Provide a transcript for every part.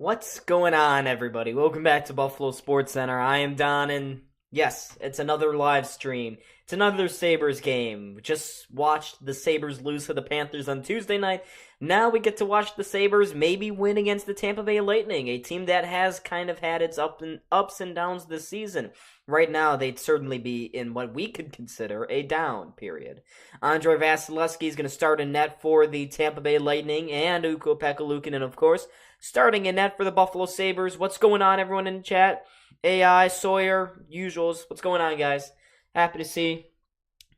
What's going on, everybody? Welcome back to Buffalo SportsCenter. I am Don, and yes, it's another live stream. It's another Sabres game. We just watched the Sabres lose to the Panthers on Tuesday night. Now we get to watch the Sabres maybe win against the Tampa Bay Lightning, a team that has kind of had its ups and downs this season. Right now, they'd certainly be in what we could consider a down period. Andrei Vasilevsky is going to start in net for the Tampa Bay Lightning, and Ukko-Pekka Luukkonen, of course, starting in net for the Buffalo Sabres. What's going on, everyone in the chat? AI, Sawyer, usuals. What's going on, guys? Happy to see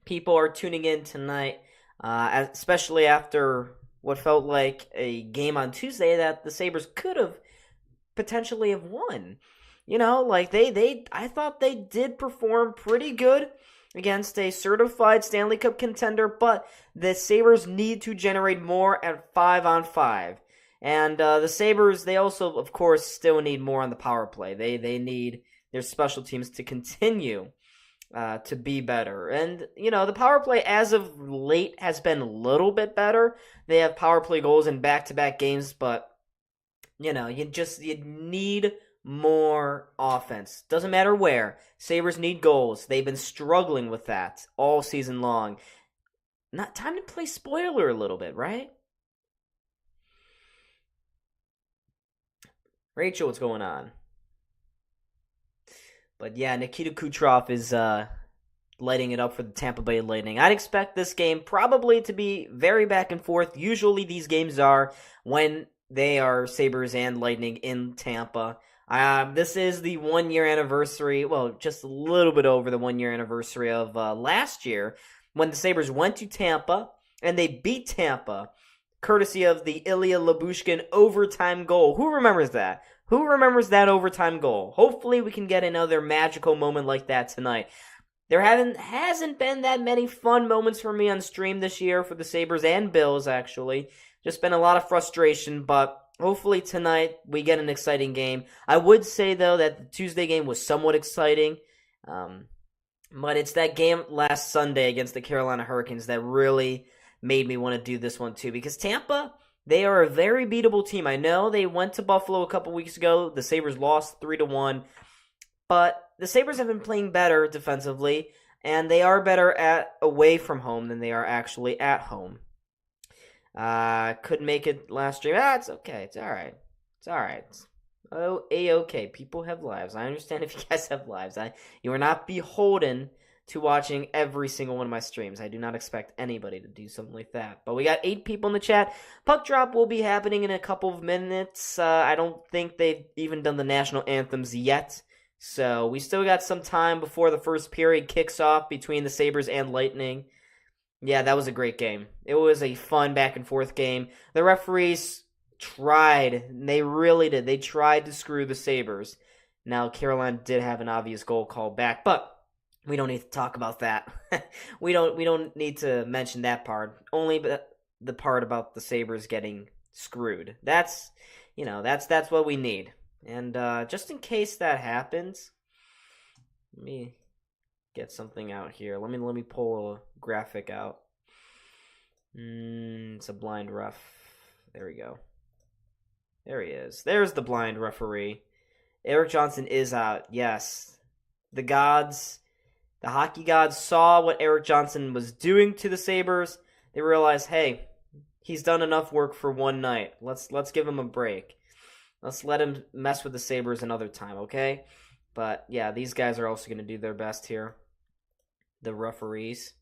people are tuning in tonight, especially after what felt like a game on Tuesday that the Sabres could have potentially have won. You know, like I thought they did perform pretty good against a certified Stanley Cup contender, but the Sabres need to generate more at 5-on-5. And the Sabres, they also, of course, still need more on the power play. They need their special teams to continue to be better. And, you know, the power play as of late has been a little bit better. They have power play goals in back-to-back games, but, you know, you need more offense. Doesn't matter where. Sabres need goals. They've been struggling with that all season long. Not time to play spoiler a little bit, right? Rachel, what's going on? But yeah, Nikita Kucherov is lighting it up for the Tampa Bay Lightning. I'd expect this game probably to be very back and forth. Usually these games are when they are Sabres and Lightning in Tampa. This is the 1 year anniversary, well, just a little bit over the 1 year anniversary of last year when the Sabres went to Tampa and they beat Tampa courtesy of the Ilya Lyubushkin overtime goal. Who remembers that? Who remembers that overtime goal? Hopefully we can get another magical moment like that tonight. There hasn't been that many fun moments for me on stream this year for the Sabres and Bills, actually. Just been a lot of frustration, but hopefully tonight we get an exciting game. I would say, though, that the Tuesday game was somewhat exciting. But it's that game last Sunday against the Carolina Hurricanes that really made me want to do this one, too. Because Tampa, they are a very beatable team. I know they went to Buffalo a couple weeks ago. The Sabres lost 3-1. But the Sabres have been playing better defensively. And they are better away from home than they are actually at home. Couldn't make it last stream. It's okay. It's alright. It's alright. Oh, A-okay. People have lives. I understand if you guys have lives. You are not beholden to watching every single one of my streams. I do not expect anybody to do something like that. But we got 8 people in the chat. Puck drop will be happening in a couple of minutes. I don't think they've even done the national anthems yet. So we still got some time before the first period kicks off between the Sabres and Lightning. Yeah, that was a great game. It was a fun back-and-forth game. The referees tried. They really did. They tried to screw the Sabres. Now, Carolina did have an obvious goal called back, but we don't need to talk about that. we don't need to mention that part. Only the part about the Sabres getting screwed. That's what we need. And just in case that happens, let me get something out here. Let me pull a graphic out. It's a blind ref. There we go. There he is. There's the blind referee. Erik Johnson is out. Yes. The hockey gods saw what Erik Johnson was doing to the Sabres. They realized, hey, he's done enough work for one night. Let's give him a break. Let's let him mess with the Sabres another time, okay? But, yeah, these guys are also going to do their best here. The referees.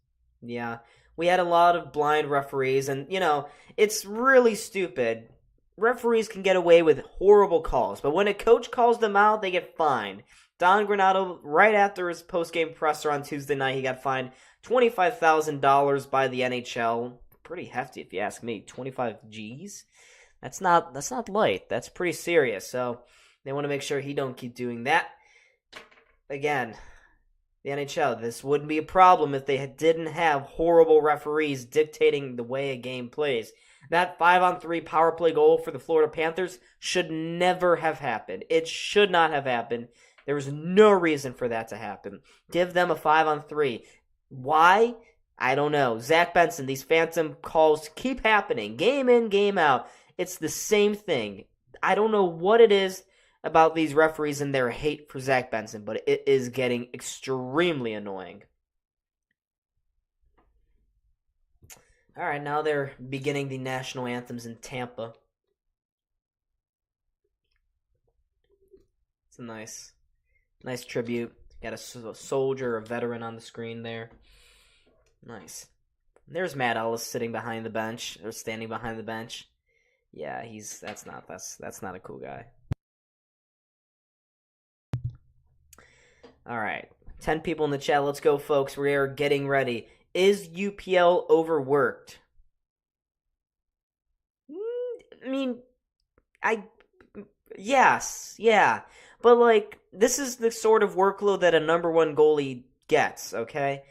Yeah, we had a lot of blind referees, and, you know, it's really stupid. Referees can get away with horrible calls, but when a coach calls them out, they get fined. Don Granato, right after his post-game presser on Tuesday night, he got fined $25,000 by the NHL. Pretty hefty, if you ask me. 25 G's? That's not light. That's pretty serious. So they want to make sure he don't keep doing that. Again, the NHL, this wouldn't be a problem if they didn't have horrible referees dictating the way a game plays. That 5-on-3 power play goal for the Florida Panthers should never have happened. It should not have happened. There was no reason for that to happen. Give them a 5-on-3. Why? I don't know. Zach Benson, these phantom calls keep happening. Game in, game out. It's the same thing. I don't know what it is about these referees and their hate for Zach Benson, but it is getting extremely annoying. All right, now they're beginning the national anthems in Tampa. It's a nice tribute. Got a soldier, a veteran on the screen there. Nice. There's Matt Ellis sitting behind the bench, or standing behind the bench. Yeah, that's not a cool guy. All right, 10 people in the chat. Let's go, folks. We are getting ready. Is UPL overworked? I mean, yes, yeah. But, like, this is the sort of workload that a number one goalie gets, okay?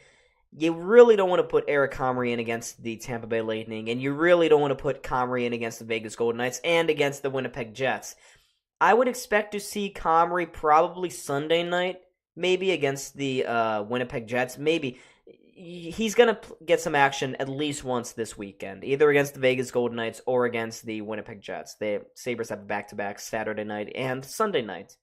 You really don't want to put Eric Comrie in against the Tampa Bay Lightning, and you really don't want to put Comrie in against the Vegas Golden Knights and against the Winnipeg Jets. I would expect to see Comrie probably Sunday night, maybe against the Winnipeg Jets, maybe. He's going to get some action at least once this weekend, either against the Vegas Golden Knights or against the Winnipeg Jets. The Sabres have back-to-back Saturday night and Sunday night.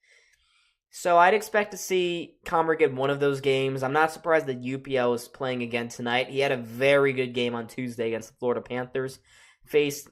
So I'd expect to see Comrie get one of those games. I'm not surprised that UPL is playing again tonight. He had a very good game on Tuesday against the Florida Panthers. Faced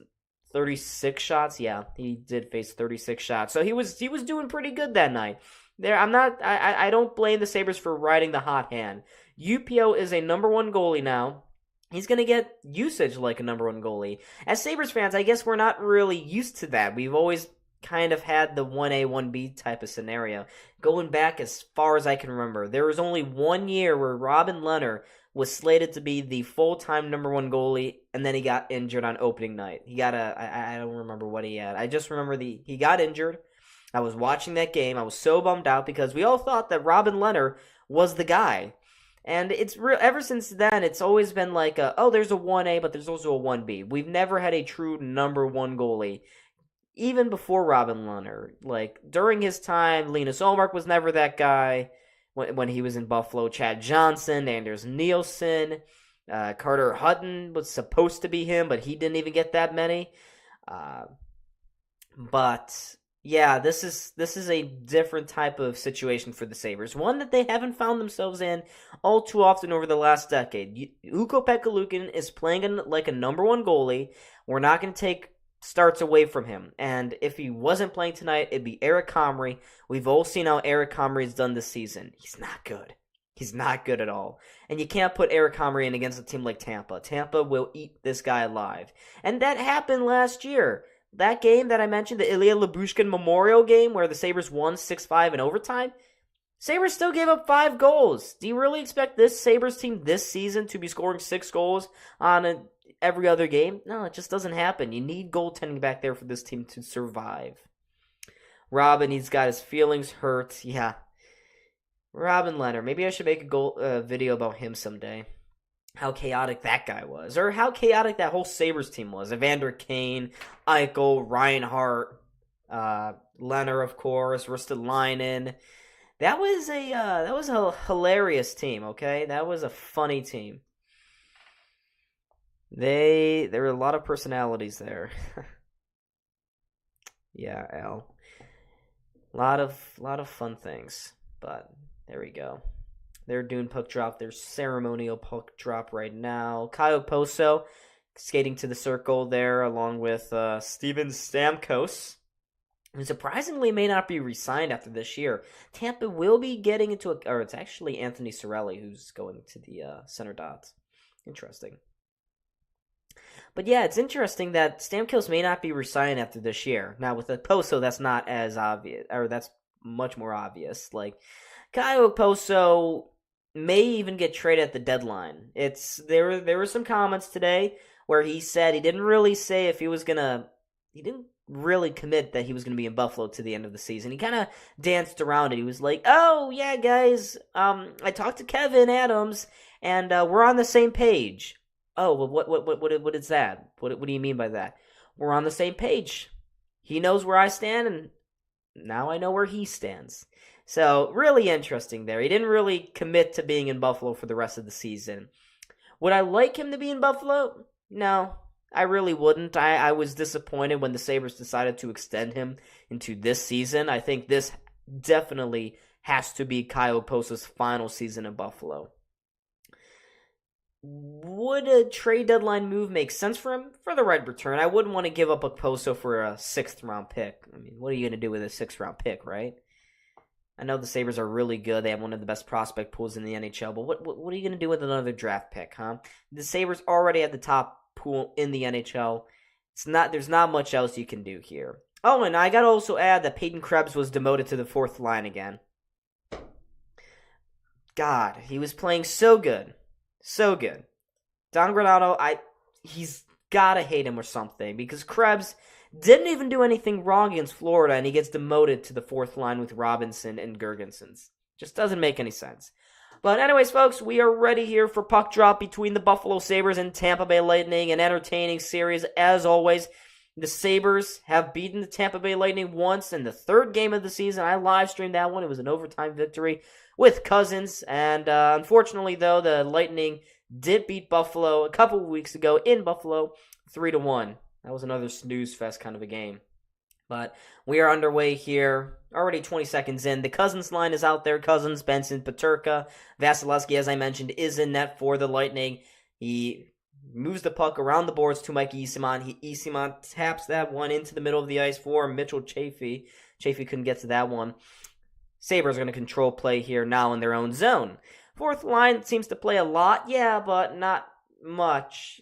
36 shots. Yeah, he did face 36 shots. So he was doing pretty good that night. I don't blame the Sabres for riding the hot hand. UPL is a number one goalie now. He's going to get usage like a number one goalie. As Sabres fans, I guess we're not really used to that. We've always kind of had the 1A, 1B type of scenario. Going back as far as I can remember, there was only 1 year where Robin Lehner was slated to be the full-time number one goalie, and then he got injured on opening night. He got I don't remember what he had. I just remember he got injured. I was watching that game. I was so bummed out because we all thought that Robin Lehner was the guy. And it's ever since then, it's always been like, there's a 1A, but there's also a 1B. We've never had a true number one goalie. Even before Robin Lehner, like, during his time, Linus Ullmark was never that guy when he was in Buffalo. Chad Johnson, Anders Nielsen, Carter Hutton was supposed to be him, but he didn't even get that many. But yeah, this is a different type of situation for the Sabres. One that they haven't found themselves in all too often over the last decade. Ukko-Pekka Luukkonen is playing like a number one goalie. We're not going to take starts away from him. And if he wasn't playing tonight, it'd be Eric Comrie. We've all seen how Eric Comrie has done this season. He's not good. He's not good at all. And you can't put Eric Comrie in against a team like Tampa. Tampa will eat this guy alive. And that happened last year. That game that I mentioned, the Ilya Lyubushkin Memorial game where the Sabres won 6-5 in overtime, Sabres still gave up 5 goals. Do you really expect this Sabres team this season to be scoring 6 goals on every other game? No, it just doesn't happen. You need goaltending back there for this team to survive. Robin, he's got his feelings hurt. Yeah. Robin Lehner. Maybe I should make a video about him someday. How chaotic that guy was. Or how chaotic that whole Sabres team was. Evander Kane, Eichel, Reinhart, Lehner, of course, Ristolainen. That was a hilarious team, okay? That was a funny team. There were a lot of personalities there. Yeah, Al. A lot of fun things. But there we go. They're doing puck drop. There's ceremonial puck drop right now. Kyle Poso skating to the circle there along with Steven Stamkos, who surprisingly may not be re-signed after this year. Tampa will be getting into or it's actually Anthony Cirelli who's going to the center dots. Interesting. But yeah, it's interesting that Stamkos may not be re-signed after this year. Now with the Poso, that's not as obvious, or that's much more obvious. Like, Kyle Poso may even get traded at the deadline. There were some comments today where he said he didn't really say if he didn't really commit that he was gonna be in Buffalo to the end of the season. He kind of danced around it. He was like, "Oh yeah, guys, I talked to Kevin Adams and we're on the same page." Oh, well, what is that? What do you mean by that? We're on the same page. He knows where I stand, and now I know where he stands. So, really interesting there. He didn't really commit to being in Buffalo for the rest of the season. Would I like him to be in Buffalo? No. I really wouldn't. I was disappointed when the Sabres decided to extend him into this season. I think this definitely has to be Kyle Okposo's final season in Buffalo. Would a trade deadline move make sense for him? For the right return, I wouldn't want to give up Okposo for a 6th-round pick. I mean, what are you going to do with a 6th-round pick, right? I know the Sabres are really good. They have one of the best prospect pools in the NHL, but what are you going to do with another draft pick, huh? The Sabres already have the top pool in the NHL. There's not much else you can do here. Oh, and I got to also add that Peyton Krebs was demoted to the 4th line again. God, he was playing so good. So good. Don Granato, he's got to hate him or something, because Krebs didn't even do anything wrong against Florida, and he gets demoted to the 4th line with Robinson and Gergensons. Just doesn't make any sense. But anyways, folks, we are ready here for puck drop between the Buffalo Sabres and Tampa Bay Lightning. An entertaining series, as always. The Sabres have beaten the Tampa Bay Lightning once in the 3rd game of the season. I live streamed that one. It was an overtime victory with Cousins. And unfortunately, though, the Lightning did beat Buffalo a couple of weeks ago in Buffalo 3-1. That was another snooze fest kind of a game. But we are underway here. Already 20 seconds in. The Cousins line is out there. Cousins, Benson, Peterka. Vasilevsky, as I mentioned, is in net for the Lightning. He moves the puck around the boards to Mike Eyssimont. Eyssimont taps that one into the middle of the ice for Mitchell Chaffee. Chaffee couldn't get to that one. Sabres are going to control play here now in their own zone. 4th line seems to play a lot, yeah, but not much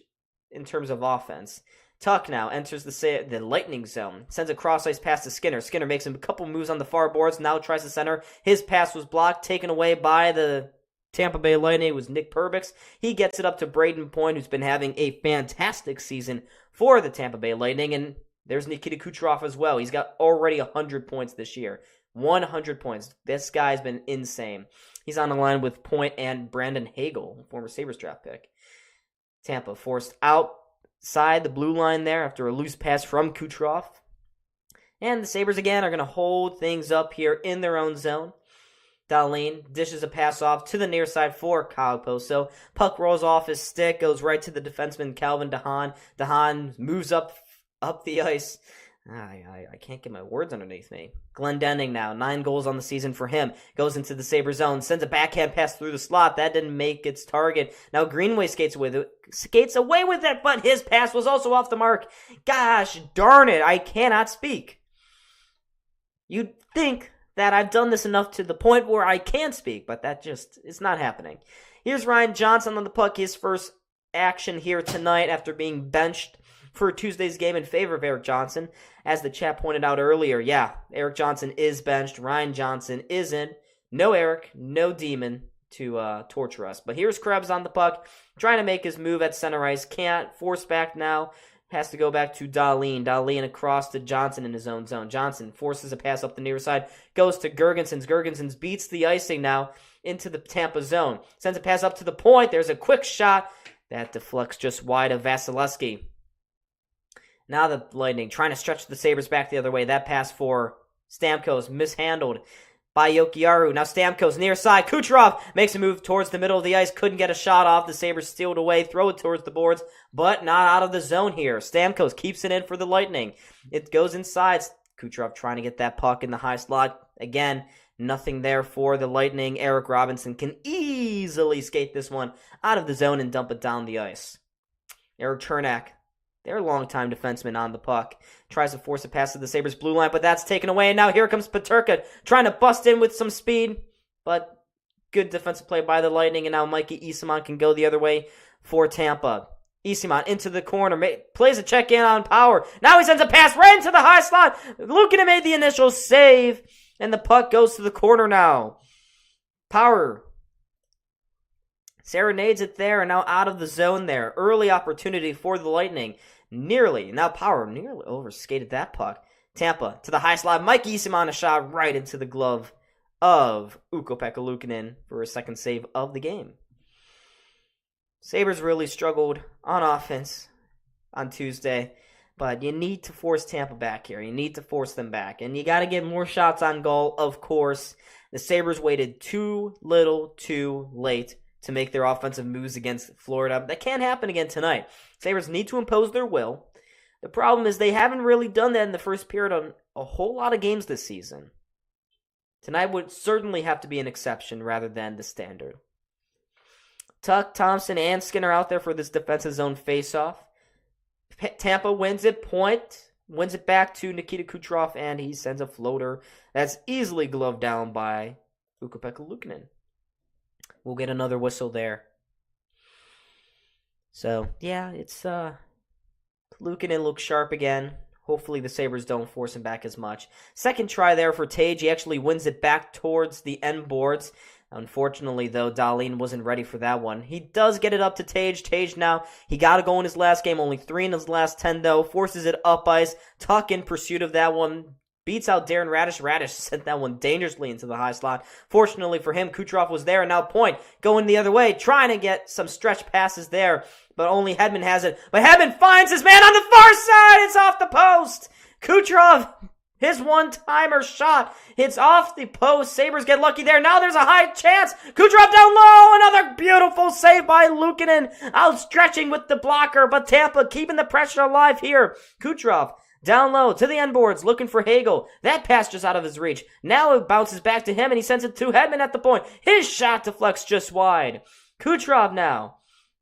in terms of offense. Tuck now enters the Lightning zone. Sends a cross-ice pass to Skinner. Skinner makes a couple moves on the far boards. Now tries to center. His pass was blocked, taken away by the Tampa Bay Lightning. It was Nick Perbix. He gets it up to Braden Point, who's been having a fantastic season for the Tampa Bay Lightning. And there's Nikita Kucherov as well. He's got already 100 points this year. 100 points. This guy's been insane. He's on the line with Point and Brandon Hagel, former Sabres draft pick. Tampa forced outside the blue line there after a loose pass from Kucherov. And the Sabres again are going to hold things up here in their own zone. Dahlin dishes a pass off to the near side for Kyle Okposo. Puck rolls off his stick, goes right to the defenseman Calvin DeHaan. DeHaan moves up the ice. I can't get my words underneath me. Glendening now, 9 goals on the season for him. Goes into the Sabre zone, sends a backhand pass through the slot. That didn't make its target. Now Greenway skates away with it, but his pass was also off the mark. Gosh darn it, I cannot speak. You'd think that I've done this enough to the point where I can speak, but that just is not happening. Here's Ryan Johnson on the puck, his first action here tonight after being benched for Tuesday's game in favor of Erik Johnson. As the chat pointed out earlier, yeah, Erik Johnson is benched. Ryan Johnson is in. No Erik, no Demon to torture us. But here's Krebs on the puck, trying to make his move at center ice. Can't. Force back now. Has to go back to Dahlin. Dahlin across to Johnson in his own zone. Johnson forces a pass up the near side. Goes to Gergensons. Gergensons beats the icing now into the Tampa zone. Sends a pass up to the point. There's a quick shot. That deflects just wide of Vasilevsky. Now the Lightning trying to stretch the Sabres back the other way. That pass for Stamkos mishandled by Jokiharju. Now Stamkos near side. Kucherov makes a move towards the middle of the ice. Couldn't get a shot off. The Sabres steal it away. Throw it towards the boards, but not out of the zone here. Stamkos keeps it in for the Lightning. It goes inside. Kucherov trying to get that puck in the high slot. Again, nothing there for the Lightning. Eric Robinson can easily skate this one out of the zone and dump it down the ice. Eric Chernak, their longtime defenseman, on the puck, tries to force a pass to the Sabres blue line, but that's taken away. And now here comes Peterka trying to bust in with some speed, but good defensive play by the Lightning. And now Mikey Eyssimont can go the other way for Tampa. Eyssimont into the corner, plays a check in on Power. Now he sends a pass right into the high slot. Luukkonen made the initial save, and the puck goes to the corner now. Power serenades it there, and now out of the zone there. Early opportunity for the Lightning. Now Power nearly overskated that puck. Tampa to the high slot. Mike Eyssimont, a shot right into the glove of Ukko-Pekka Luukkonen for his second save of the game. Sabres really struggled on offense on Tuesday, but you need to force Tampa back here. You need to force them back, and you got to get more shots on goal, of course. The Sabres waited too little, too late to make their offensive moves against Florida. That can't happen again tonight. Sabres need to impose their will. The problem is they haven't really done that in the first period on a whole lot of games this season. Tonight would certainly have to be an exception rather than the standard. Tuck, Thompson, and Skinner out there for this defensive zone faceoff. Tampa wins it, wins it back to Nikita Kucherov, and he sends a floater that's easily gloved down by Ukko-Pekka Luukkonen. We'll get another whistle there. So, yeah, it's Luukkonen looks sharp again. Hopefully the Sabres don't force him back as much. Second try there for Tage. He actually wins it back towards the end boards. Unfortunately, though, Dahlin wasn't ready for that one. He does get it up to Tage. Tage now, he got to go in his last game. Only 3 in his last 10, though. Forces it up ice. Tuck in pursuit of that one. Beats out Darren Radish. Radish sent that one dangerously into the high slot. Fortunately for him, Kucherov was there. And now Point going the other way. Trying to get some stretch passes there. But only Hedman has it. But Hedman finds his man on the far side. It's off the post. Kucherov, his one-timer shot, hits off the post. Sabres get lucky there. Now there's a high chance. Kucherov down low. Another beautiful save by Luukkonen. Outstretching with the blocker. But Tampa keeping the pressure alive here. Kucherov down low to the end boards, looking for Hagel. That pass just out of his reach. Now it bounces back to him, and he sends it to Hedman at the point. His shot deflects just wide. Kucherov now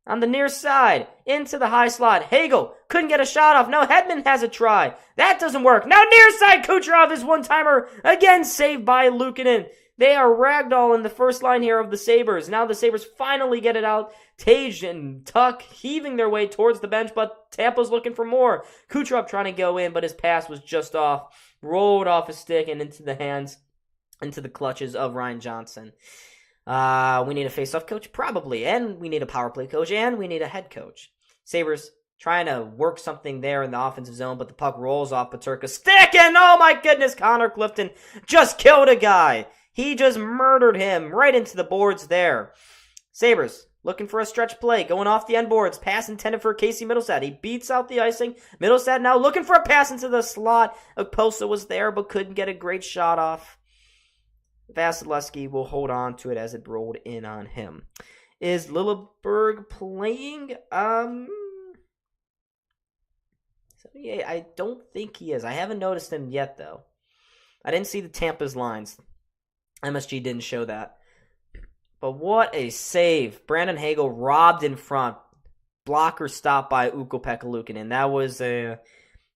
on the near side, into the high slot. Hagel couldn't get a shot off. Now Hedman has a try. That doesn't work. Now near side, Kucherov, his one-timer, again saved by Luukkonen. They are ragdoll in the first line here of the Sabres. Now the Sabres finally get it out. Tage and Tuck heaving their way towards the bench, but Tampa's looking for more. Kucherov trying to go in, but his pass was just off. Rolled off his stick and into the hands, into the clutches of Ryan Johnson. We need a face-off coach? Probably. And we need a power play coach, and we need a head coach. Sabres trying to work something there in the offensive zone, but the puck rolls off Peterka's stick, and oh my goodness, Connor Clifton just killed a guy. He just murdered him right into the boards there. Sabres looking for a stretch play, going off the end boards. Pass intended for Casey Middlestat. He beats out the icing. Middlestat now looking for a pass into the slot. Okposo was there, but couldn't get a great shot off. Vasilevsky will hold on to it as it rolled in on him. Is Lilleberg playing? Yeah, I don't think he is. I haven't noticed him yet, though. I didn't see the Tampa's lines. MSG didn't show that. But what a save. Brandon Hagel robbed in front. Blocker stopped by Ukko-Pekka Luukkonen. That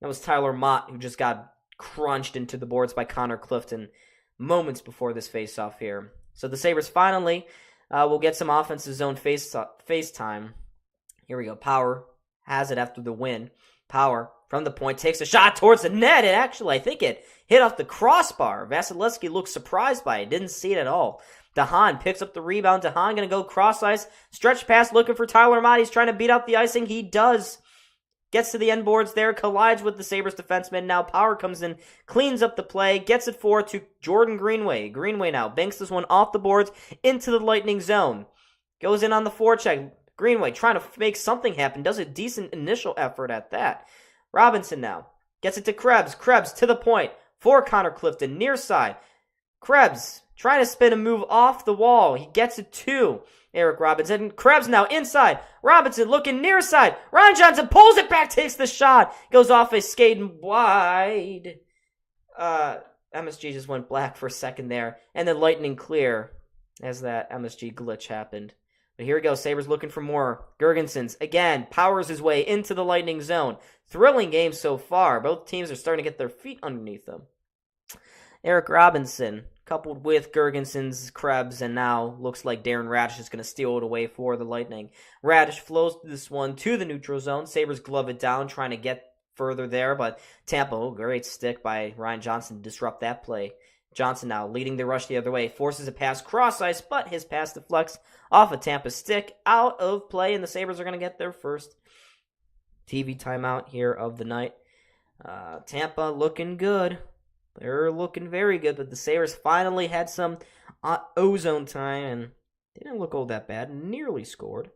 was Tyler Mott, who just got crunched into the boards by Connor Clifton moments before this face-off here. So the Sabres finally will get some offensive zone face time. Here we go. Power has it after the win. Power from the point takes a shot towards the net. It actually, I think it hit off the crossbar. Vasilevsky looked surprised by it. Didn't see it at all. DeHaan picks up the rebound. DeHaan going to go cross ice. Stretch pass looking for Tyler Mott. He's trying to beat out the icing. He does. Gets to the end boards there. Collides with the Sabres defenseman. Now Power comes in. Cleans up the play. Gets it forward to Jordan Greenway. Greenway now banks this one off the boards into the Lightning zone. Goes in on the forecheck. Greenway trying to make something happen. Does a decent initial effort at that. Robinson now gets it to Krebs. Krebs to the point for Connor Clifton. Near side. Krebs trying to spin a move off the wall. He gets it to Eric Robinson. Krebs now inside. Robinson looking near side. Ryan Johnson pulls it back, takes the shot. Goes off his skate and wide. MSG just went black for a second there. And then Lightning clear as that MSG glitch happened. But here we go. Sabres looking for more. Girgensons, again, powers his way into the Lightning zone. Thrilling game so far. Both teams are starting to get their feet underneath them. Eric Robinson, coupled with Girgensons, Krebs, and now looks like Darren Radish is going to steal it away for the Lightning. Radish flows this one to the neutral zone. Sabres glove it down, trying to get further there, but Tampa, great stick by Ryan Johnson to disrupt that play. Johnson now leading the rush the other way, forces a pass cross ice, but his pass deflects off a Tampa stick, out of play, and the Sabres are going to get their first TV timeout here of the night. Tampa looking good. They're looking very good, but the Sabres finally had some ozone time, and they didn't look all that bad. Nearly scored.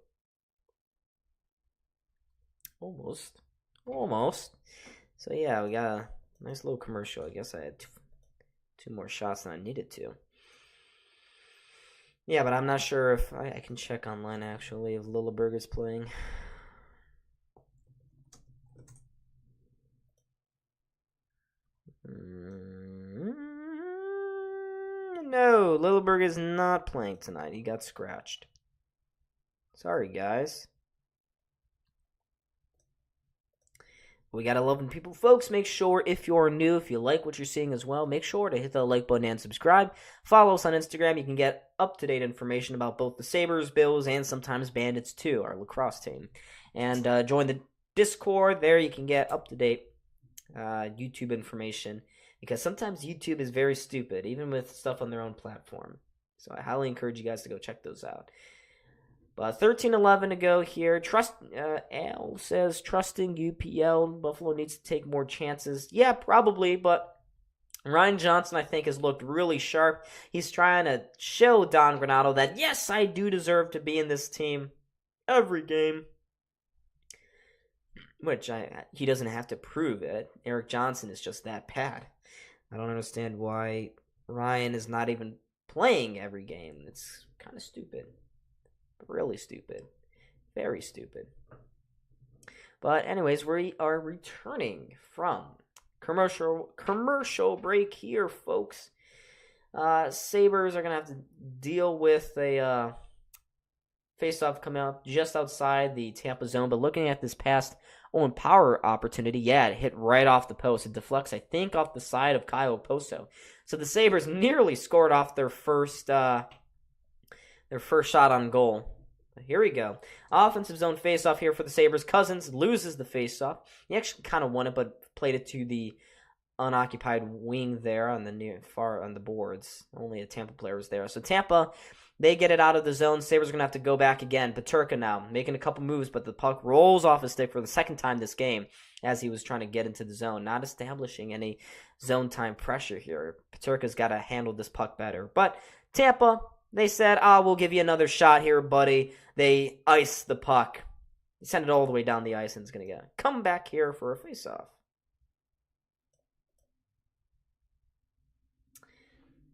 Almost. So yeah, we got a nice little commercial. I guess I had two more shots than I needed to. Yeah, but I'm not sure if I can check online actually if Lilleberg is playing. No, Lilleberg is not playing tonight. He got scratched. Sorry, guys. We got 11 people. Folks, make sure if you're new, if you like what you're seeing as well, make sure to hit the like button and subscribe. Follow us on Instagram. You can get up-to-date information about both the Sabres, Bills, and sometimes Bandits too, our lacrosse team. And join the Discord. There you can get up-to-date YouTube information, because sometimes YouTube is very stupid, even with stuff on their own platform. So I highly encourage you guys to go check those out. But 13-11 to go here. Al says, trusting UPL. Buffalo needs to take more chances. Yeah, probably, but Ryan Johnson, I think, has looked really sharp. He's trying to show Don Granato that, yes, I do deserve to be in this team every game. Which he doesn't have to prove it. Eric Johnson is just that bad. I don't understand why Ryan is not even playing every game. It's kind of stupid. Really stupid. Very stupid. But anyways, we are returning from commercial break here, folks. Sabres are going to have to deal with a face-off coming out just outside the Tampa zone. But looking at this past Owen Power opportunity, yeah, it hit right off the post. It deflects, I think, off the side of Kyle Poso. So the Sabres nearly scored off their first shot on goal. But here we go. Offensive zone face-off here for the Sabres. Cousins loses the face-off. He actually kind of won it, but played it to the unoccupied wing there on the far on the boards. Only a Tampa player was there. So Tampa, they get it out of the zone. Sabres are going to have to go back again. Peterka now making a couple moves, but the puck rolls off his stick for the second time this game as he was trying to get into the zone. Not establishing any zone time pressure here. Peterka's got to handle this puck better. But Tampa, they said, we'll give you another shot here, buddy. They ice the puck. They send it all the way down the ice, and it's going to come back here for a face-off.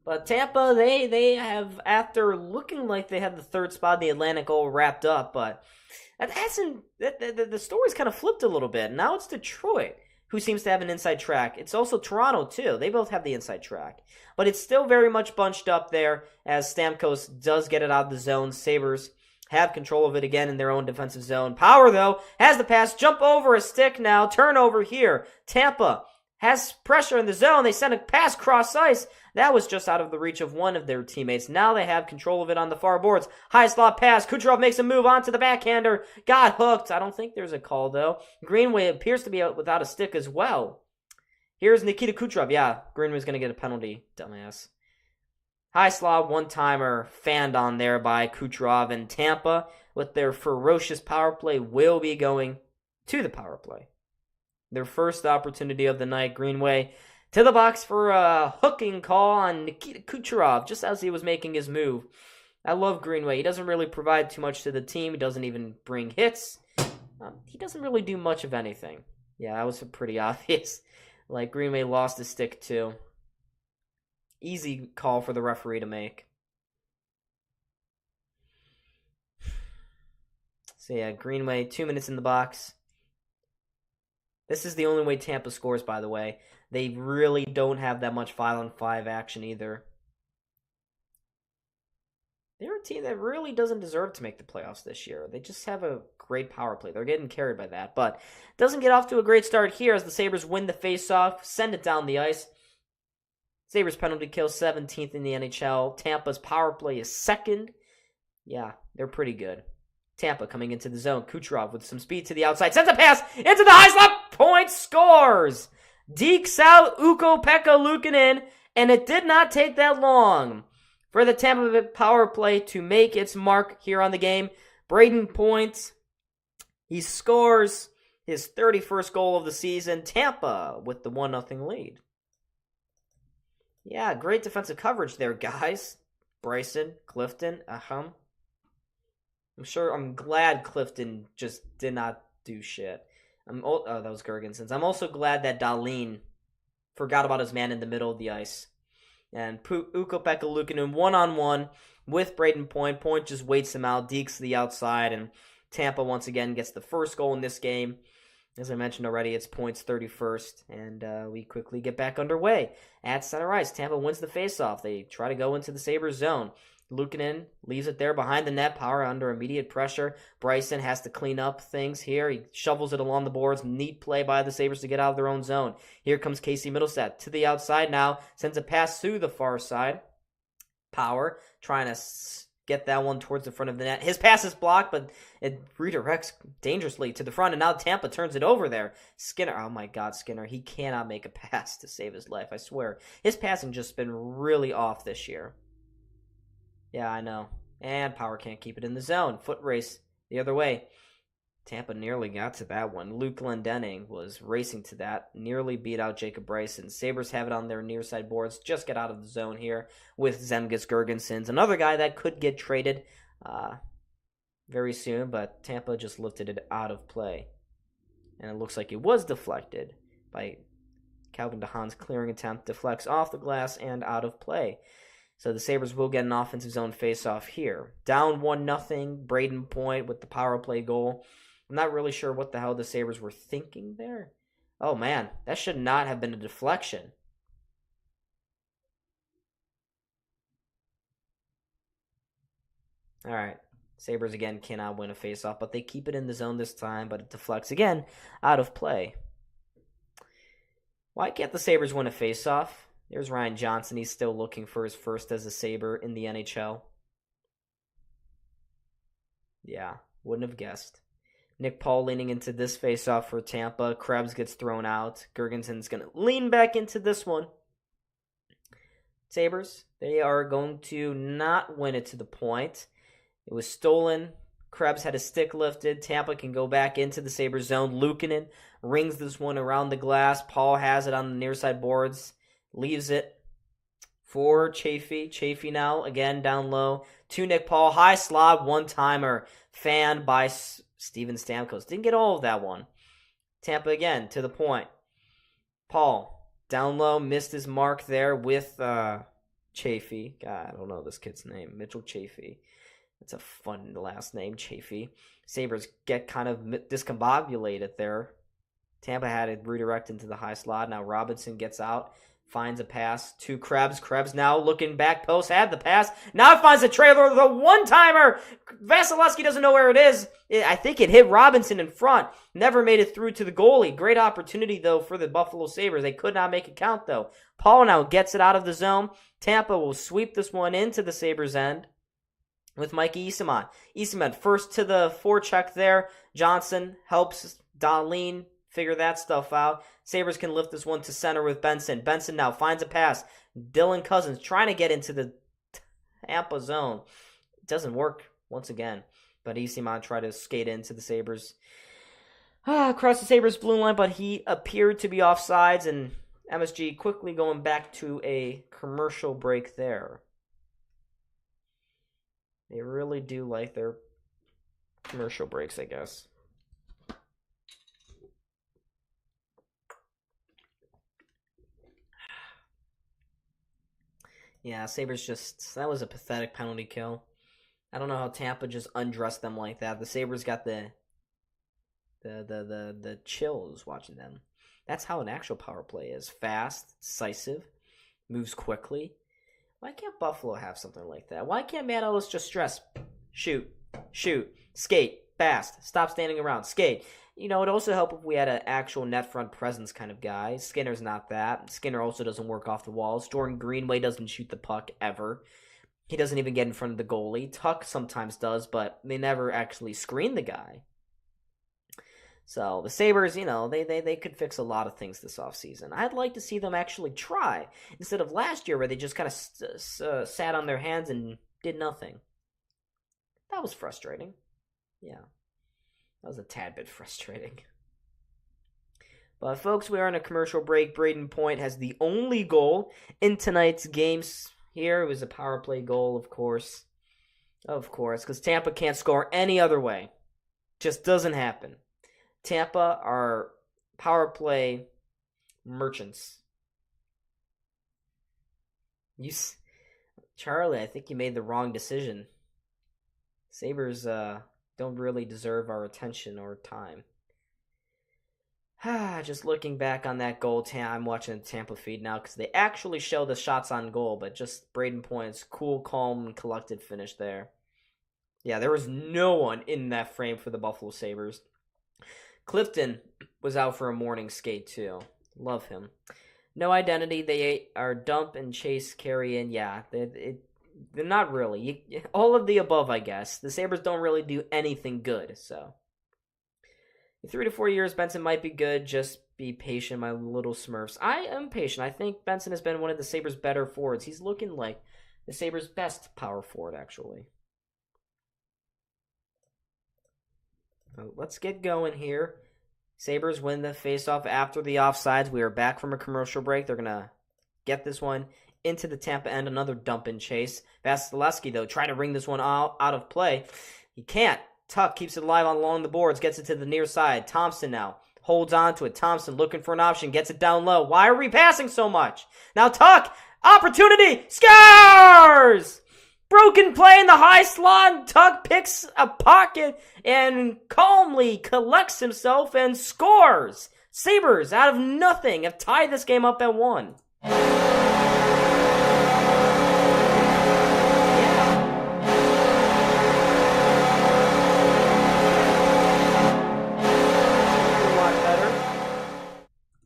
But Tampa, they have, after looking like they had the third spot in the Atlantic all wrapped up, but the story's kind of flipped a little bit. Now it's Detroit who seems to have an inside track. It's also Toronto, too. They both have the inside track. But it's still very much bunched up there as Stamkos does get it out of the zone. Sabres have control of it again in their own defensive zone. Power, though, has the pass. Jump over a stick now. Turnover here. Tampa has pressure in the zone. They send a pass cross ice. That was just out of the reach of one of their teammates. Now they have control of it on the far boards. High slot pass. Kucherov makes a move onto the backhander. Got hooked. I don't think there's a call, though. Greenway appears to be out without a stick as well. Here's Nikita Kucherov. Yeah, Greenway's going to get a penalty. Dumbass. High slot one-timer fanned on there by Kucherov, and Tampa, with their ferocious power play, will be going to the power play. Their first opportunity of the night. Greenway to the box for a hooking call on Nikita Kucherov just as he was making his move. I love Greenway. He doesn't really provide too much to the team. He doesn't even bring hits. He doesn't really do much of anything. Yeah, that was pretty obvious. Like, Greenway lost his stick too. Easy call for the referee to make. So yeah, Greenway, 2 minutes in the box. This is the only way Tampa scores, by the way. They really don't have that much 5-on-5 action either. They're a team that really doesn't deserve to make the playoffs this year. They just have a great power play. They're getting carried by that, but doesn't get off to a great start here as the Sabres win the face-off, send it down the ice. Sabres penalty kill 17th in the NHL. Tampa's power play is second. Yeah, they're pretty good. Tampa coming into the zone. Kucherov with some speed to the outside. Sends a pass into the high slot. Point, scores. Dekes out Ukko-Pekka Luukkonen, and it did not take that long for the Tampa Bay power play to make its mark here on the game. Braden Point, he scores his 31st goal of the season. Tampa with the 1-0 lead. Yeah, great defensive coverage there, guys. Bryson, Clifton, I'm glad Clifton just did not do shit. That was Gergensons. I'm also glad that Dahlin forgot about his man in the middle of the ice. And Ukko-Pekka Luukkonen one-on-one with Braden Point. Point just waits him out, dekes to the outside, and Tampa once again gets the first goal in this game. As I mentioned already, it's Point's 31st, and we quickly get back underway. At center ice, Tampa wins the faceoff. They try to go into the Sabres zone. Luukkonen leaves it there behind the net. Power under immediate pressure. Bryson has to clean up things here. He shovels it along the boards. Neat play by the Sabres to get out of their own zone. Here comes Casey Middlestat to the outside now. Sends a pass to the far side. Power trying to get that one towards the front of the net. His pass is blocked, but it redirects dangerously to the front, and now Tampa turns it over there. Skinner, oh my God, Skinner, he cannot make a pass to save his life, I swear. His passing just been really off this year. Yeah, I know. And Power can't keep it in the zone. Foot race the other way. Tampa nearly got to that one. Luke Glendening was racing to that, nearly beat out Jacob Bryson. Sabres have it on their near side boards. Just get out of the zone here with Zemgus Girgensons, another guy that could get traded very soon, but Tampa just lifted it out of play. And it looks like it was deflected by Calvin DeHaan's clearing attempt. Deflects off the glass and out of play. So the Sabres will get an offensive zone faceoff here. Down 1-0, Braden Point with the power play goal. I'm not really sure what the hell the Sabres were thinking there. Oh, man, that should not have been a deflection. All right, Sabres again cannot win a faceoff, but they keep it in the zone this time, but it deflects again out of play. Why can't the Sabres win a faceoff? There's Ryan Johnson. He's still looking for his first as a Sabre in the NHL. Yeah, wouldn't have guessed. Nick Paul leaning into this faceoff for Tampa. Krebs gets thrown out. Girgenson's going to lean back into this one. Sabres, they are going to not win it to the point. It was stolen. Krebs had a stick lifted. Tampa can go back into the Sabres zone. Luukkonen rings this one around the glass. Paul has it on the near side boards. Leaves it for Chaffee. Chaffee now, again, down low. To Nick Paul. High slot, one-timer. Fanned by Steven Stamkos. Didn't get all of that one. Tampa again, to the point. Paul, down low, missed his mark there with Chaffee. God, I don't know this kid's name. Mitchell Chaffee. That's a fun last name, Chaffee. Sabres get kind of discombobulated there. Tampa had it redirect into the high slot. Now Robinson gets out. Finds a pass to Krebs. Krebs now looking back post. Had the pass. Now finds a trailer. The one-timer. Vasilevsky doesn't know where it is. I think it hit Robinson in front. Never made it through to the goalie. Great opportunity, though, for the Buffalo Sabres. They could not make it count, though. Paul now gets it out of the zone. Tampa will sweep this one into the Sabres' end with Mikey Eyssimont. Eyssimont first to the forecheck there. Johnson helps Dahlin figure that stuff out. Sabres can lift this one to center with Benson. Benson now finds a pass. Dylan Cousins trying to get into the Tampa zone. It doesn't work once again. But Eyssimont tried to skate into the Sabres. Across the Sabres blue line, but he appeared to be offsides, and MSG quickly going back to a commercial break there. They really do like their commercial breaks, I guess. Yeah, Sabres that was a pathetic penalty kill. I don't know how Tampa just undressed them like that. The Sabres got the chills watching them. That's how an actual power play is. Fast, decisive, moves quickly. Why can't Buffalo have something like that? Why can't Matt Ellis just stress? Shoot, skate, fast, stop standing around, skate. You know, it'd also help if we had an actual net front presence kind of guy. Skinner's not that. Skinner also doesn't work off the walls. Jordan Greenway doesn't shoot the puck ever. He doesn't even get in front of the goalie. Tuck sometimes does, but they never actually screen the guy. So the Sabres, you know, they could fix a lot of things this offseason. I'd like to see them actually try, instead of last year where they just kind of sat on their hands and did nothing. That was frustrating. Yeah. That was a tad bit frustrating. But folks, we are on a commercial break. Braden Point has the only goal in tonight's games. Here it was a power play goal, of course. Of course, because Tampa can't score any other way. Just doesn't happen. Tampa are power play merchants. Charlie, I think you made the wrong decision. Sabres don't really deserve our attention or time. Just looking back on that goal, I'm watching the Tampa feed now because they actually show the shots on goal, but just Braden Point's cool, calm, and collected finish there. Yeah, there was no one in that frame for the Buffalo Sabres. Clifton was out for a morning skate too. Love him. No identity. They are dump and chase carry in. Yeah, they're not really. All of the above, I guess. The Sabres don't really do anything good, so. In 3 to 4 years, Benson might be good. Just be patient, my little Smurfs. I am patient. I think Benson has been one of the Sabres' better forwards. He's looking like the Sabres' best power forward, actually. Let's get going here. Sabres win the faceoff after the offsides. We are back from a commercial break. They're going to get this one into the Tampa end. Another dump and chase. Vasilevsky, though, trying to ring this one out of play. He can't. Tuck keeps it alive along the boards. Gets it to the near side. Thompson now holds on to it. Thompson looking for an option. Gets it down low. Why are we passing so much? Now Tuck. Opportunity. Scores! Broken play in the high slot. Tuck picks a pocket and calmly collects himself and scores. Sabres, out of nothing, have tied this game up at 1.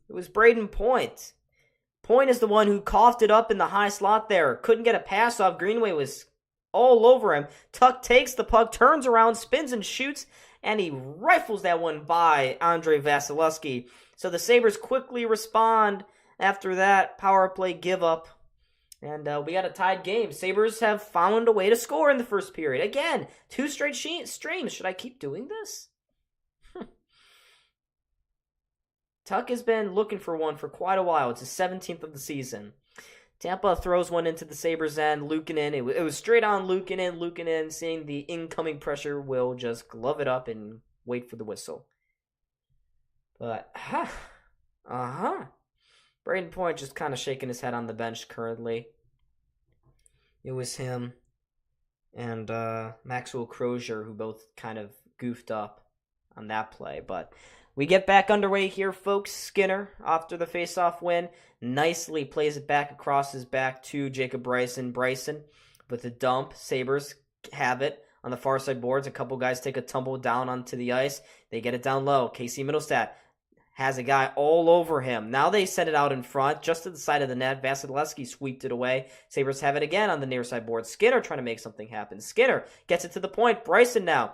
It was Braden Point. Point is the one who coughed it up in the high slot there. Couldn't get a pass off. Greenway was all over him. Tuck takes the puck, turns around, spins and shoots, and he rifles that one by Andrei Vasilevsky. So the Sabres quickly respond after that power play give up. And we got a tied game. Sabres have found a way to score in the first period. Again, 2 straight streams. Should I keep doing this? Tuck has been looking for one for quite a while. It's his 17th of the season. Tampa throws one into the Sabres end. Luukkonen. It was straight on Luukkonen. Luukkonen, seeing the incoming pressure, will just glove it up and wait for the whistle. But, Braden Point just kind of shaking his head on the bench currently. It was him and Maxwell Crozier who both kind of goofed up on that play. But we get back underway here, folks. Skinner, after the faceoff win, nicely plays it back across his back to Jacob Bryson. Bryson with the dump. Sabres have it on the far side boards. A couple guys take a tumble down onto the ice. They get it down low. Casey Middlestat has a guy all over him. Now they set it out in front, just to the side of the net. Vasilevsky sweeped it away. Sabres have it again on the near side board. Skinner trying to make something happen. Skinner gets it to the point. Bryson now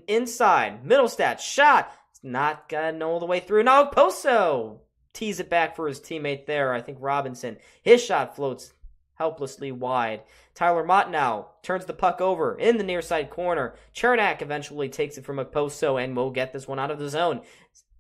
inside. Middlestat shot. Not gotten all the way through. Now Poso tees it back for his teammate there. I think Robinson. His shot floats helplessly wide. Tyler Mott now turns the puck over in the near side corner. Chernak eventually takes it from Poso and will get this one out of the zone.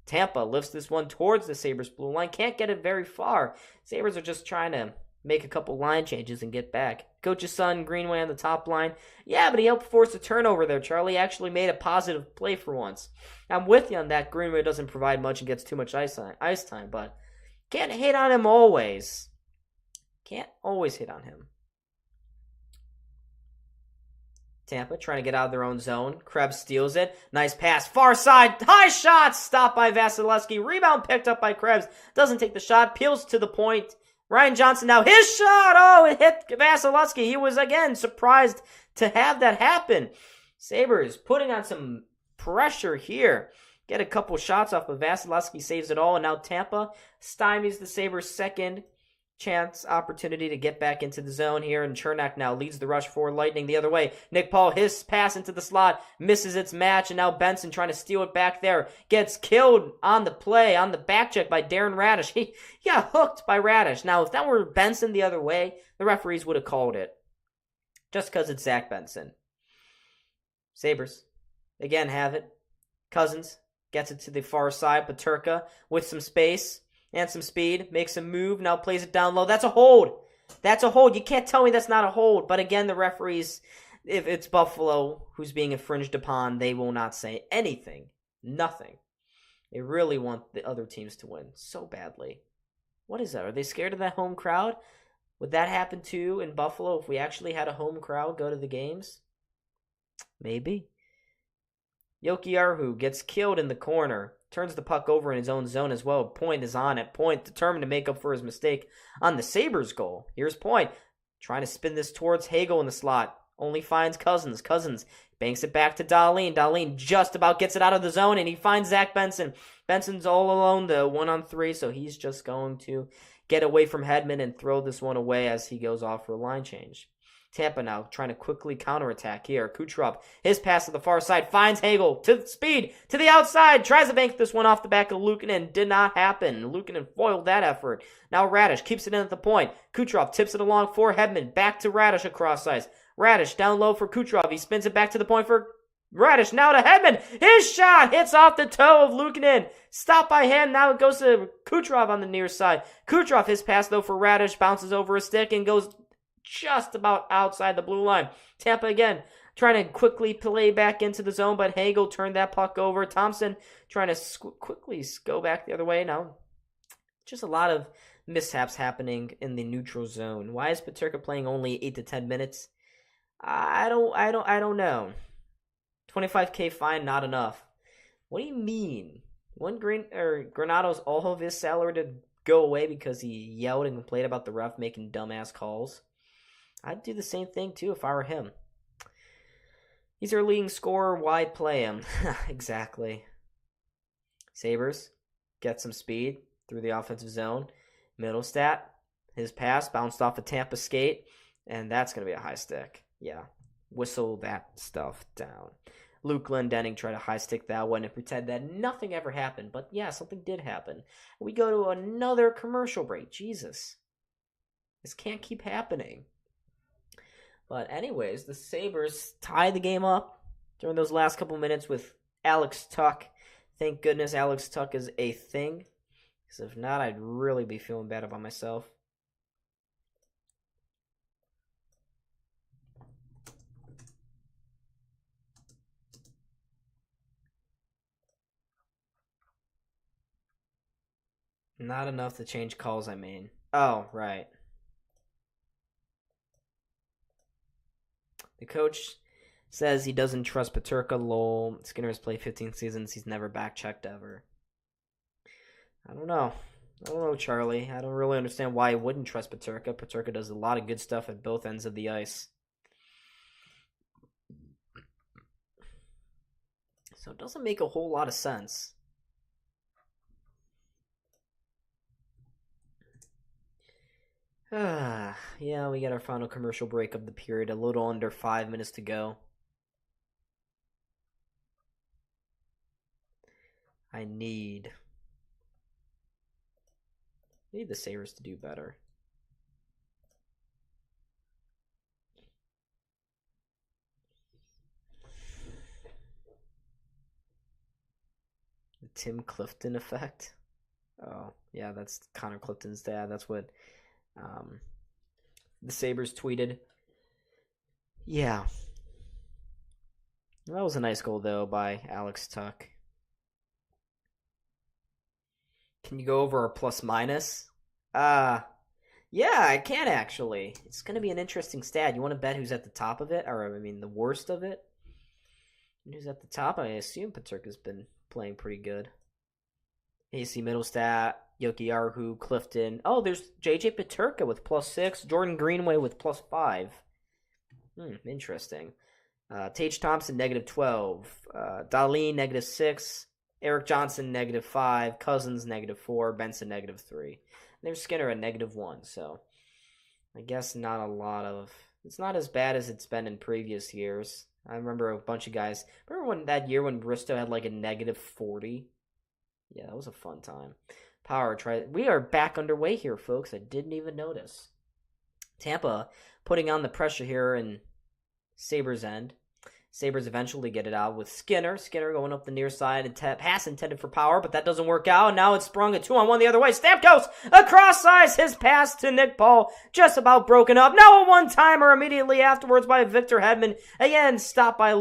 Tampa lifts this one towards the Sabres blue line. Can't get it very far. Sabres are just trying to make a couple line changes and get back. Coach's son, Greenway on the top line. Yeah, but he helped force a turnover there. Charlie actually made a positive play for once. I'm with you on that. Greenway doesn't provide much and gets too much ice time, but can't hate on him always. Can't always hit on him. Tampa trying to get out of their own zone. Krebs steals it. Nice pass. Far side. High shot. Stopped by Vasilevsky. Rebound picked up by Krebs. Doesn't take the shot. Peels to the point. Ryan Johnson now. His shot. Oh, it hit Vasilevsky. He was, again, surprised to have that happen. Sabres putting on some pressure here. Get a couple shots off, but Vasilevsky saves it all. And now Tampa stymies the Sabres' second chance opportunity to get back into the zone here, and Chernak now leads the rush for Lightning the other way. Nick Paul, his pass into the slot, misses its match, and now Benson trying to steal it back there. Gets killed on the play, on the back check by Darren Radish. He got hooked by Radish. Now, if that were Benson the other way, the referees would have called it. Just because it's Zach Benson. Sabres, again, have it. Cousins gets it to the far side. Peterka with some space and some speed, makes a move, now plays it down low. That's a hold. That's a hold. You can't tell me that's not a hold. But again, the referees, if it's Buffalo who's being infringed upon, they will not say anything. Nothing. They really want the other teams to win so badly. What is that? Are they scared of that home crowd? Would that happen too in Buffalo if we actually had a home crowd go to the games? Maybe. Jokiharju gets killed in the corner. Turns the puck over in his own zone as well. Point is on it. Point determined to make up for his mistake on the Sabres goal. Here's Point. Trying to spin this towards Hagel in the slot. Only finds Cousins. Cousins banks it back to Dahlin. Dahlin just about gets it out of the zone, and he finds Zach Benson. Benson's all alone, though, 1-on-3, so he's just going to get away from Hedman and throw this one away as he goes off for a line change. Tampa now trying to quickly counterattack here. Kucherov, his pass to the far side, finds Hagel to speed, to the outside, tries to bank this one off the back of Luukkonen. Did not happen. Luukkonen foiled that effort. Now Radish keeps it in at the point. Kucherov tips it along for Hedman, back to Radish across ice. Radish down low for Kucherov. He spins it back to the point for Radish. Now to Hedman. His shot hits off the toe of Luukkonen. Stopped by him. Now it goes to Kucherov on the near side. Kucherov, his pass though for Radish, bounces over a stick and goes just about outside the blue line. Tampa again trying to quickly play back into the zone, but Hagel turned that puck over. Thompson trying to quickly go back the other way. Now, just a lot of mishaps happening in the neutral zone. Why is Peterka playing only 8 to 10 minutes? I don't know. 25K fine, not enough. What do you mean? When Granato's all of his salary to go away because he yelled and complained about the ref making dumbass calls? I'd do the same thing too if I were him. He's our leading scorer. Why play him? Exactly. Sabres get some speed through the offensive zone. Middlestat, his pass bounced off a Tampa skate, and that's going to be a high stick. Yeah, whistle that stuff down. Luke Glendening tried to high stick that one and pretend that nothing ever happened. But yeah, something did happen. We go to another commercial break. Jesus. This can't keep happening. But anyways, the Sabres tied the game up during those last couple minutes with Alex Tuch. Thank goodness Alex Tuch is a thing. Because if not, I'd really be feeling bad about myself. Not enough to change calls, I mean. Oh, right. The coach says he doesn't trust Peterka. Lol. Skinner has played 15 seasons. He's never back-checked ever. I don't know, Charlie. I don't really understand why he wouldn't trust Peterka. Peterka does a lot of good stuff at both ends of the ice. So it doesn't make a whole lot of sense. Yeah, we got our final commercial break of the period. A little under 5 minutes to go. I need the Sabres to do better. The Tim Clifton effect. Oh, yeah, that's Connor Clifton's dad. That's what the Sabres tweeted. Yeah. That was a nice goal, though, by Alex Tuch. Can you go over our plus minus? Yeah, I can actually. It's going to be an interesting stat. You want to bet who's at the top of it? Or, I mean, the worst of it? Who's at the top? I assume Peterka's been playing pretty good. AC Middlestat, Jokiharju, Clifton. Oh, there's JJ Peterka with +6. Jordan Greenway with +5. Interesting. Tage Thompson, -12. Dahlin, -6. Eric Johnson, -5. Cousins, -4. Benson, -3. And there's Skinner at -1. So I guess not a lot of... It's not as bad as it's been in previous years. I remember a bunch of guys... Remember when that year when Bristow had like a -40? Yeah, that was a fun time. Power try. We are back underway here, folks. I didn't even notice. Tampa putting on the pressure here in Sabres' end. Sabres eventually get it out with Skinner. Skinner going up the near side and pass intended for Power, but that doesn't work out. Now it's sprung a 2-on-1 the other way. Stamkos across ice. His pass to Nick Paul just about broken up. Now a one-timer immediately afterwards by Victor Hedman. Again, stopped by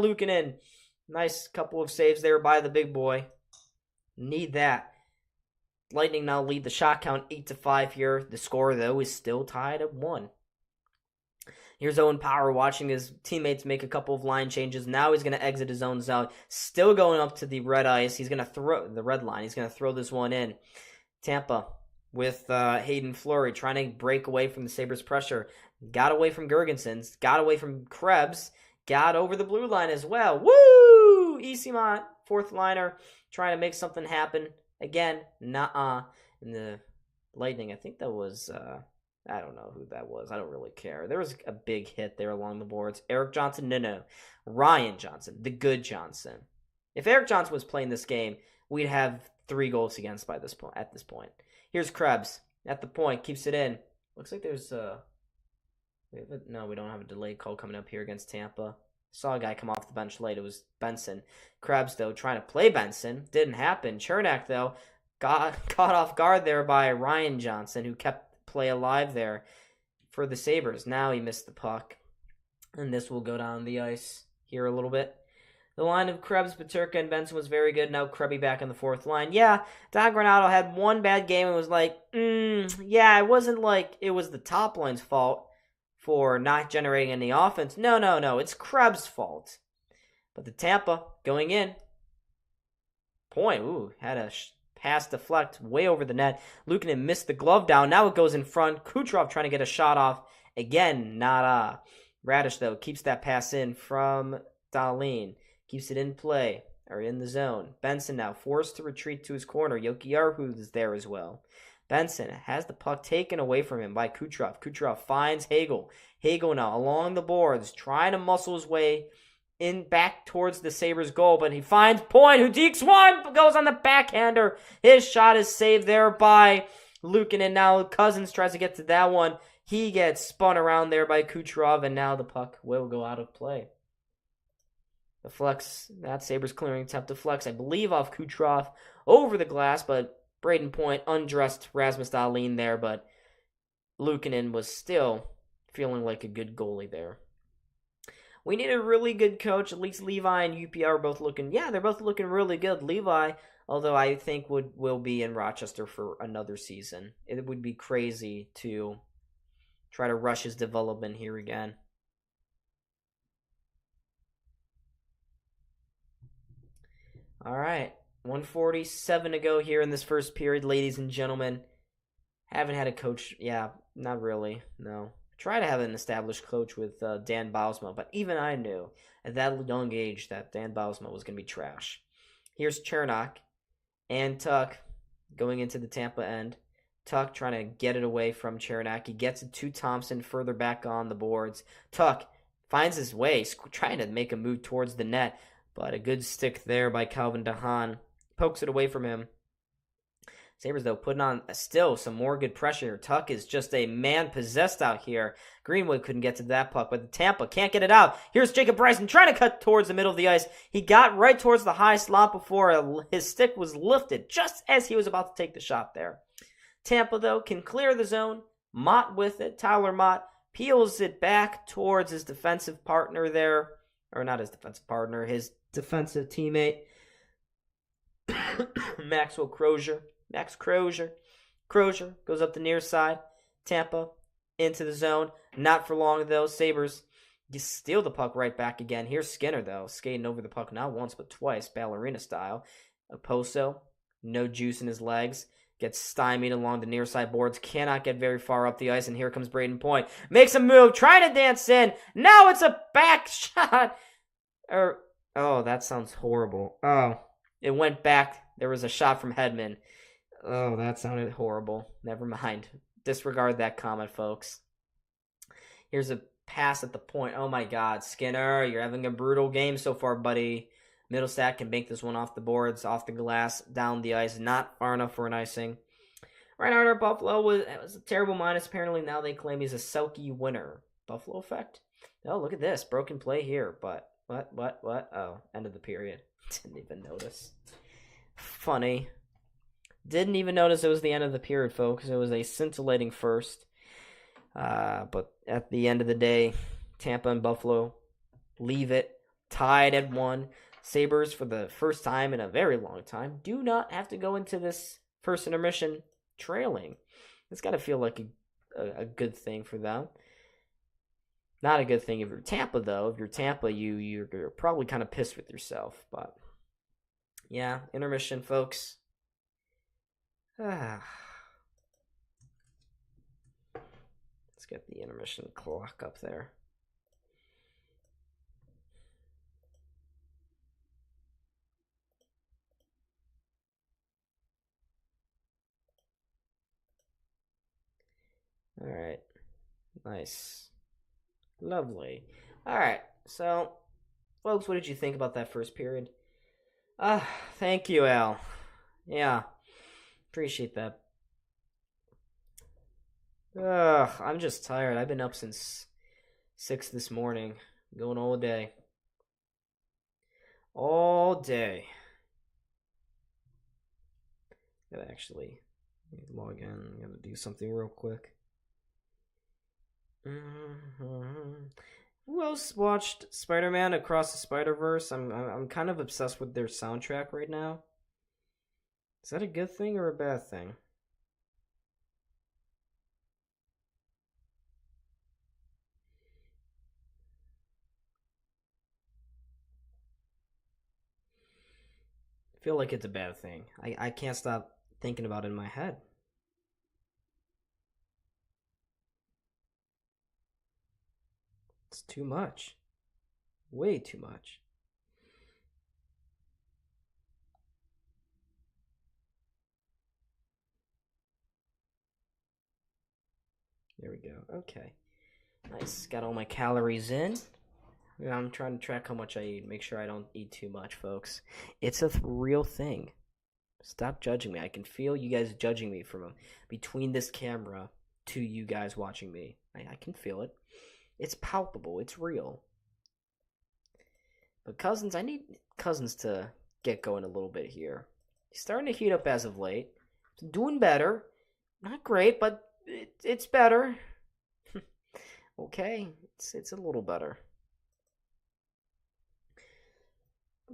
Lightning now lead the shot count 8-5 here. The score, though, is still tied at 1. Here's Owen Power watching his teammates make a couple of line changes. Now he's going to exit his own zone. Still going up to the red ice. He's going to throw the red line. He's going to throw this one in. Tampa with Hayden Fleury trying to break away from the Sabres' pressure. Got away from Gergensons. Got away from Krebs. Got over the blue line as well. Woo! Easymont, fourth liner, trying to make something happen. Again, nuh-uh. And the Lightning, I think that was, I don't know who that was. I don't really care. There was a big hit there along the boards. Eric Johnson? No. Ryan Johnson, the good Johnson. If Eric Johnson was playing this game, we'd have 3 goals against at this point. Here's Krebs at the point, keeps it in. Looks like there's no, we don't have a delayed call coming up here against Tampa. Saw a guy come off the bench late. It was Benson. Krebs, though, trying to play Benson. Didn't happen. Chernak, though, got caught off guard there by Ryan Johnson, who kept play alive there for the Sabres. Now he missed the puck. And this will go down the ice here a little bit. The line of Krebs, Peterka, and Benson was very good. Now Krebby back on the fourth line. Yeah, Don Granato had one bad game and was like, yeah, it wasn't like it was the top line's fault for not generating any offense. No, it's Krebs' fault. But the Tampa going in. Point, had a pass deflect way over the net. Luukkonen missed the glove down. Now it goes in front. Kucherov trying to get a shot off. Again, not Radish, though, keeps that pass in from Dahlin. Keeps it in play, or in the zone. Benson now forced to retreat to his corner. Jokiharju is there as well. Benson has the puck taken away from him by Kucherov. Kucherov finds Hagel. Hagel now along the boards, trying to muscle his way in back towards the Sabres goal, but he finds Point, who dekes one, goes on the backhander. His shot is saved there by Luukkonen. Now Cousins tries to get to that one. He gets spun around there by Kucherov, and now the puck will go out of play. The flex, that Sabres clearing attempt to flex, I believe, off Kucherov over the glass, but Braden Point undressed Rasmus Dahlin there, but Luukkonen was still feeling like a good goalie there. We need a really good coach. At least Levi and UPR are both looking, they're both looking really good. Levi, although I think will be in Rochester for another season. It would be crazy to try to rush his development here again. All right, 1:47 to go here in this first period, ladies and gentlemen. Haven't had a coach, not really, no. Try to have an established coach with Dan Bausma, but even I knew at that young age that Dan Bausma was going to be trash. Here's Chernak and Tuck going into the Tampa end. Tuck trying to get it away from Chernak. He gets it to Thompson further back on the boards. Tuck finds his way, trying to make a move towards the net. But a good stick there by Calvin DeHaan. Pokes it away from him. Sabres, though, putting on still some more good pressure. Tuck is just a man possessed out here. Greenwood couldn't get to that puck, but the Tampa can't get it out. Here's Jacob Bryson trying to cut towards the middle of the ice. He got right towards the high slot before his stick was lifted, just as he was about to take the shot there. Tampa, though, can clear the zone. Mott with it. Tyler Mott peels it back towards his defensive partner there. Or not his defensive partner, his defensive teammate, Maxwell Crozier. Max Crozier. Crozier goes up the near side. Tampa into the zone. Not for long, though. Sabres steal the puck right back again. Here's Skinner, though, skating over the puck not once but twice, ballerina style. Oposo, no juice in his legs. Gets stymied along the near side boards. Cannot get very far up the ice, and here comes Braden Point. Makes a move, trying to dance in. Now it's a back shot. Oh, that sounds horrible. Oh, it went back. There was a shot from Hedman. Oh, that sounded horrible. Never mind. Disregard that comment, folks. Here's a pass at the point. Oh my God, Skinner, you're having a brutal game so far, buddy. Middlestat can make this one off the boards, off the glass, down the ice. Not far enough for an icing. Reinhardt Buffalo was a terrible minus. Apparently now they claim he's a Selke winner. Buffalo effect? Oh, look at this. Broken play here, but what? Oh, end of the period. Didn't even notice. Funny. Didn't even notice it was the end of the period, folks. It was a scintillating first. But at the end of the day, Tampa and Buffalo leave it tied at 1. Sabres, for the first time in a very long time, do not have to go into this first intermission trailing. It's got to feel like a good thing for them. Not a good thing if you're Tampa, though. If you're Tampa, you're probably kind of pissed with yourself. But yeah, intermission, folks. Let's get the intermission clock up there. All right. Nice. Lovely. All right. So, folks, what did you think about that first period? Thank you, Al. Yeah. Appreciate that. I'm just tired. I've been up since 6 this morning. Going all day. All day. Gotta actually log in. Gotta do something real quick. Who else watched Spider-Man Across the Spider-Verse? I'm kind of obsessed with their soundtrack right now. Is that a good thing or a bad thing? I feel like it's a bad thing. I can't stop thinking about it in my head. It's too much. Way too much. There we go. Okay. Nice. Got all my calories in. I'm trying to track how much I eat. Make sure I don't eat too much, folks. It's a real thing. Stop judging me. I can feel you guys judging me from between this camera to you guys watching me. I can feel it. It's palpable. It's real. But Cousins, I need Cousins to get going a little bit here. He's starting to heat up as of late. He's doing better. Not great, but it's better. Okay, it's a little better.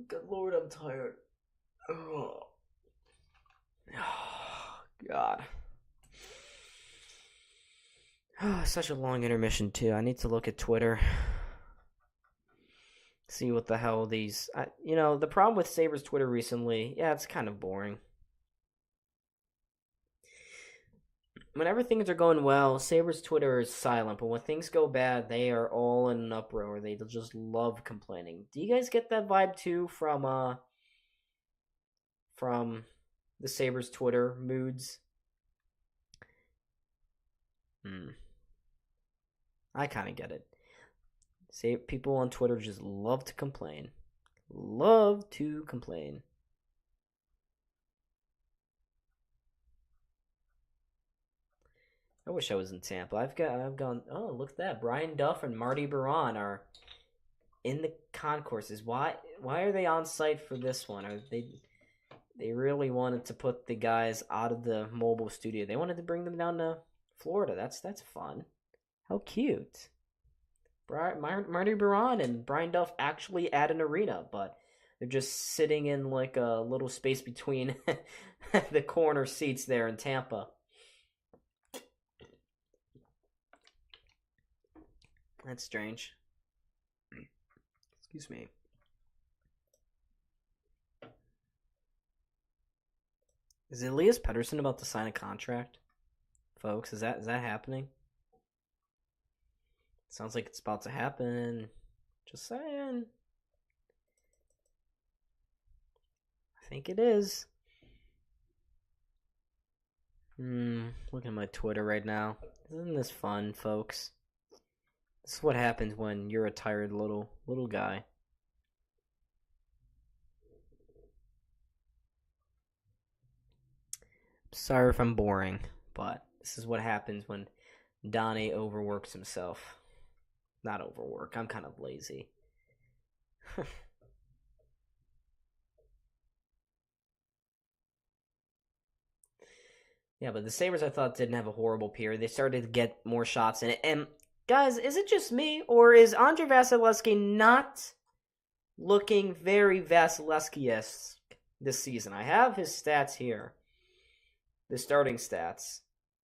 Good Lord, I'm tired. Oh, God. Such a long intermission, too. I need to look at Twitter. See what the hell these... the problem with Sabres Twitter recently, yeah, it's kind of boring. Whenever things are going well, Sabres Twitter is silent, but when things go bad, they are all in an uproar. They just love complaining. Do you guys get that vibe, too, from the Sabres Twitter moods? I kind of get it. People on Twitter just love to complain. Love to complain. I wish I was in Tampa. I've gone. Oh, look at that! Brian Duff and Marty Baron are in the concourses. Why are they on site for this one? Are they really wanted to put the guys out of the mobile studio? They wanted to bring them down to Florida. That's fun. How cute. Marty Baron and Brian Duff actually at an arena, but they're just sitting in like a little space between the corner seats there in Tampa. That's strange. Excuse me. Is Elias Pettersson about to sign a contract? Folks, is that happening? Sounds like it's about to happen. Just saying. I think it is. Looking at my Twitter right now. Isn't this fun, folks? This is what happens when you're a tired little guy. Sorry if I'm boring, but this is what happens when Donnie overworks himself. Not overwork. I'm kind of lazy. Yeah, but the Sabres, I thought, didn't have a horrible period. They started to get more shots in it. And, guys, is it just me, or is Andre Vasilevsky not looking very Vasilevsky-esque this season? I have his stats here. the starting stats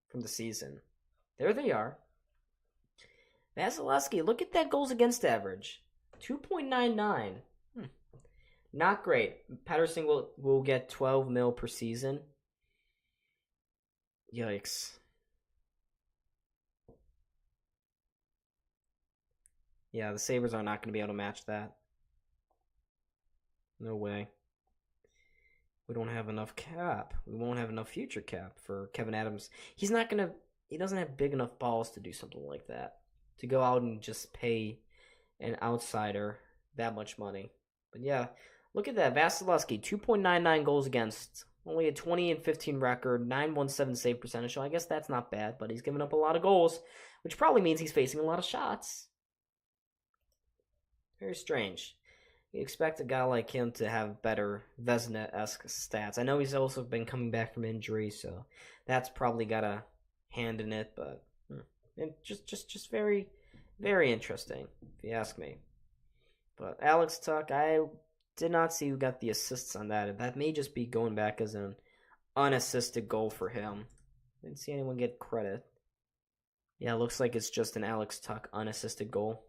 from the season. There they are. Vasilevsky, look at that goals against average. 2.99. Not great. Patterson will get 12 mil per season. Yikes. Yeah, the Sabres are not going to be able to match that. No way. We don't have enough cap. We won't have enough future cap for Kevin Adams. He doesn't have big enough balls to do something like that. To go out and just pay an outsider that much money. But yeah, look at that. Vasilevsky, 2.99 goals against. Only a 20-15 record, 917 save percentage. So I guess that's not bad, but he's given up a lot of goals, which probably means he's facing a lot of shots. Very strange. You expect a guy like him to have better Vezina-esque stats. I know he's also been coming back from injury, so that's probably got a hand in it, but just very, very interesting, if you ask me. But Alex Tuch, I did not see who got the assists on that. That may just be going back as an unassisted goal for him. Didn't see anyone get credit. Yeah, it looks like it's just an Alex Tuch unassisted goal.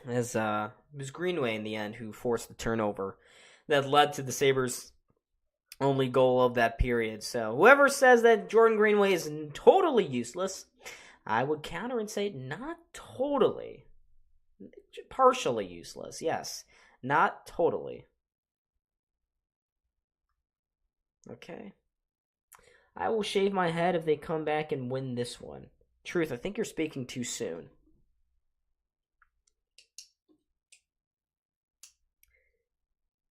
As it was Greenway in the end who forced the turnover that led to the Sabres' only goal of that period. So whoever says that Jordan Greenway is totally useless, I would counter and say not totally. Partially useless, yes. Not totally. Okay. I will shave my head if they come back and win this one. Truth, I think you're speaking too soon.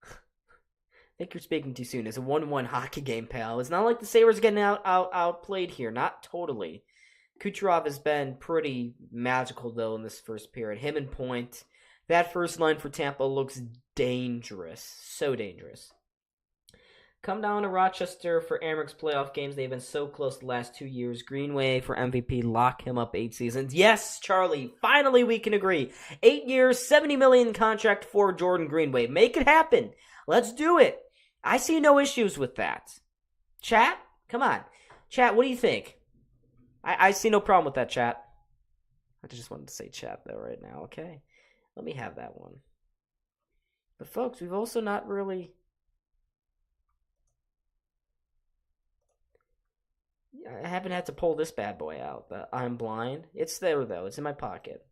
I think you're speaking too soon. It's a 1-1 hockey game, pal. It's not like the Sabres getting outplayed here. Not totally. Kucherov has been pretty magical, though, in this first period. Him and Point. That first line for Tampa looks dangerous. So dangerous. Come down to Rochester for Ameryk's playoff games. They've been so close the last 2 years. Greenway for MVP. Lock him up 8 seasons. Yes, Charlie. Finally, we can agree. 8 years, $70 million contract for Jordan Greenway. Make it happen. Let's do it. I see no issues with that. Chat? Come on. Chat, what do you think? I see no problem with that, chat. I just wanted to say chat, though, right now. Okay. Let me have that one. But, folks, we've also not really... I haven't had to pull this bad boy out. The I'm blind. It's there, though. It's in my pocket.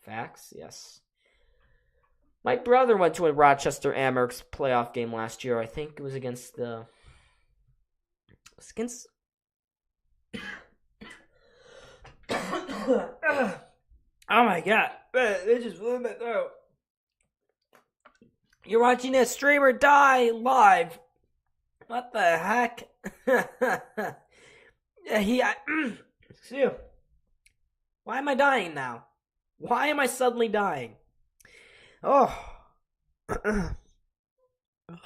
Facts? Yes. My brother went to a Rochester Ameryk's playoff game last year. I think it was against the... It was against... Oh my god. It just blew my throat. You're watching this streamer die live. What the heck? Excuse. Why am I dying now? Why am I suddenly dying? Oh.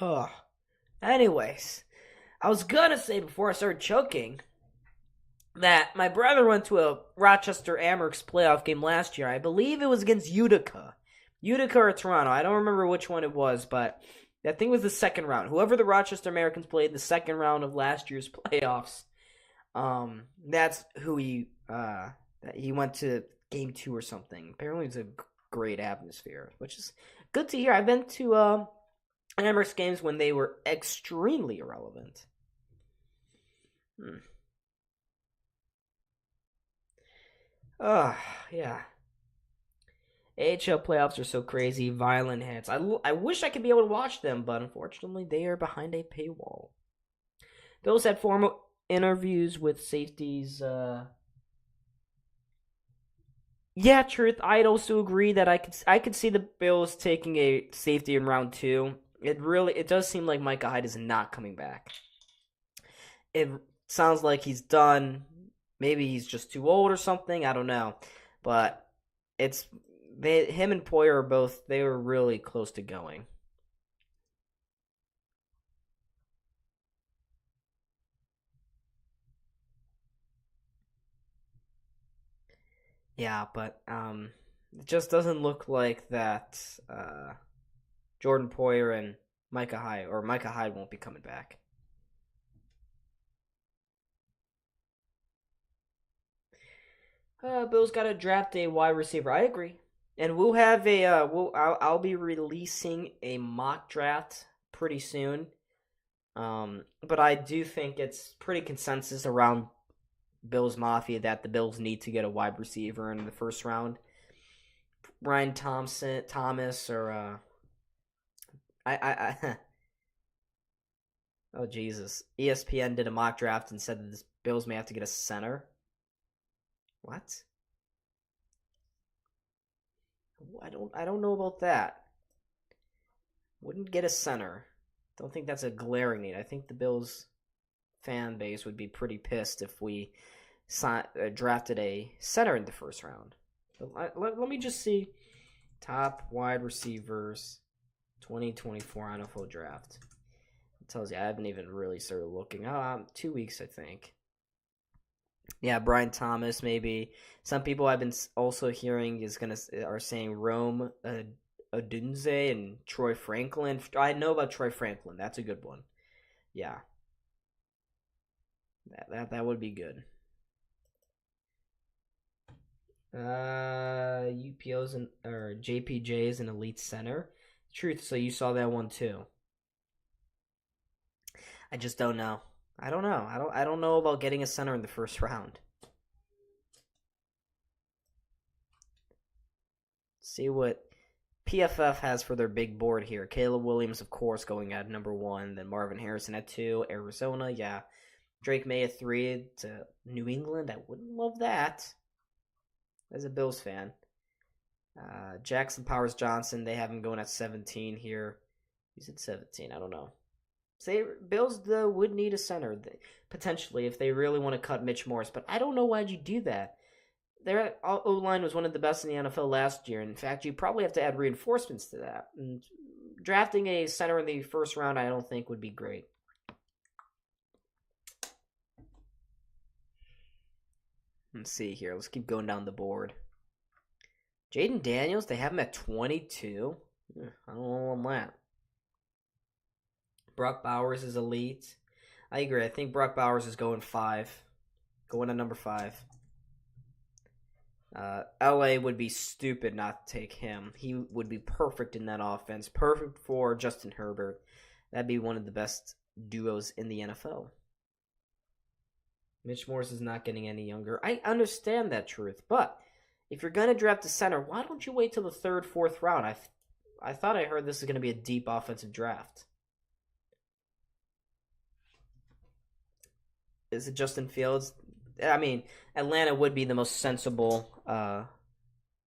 Oh. Anyways, I was gonna say before I started choking that my brother went to a Rochester Ameryk's playoff game last year. I believe it was against Utica. Utica or Toronto. I don't remember which one it was, but I think it was the second round. Whoever the Rochester Americans played the second round of last year's playoffs, that's who he went to game 2 or something. Apparently it's a great atmosphere, which is good to hear. I've been to Ameryk's games when they were extremely irrelevant. Yeah. AHL playoffs are so crazy, violent hits. I wish I could be able to watch them, but unfortunately they are behind a paywall. Bills had formal interviews with safeties. Yeah, truth. I'd also agree that I could see the Bills taking a safety in round 2. It does seem like Micah Hyde is not coming back. It sounds like he's done. Maybe he's just too old or something. I don't know, but him and Poyer they were really close to going. Yeah, but it just doesn't look like that Jordan Poyer and Micah Hyde, or Micah Hyde won't be coming back. Bills got to draft a wide receiver. I agree, and we'll have a. I'll be releasing a mock draft pretty soon. But I do think it's pretty consensus around Bills Mafia that the Bills need to get a wide receiver in the first round. Brian Thomas, or oh Jesus! ESPN did a mock draft and said that the Bills may have to get a center. What? I don't know about that. Wouldn't get a center. Don't think that's a glaring need. I think the Bills fan base would be pretty pissed if we drafted a center in the first round. Let me just see top wide receivers 2024 NFL draft. It tells you I haven't even really started looking. 2 weeks, I think. Yeah, Brian Thomas, maybe. Some people I've been also hearing are saying Rome Odunze and Troy Franklin. I know about Troy Franklin. That's a good one. Yeah. That would be good. UPO's or JPJ is an elite center. Truth, so you saw that one too. I just don't know. I don't know. I don't know about getting a center in the first round. See what PFF has for their big board here. Caleb Williams, of course, going at number 1. Then Marvin Harrison at 2. Arizona, yeah. Drake May at 3 to New England. I wouldn't love that as a Bills fan. Jackson Powers Johnson, they have him going at 17 here. He's at 17. I don't know. Say Bills would need a center potentially if they really want to cut Mitch Morse, but I don't know why'd you do that. Their O-line was one of the best in the NFL last year. In fact, you probably have to add reinforcements to that. And drafting a center in the first round, I don't think would be great. Let's see here. Let's keep going down the board. Jaden Daniels, they have him at 22. I don't know on that. Brock Bowers is elite. I agree. I think Brock Bowers is going 5. Going at number 5. LA would be stupid not to take him. He would be perfect in that offense. Perfect for Justin Herbert. That'd be one of the best duos in the NFL. Mitch Morse is not getting any younger. I understand that truth, but if you're going to draft a center, why don't you wait till the 3rd, 4th round? I thought I heard this is going to be a deep offensive draft. Is it Justin Fields? I mean, Atlanta would be the most sensible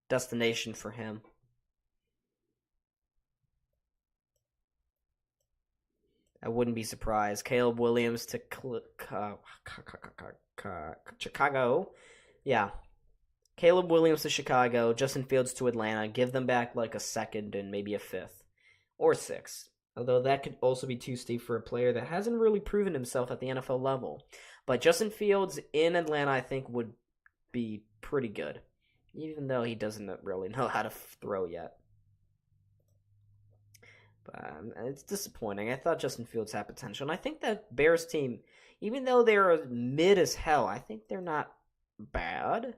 destination for him. I wouldn't be surprised. Caleb Williams to Chicago. Yeah. Caleb Williams to Chicago. Justin Fields to Atlanta. Give them back like a 2nd and maybe a 5th. Or 6th. Although that could also be too steep for a player that hasn't really proven himself at the NFL level. But Justin Fields in Atlanta, I think, would be pretty good. Even though he doesn't really know how to throw yet. But it's disappointing. I thought Justin Fields had potential. And I think that Bears team, even though they're mid as hell, I think they're not bad.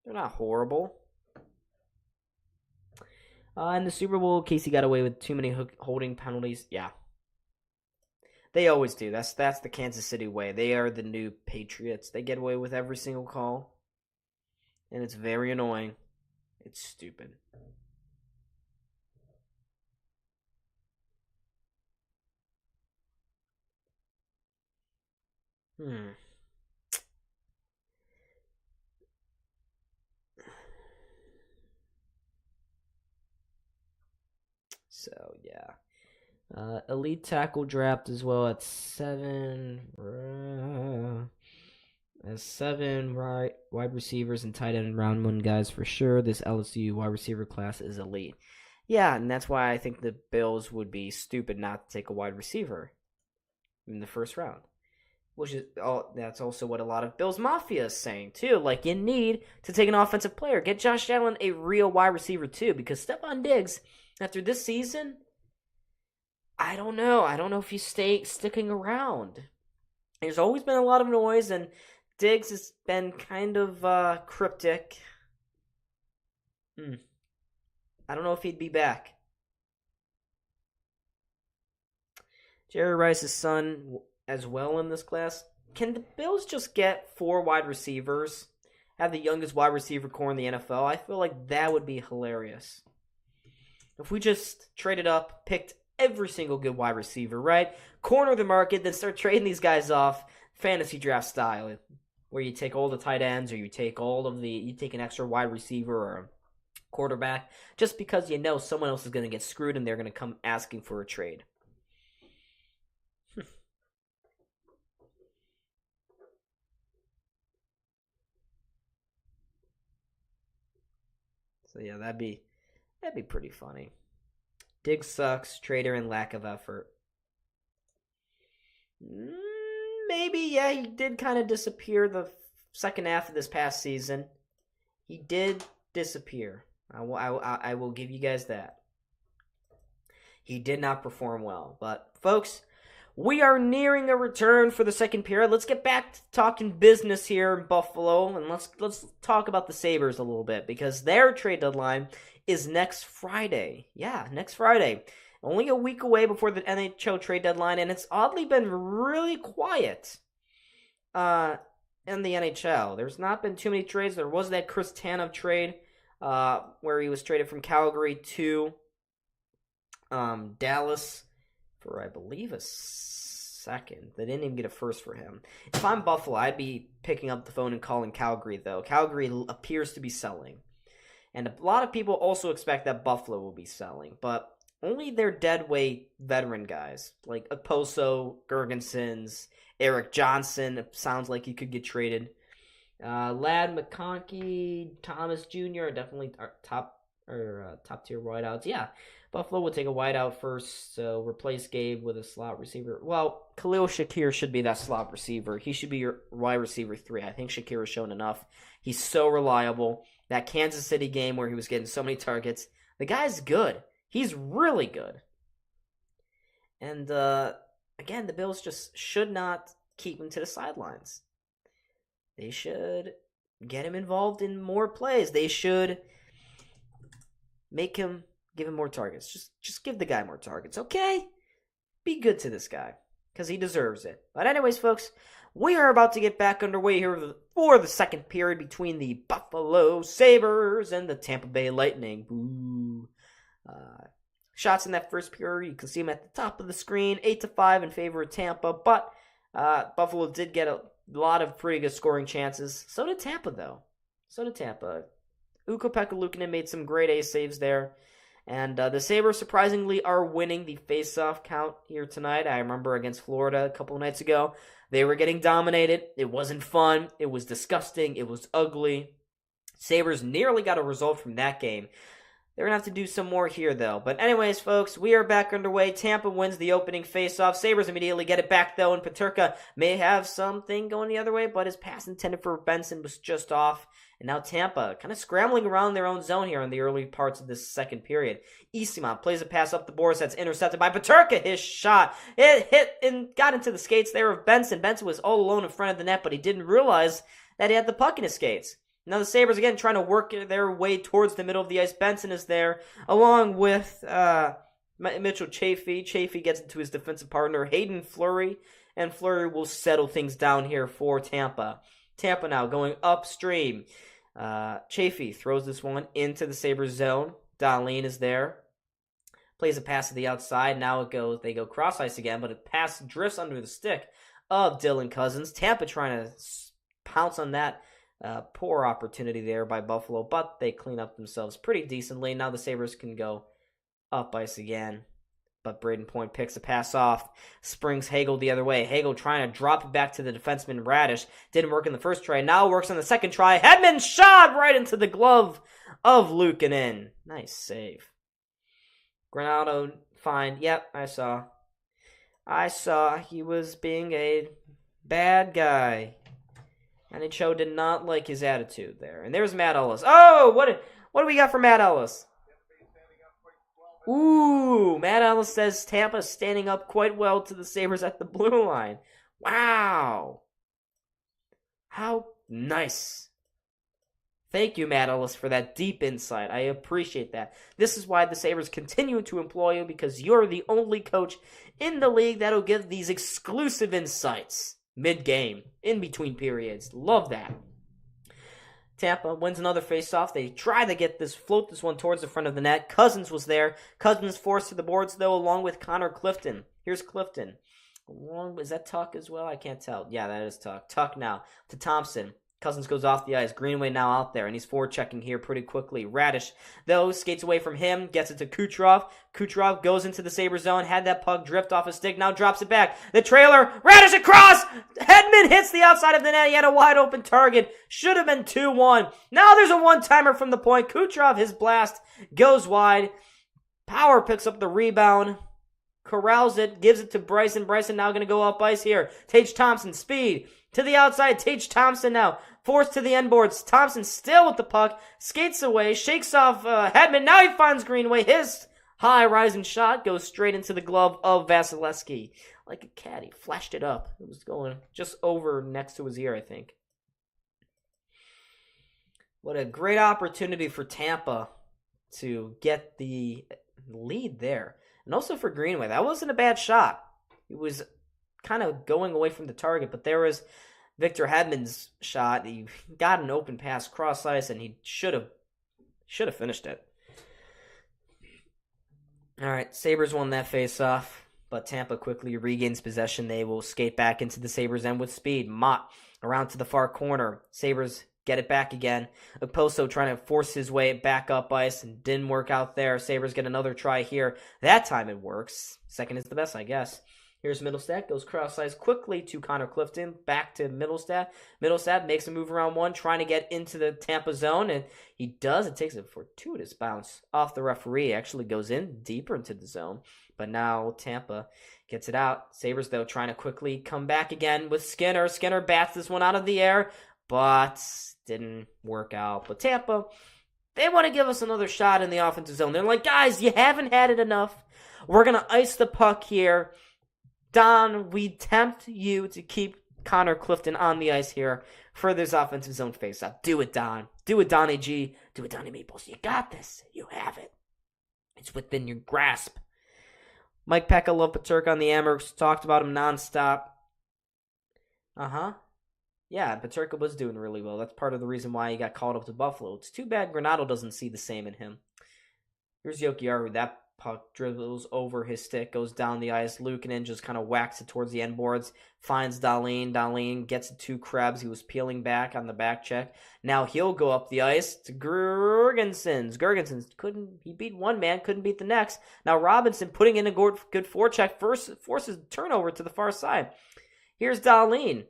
They're not horrible. In the Super Bowl, Casey got away with too many holding penalties. Yeah. They always do. That's the Kansas City way. They are the new Patriots. They get away with every single call. And it's very annoying. It's stupid. So, yeah. Elite tackle draft as well at 7. As 7 wide receivers and tight end round 1 guys for sure. This LSU wide receiver class is elite. Yeah, and that's why I think the Bills would be stupid not to take a wide receiver in the first round. Which is that's also what a lot of Bills Mafia is saying too. Like, you need to take an offensive player. Get Josh Allen a real wide receiver too, because Stephon Diggs after this season, I don't know. I don't know if he's sticking around. There's always been a lot of noise, and Diggs has been kind of cryptic. I don't know if he'd be back. Jerry Rice's son as well in this class. Can the Bills just get 4 wide receivers? Have the youngest wide receiver core in the NFL? I feel like that would be hilarious. If we just traded up, picked every single good wide receiver, right? Corner the market, then start trading these guys off fantasy draft style, where you take all the tight ends, or you take an extra wide receiver or a quarterback, just because you know someone else is going to get screwed and they're going to come asking for a trade. So yeah, that'd be pretty funny. Diggs sucks, trader, and lack of effort. Maybe, yeah, he did kind of disappear the second half of this past season. He did disappear. I will give you guys that. He did not perform well. But, folks, we are nearing a return for the second period. Let's get back to talking business here in Buffalo, and let's talk about the Sabres a little bit, because their trade deadline is next Friday. Yeah, next Friday. Only a week away before the NHL trade deadline, and it's oddly been really quiet in the NHL. There's not been too many trades. There was that Chris Tanev trade where he was traded from Calgary to Dallas for, I believe, a second. They didn't even get a first for him. If I'm Buffalo, I'd be picking up the phone and calling Calgary, though. Calgary appears to be selling. And a lot of people also expect that Buffalo will be selling, but only their deadweight veteran guys, like Okposo, Gergensons, Eric Johnson, sounds like he could get traded. Ladd McConkey, Thomas Jr. are definitely top tier wideouts. Yeah, Buffalo would take a wideout first, so replace Gabe with a slot receiver. Well, Khalil Shakir should be that slot receiver. He should be your wide receiver 3. I think Shakir has shown enough. He's so reliable. That Kansas City game where he was getting so many targets, the guy's good. He's really good. And again, the Bills just should not keep him to the sidelines. They should get him involved in more plays. They should give him more targets. Just give the guy more targets, okay? Be good to this guy, because he deserves it. But anyways, folks, we are about to get back underway here for the second period between the Buffalo Sabres and the Tampa Bay Lightning. Boo. Shots in that first period, you can see them at the top of the screen, 8-5 in favor of Tampa, but Buffalo did get a lot of pretty good scoring chances. So did Tampa, though. Ukko-Pekka Luukkonen made some great ace saves there. And the Sabres, surprisingly, are winning the face-off count here tonight. I remember against Florida a couple of nights ago, they were getting dominated. It wasn't fun. It was disgusting. It was ugly. Sabres nearly got a result from that game. They're going to have to do some more here, though. But anyways, folks, we are back underway. Tampa wins the opening face-off. Sabres immediately get it back, though, and Peterka may have something going the other way, but his pass intended for Benson was just off. And now Tampa kind of scrambling around their own zone here in the early parts of this second period. Eastman plays a pass up the boards that's intercepted by Peterka. His shot, it hit and got into the skates there of Benson. Benson was all alone in front of the net, but he didn't realize that he had the puck in his skates. Now the Sabres again trying to work their way towards the middle of the ice. Benson is there along with Mitchell Chaffee. Chaffee gets into his defensive partner, Hayden Fleury, and Fleury will settle things down here for Tampa. Tampa now going upstream. Chaffee throws this one into the Sabres zone. Dahlin is there. Plays a pass to the outside. Now they go cross ice again, but a pass drifts under the stick of Dylan Cousins. Tampa trying to pounce on that poor opportunity there by Buffalo, but they clean up themselves pretty decently. Now the Sabres can go up ice again, but Braden Point picks the pass off, springs Hagel the other way. Hagel trying to drop it back to the defenseman Radish. Didn't work in the first try. Now works on the second try. Hedman shot right into the glove of Luukkonen. Nice save. Granado fine. Yep, I saw. He was being a bad guy. NHL did not like his attitude there. And there's Matt Ellis. Oh, what do we got for Matt Ellis? Ooh, Matt Ellis says Tampa standing up quite well to the Sabres at the blue line. Wow. How nice. Thank you, Matt Ellis, for that deep insight. I appreciate that. This is why the Sabres continue to employ you, because you're the only coach in the league that'll give these exclusive insights mid-game, in between periods. Love that. Tampa wins another faceoff. They try to float this one towards the front of the net. Cousins was there. Cousins forced to the boards, though, along with Connor Clifton. Here's Clifton. Is that Tuck as well? I can't tell. Yeah, that is Tuck. Tuck now to Thompson. Cousins goes off the ice. Greenway now out there, and he's forechecking here pretty quickly. Radish, though, skates away from him, gets it to Kucherov. Kucherov goes into the Sabre zone, had that puck drift off his stick, now drops it back. The trailer, Radish across! Hedman hits the outside of the net. He had a wide open target. Should have been 2-1. Now there's a one-timer from the point. Kucherov, his blast, goes wide. Power picks up the rebound. Corrals it, gives it to Bryson. Bryson now going to go up ice here. Tage Thompson, speed. To the outside, Tage Thompson now. Forced to the end boards. Thompson still with the puck. Skates away. Shakes off Hedman. Now he finds Greenway. His high rising shot goes straight into the glove of Vasilevsky. Like a cat, he flashed it up. It was going just over next to his ear, I think. What a great opportunity for Tampa to get the lead there. And also for Greenway. That wasn't a bad shot. It was kind of going away from the target, but there was Victor Hedman's shot. He got an open pass cross ice, and he should have finished it. All right, Sabres won that face-off, but Tampa quickly regains possession. They will skate back into the Sabres end with speed. Mott around to the far corner. Sabres get it back again. Oposo trying to force his way back up ice and didn't work out there. Sabres get another try here. That time it works. Second is the best, I guess. Here's Middlestat, goes cross-ice quickly to Connor Clifton, back to Middlestat. Middlestat makes a move around one, trying to get into the Tampa zone, and he does. It takes a fortuitous bounce off the referee. It actually goes in deeper into the zone, but now Tampa gets it out. Sabres, though, trying to quickly come back again with Skinner. Skinner bats this one out of the air, but didn't work out. But Tampa, they want to give us another shot in the offensive zone. They're like, guys, you haven't had it enough. We're going to ice the puck here. Don, we tempt you to keep Connor Clifton on the ice here for this offensive zone faceoff. Do it, Don. Do it, Donnie G. Do it, Donnie Maples. You got this. You have it. It's within your grasp. Mike Pekka, love Paterka on the Amherst. Talked about him nonstop. Yeah, Paterka was doing really well. That's part of the reason why he got called up to Buffalo. It's too bad Granato doesn't see the same in him. Here's Jokiharju. That puck dribbles over his stick, goes down the ice. Luukkonen just kind of whacks it towards the end boards, finds Dahlin. Dahlin gets it to Krebs. He was peeling back on the back check. Now he'll go up the ice to Girgensons. He beat one man, couldn't beat the next. Now Robinson putting in a good forecheck, forces turnover to the far side. Here's Dahlin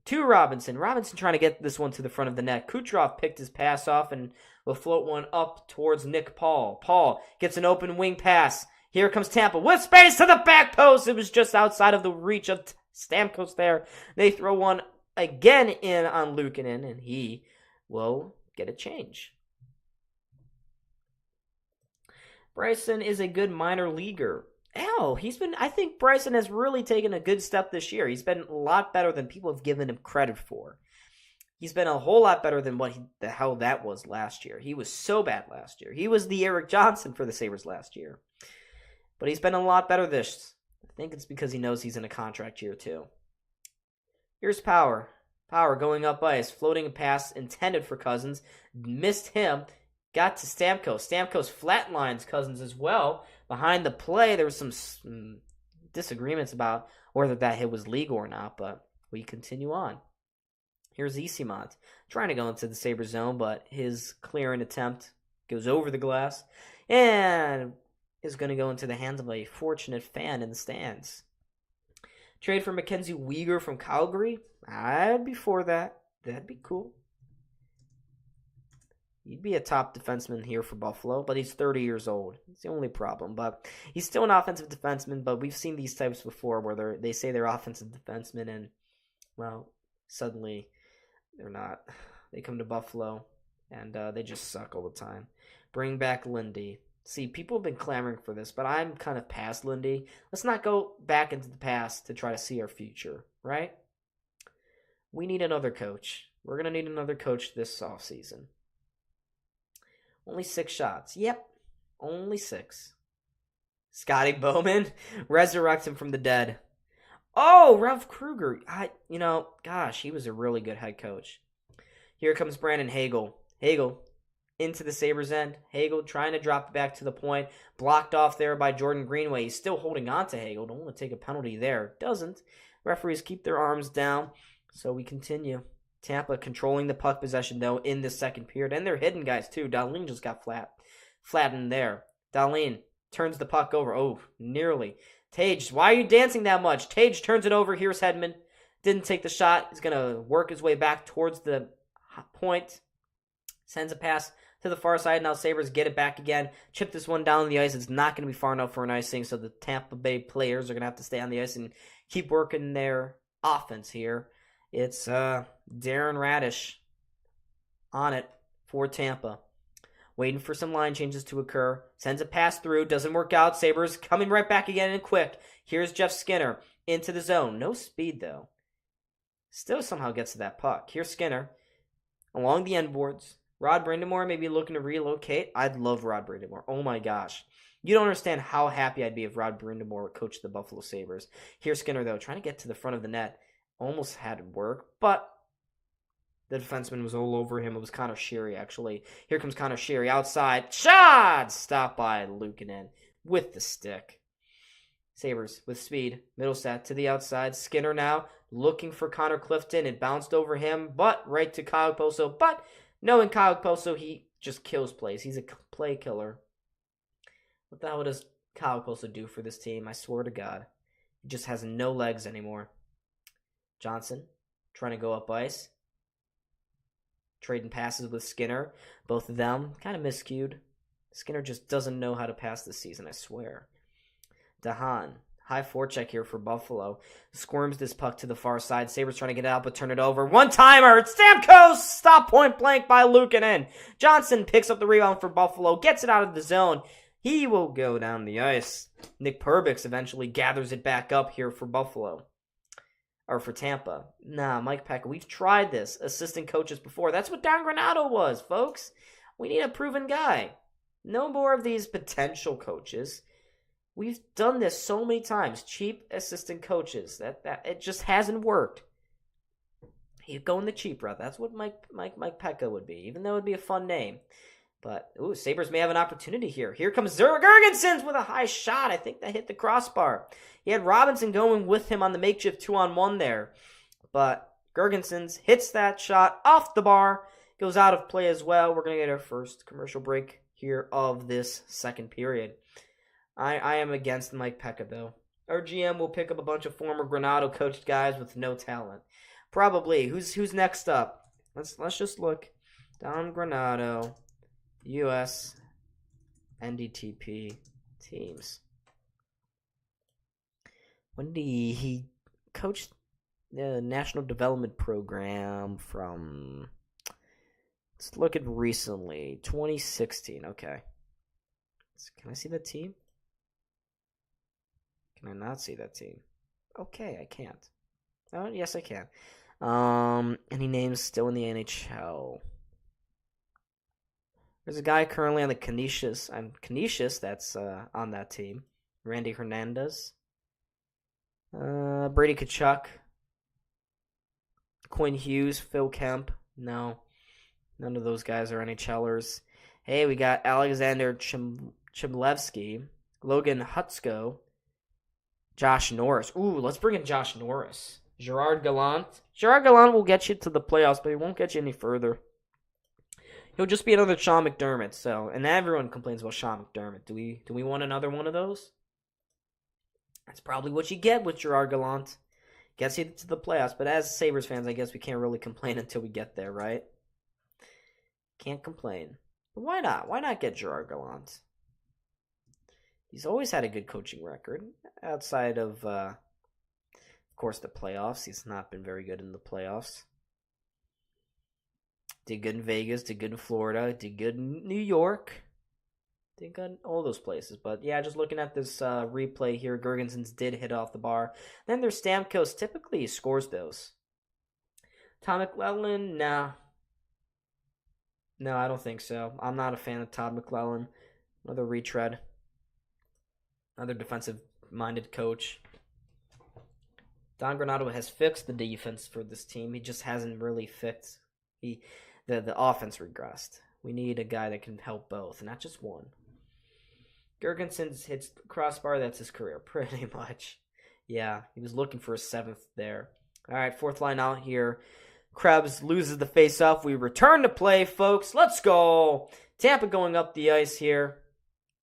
to Robinson. Robinson trying to get this one to the front of the net. Kucherov picked his pass off and will float one up towards Nick Paul. Paul gets an open wing pass. Here comes Tampa with space to the back post. It was just outside of the reach of Stamkos there. They throw one again in on Luukkonen, and he will get a change. Bryson is a good minor leaguer. I think Bryson has really taken a good step this year. He's been a lot better than people have given him credit for. He's been a whole lot better than the hell that was last year. He was so bad last year. He was the Eric Johnson for the Sabres last year. But he's been a lot better this. I think it's because he knows he's in a contract year too. Here's Power. Power going up ice, floating a pass intended for Cousins. Missed him. Got to Stamkos. Stamkos flatlines Cousins as well. Behind the play, there was some disagreements about whether that hit was legal or not, but we continue on. Here's Esimont, trying to go into the Sabre zone, but his clearing attempt goes over the glass and is going to go into the hands of a fortunate fan in the stands. Trade for Mackenzie Weegar from Calgary? I'd be for that. That'd be cool. He'd be a top defenseman here for Buffalo, but he's 30 years old. It's the only problem. But he's still an offensive defenseman, but we've seen these types before where they say they're offensive defensemen and, well, suddenly they're not. They come to Buffalo, and they just suck all the time. Bring back Lindy. See, people have been clamoring for this, but I'm kind of past Lindy. Let's not go back into the past to try to see our future, right? We need another coach. We're going to need another coach this offseason. Only 6 shots. Yep, only 6. Scotty Bowman, resurrect him from the dead. Oh, Ralph Kruger. Gosh, he was a really good head coach. Here comes Brandon Hagel. Hagel into the Sabres end. Hagel trying to drop it back to the point. Blocked off there by Jordan Greenway. He's still holding on to Hagel. Don't want to take a penalty there. Doesn't. Referees keep their arms down. So we continue. Tampa controlling the puck possession, though, in the second period. And they're hidden guys, too. Dahlin just got flattened there. Dahlin turns the puck over. Oh, nearly. Tage, why are you dancing that much? Tage turns it over. Here's Hedman. Didn't take the shot. He's going to work his way back towards the point. Sends a pass to the far side. Now Sabres get it back again. Chip this one down the ice. It's not going to be far enough for an icing, so the Tampa Bay players are going to have to stay on the ice and keep working their offense here. It's Darren Radish on it for Tampa. Waiting for some line changes to occur. Sends a pass through. Doesn't work out. Sabres coming right back again and quick. Here's Jeff Skinner into the zone. No speed, though. Still somehow gets to that puck. Here's Skinner along the end boards. Rod Brindamore may be looking to relocate. I'd love Rod Brindamore. Oh my gosh. You don't understand how happy I'd be if Rod Brindamore coached the Buffalo Sabres. Here's Skinner, though, trying to get to the front of the net. Almost had it work, but the defenseman was all over him. It was Connor Sheary, actually. Here comes Connor Sheary outside. Shot! Stopped by Luukkonen with the stick. Sabres with speed. Middle set to the outside. Skinner now looking for Connor Clifton. It bounced over him, but right to Kyle Poso. But knowing Kyle Poso, he just kills plays. He's a play killer. What the hell does Kyle Poso do for this team? I swear to God. He just has no legs anymore. Johnson trying to go up ice. Trading passes with Skinner. Both of them kind of miscued. Skinner just doesn't know how to pass this season, I swear. Dahan. High forecheck here for Buffalo. Squirms this puck to the far side. Sabres trying to get out, but turn it over. One-timer. It's Stamkos. Stop point blank by Luukkonen. Johnson picks up the rebound for Buffalo. Gets it out of the zone. He will go down the ice. Nick Perbix eventually gathers it back up here for Buffalo. Or for Tampa. Nah, Mike Peca. We've tried this. Assistant coaches before. That's what Don Granato was, folks. We need a proven guy. No more of these potential coaches. We've done this so many times. Cheap assistant coaches. That it just hasn't worked. He's going the cheap route. That's what Mike Peca would be, even though it would be a fun name. But, Sabres may have an opportunity here. Here comes Gergensons with a high shot. I think that hit the crossbar. He had Robinson going with him on the makeshift 2-on-1 there. But Gergensons hits that shot off the bar. Goes out of play as well. We're going to get our first commercial break here of this second period. I am against Mike Peca, though. Our GM will pick up a bunch of former Granato coached guys with no talent. Probably. Who's next up? Let's just look. Don Granato, U.S. NDTP teams. When did he coached the National Development Program from? Let's look at recently, 2016. Okay. Can I see that team? Can I not see that team? Okay, I can't. Oh, yes, I can. Any names still in the NHL? There's a guy currently on the Canisius. That's on that team. Randy Hernandez. Brady Tkachuk. Quinn Hughes. Phil Kemp. No. None of those guys are NHLers. Hey, we got Alexander Chimlevsky. Logan Hutsko. Josh Norris. Ooh, let's bring in Josh Norris. Gerard Gallant. Gerard Gallant will get you to the playoffs, but he won't get you any further. He'll just be another Sean McDermott. So, and everyone complains about Sean McDermott. Do we want another one of those? That's probably what you get with Gerard Gallant. Gets you to the playoffs, but as Sabres fans, I guess we can't really complain until we get there, right? Can't complain. But why not? Why not get Gerard Gallant? He's always had a good coaching record. Outside of course, the playoffs. He's not been very good in the playoffs. Did good in Vegas, did good in Florida, did good in New York. They got all those places. But yeah, just looking at this replay here, Gergensen's did hit off the bar. Then there's Stamkos. Typically he scores those. Todd McLellan, nah. No, I don't think so. I'm not a fan of Todd McLellan. Another retread. Another defensive-minded coach. Don Granato has fixed the defense for this team. He just hasn't really fixed the offense regressed. We need a guy that can help both, not just one. Gergensen's hits crossbar. That's his career, pretty much. Yeah, he was looking for a 7th there. All right, 4th line out here. Krebs loses the face-off. We return to play, folks. Let's go. Tampa going up the ice here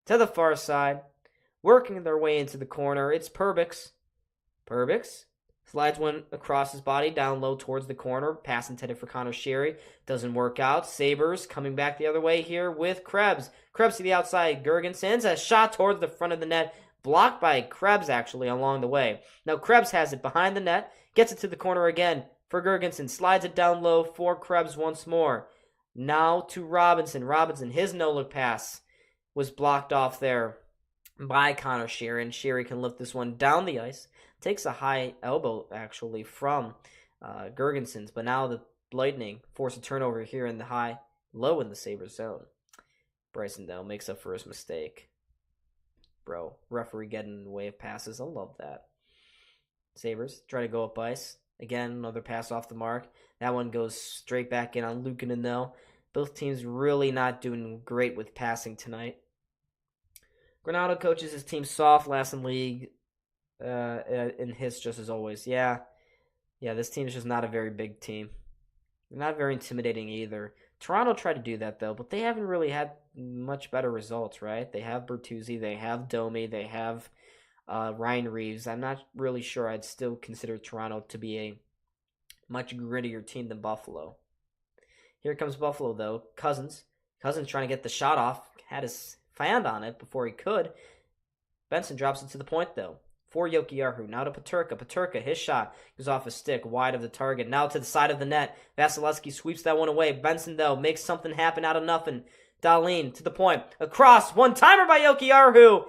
to the far side, working their way into the corner. It's Perbix. Perbix slides one across his body, down low towards the corner. Pass intended for Connor Sherry. Doesn't work out. Sabres coming back the other way here with Krebs. Krebs to the outside. Gergensen's a shot towards the front of the net. Blocked by Krebs, actually, along the way. Now Krebs has it behind the net. Gets it to the corner again for Gergensen. Slides it down low for Krebs once more. Now to Robinson. Robinson, his no-look pass was blocked off there by Connor Sherry. And Sherry can lift this one down the ice. Takes a high elbow, actually, from Gergensen's. But now the Lightning force a turnover here in the low in the Sabres zone. Bryson, though, makes up for his mistake. Bro, referee getting in the way of passes. I love that. Sabres try to go up ice. Again, another pass off the mark. That one goes straight back in on Luukkonen, though. Both teams really not doing great with passing tonight. Granato coaches his team soft, last in league. In his, just as always. Yeah, this team is just not a very big team. Not very intimidating either. Toronto tried to do that, though, but they haven't really had much better results, right? They have Bertuzzi, they have Domi, they have Ryan Reeves. I'm not really sure. I'd still consider Toronto to be a much grittier team than Buffalo. Here comes Buffalo, though. Cousins trying to get the shot off. Had his hand on it before he could. Benson drops it to the point, though. For Jokiharju. Now to Peterka. Peterka, his shot goes off a stick, wide of the target. Now to the side of the net. Vasilevsky sweeps that one away. Benson, though, makes something happen out of nothing. Dahlin to the point. Across. One-timer by Jokiharju.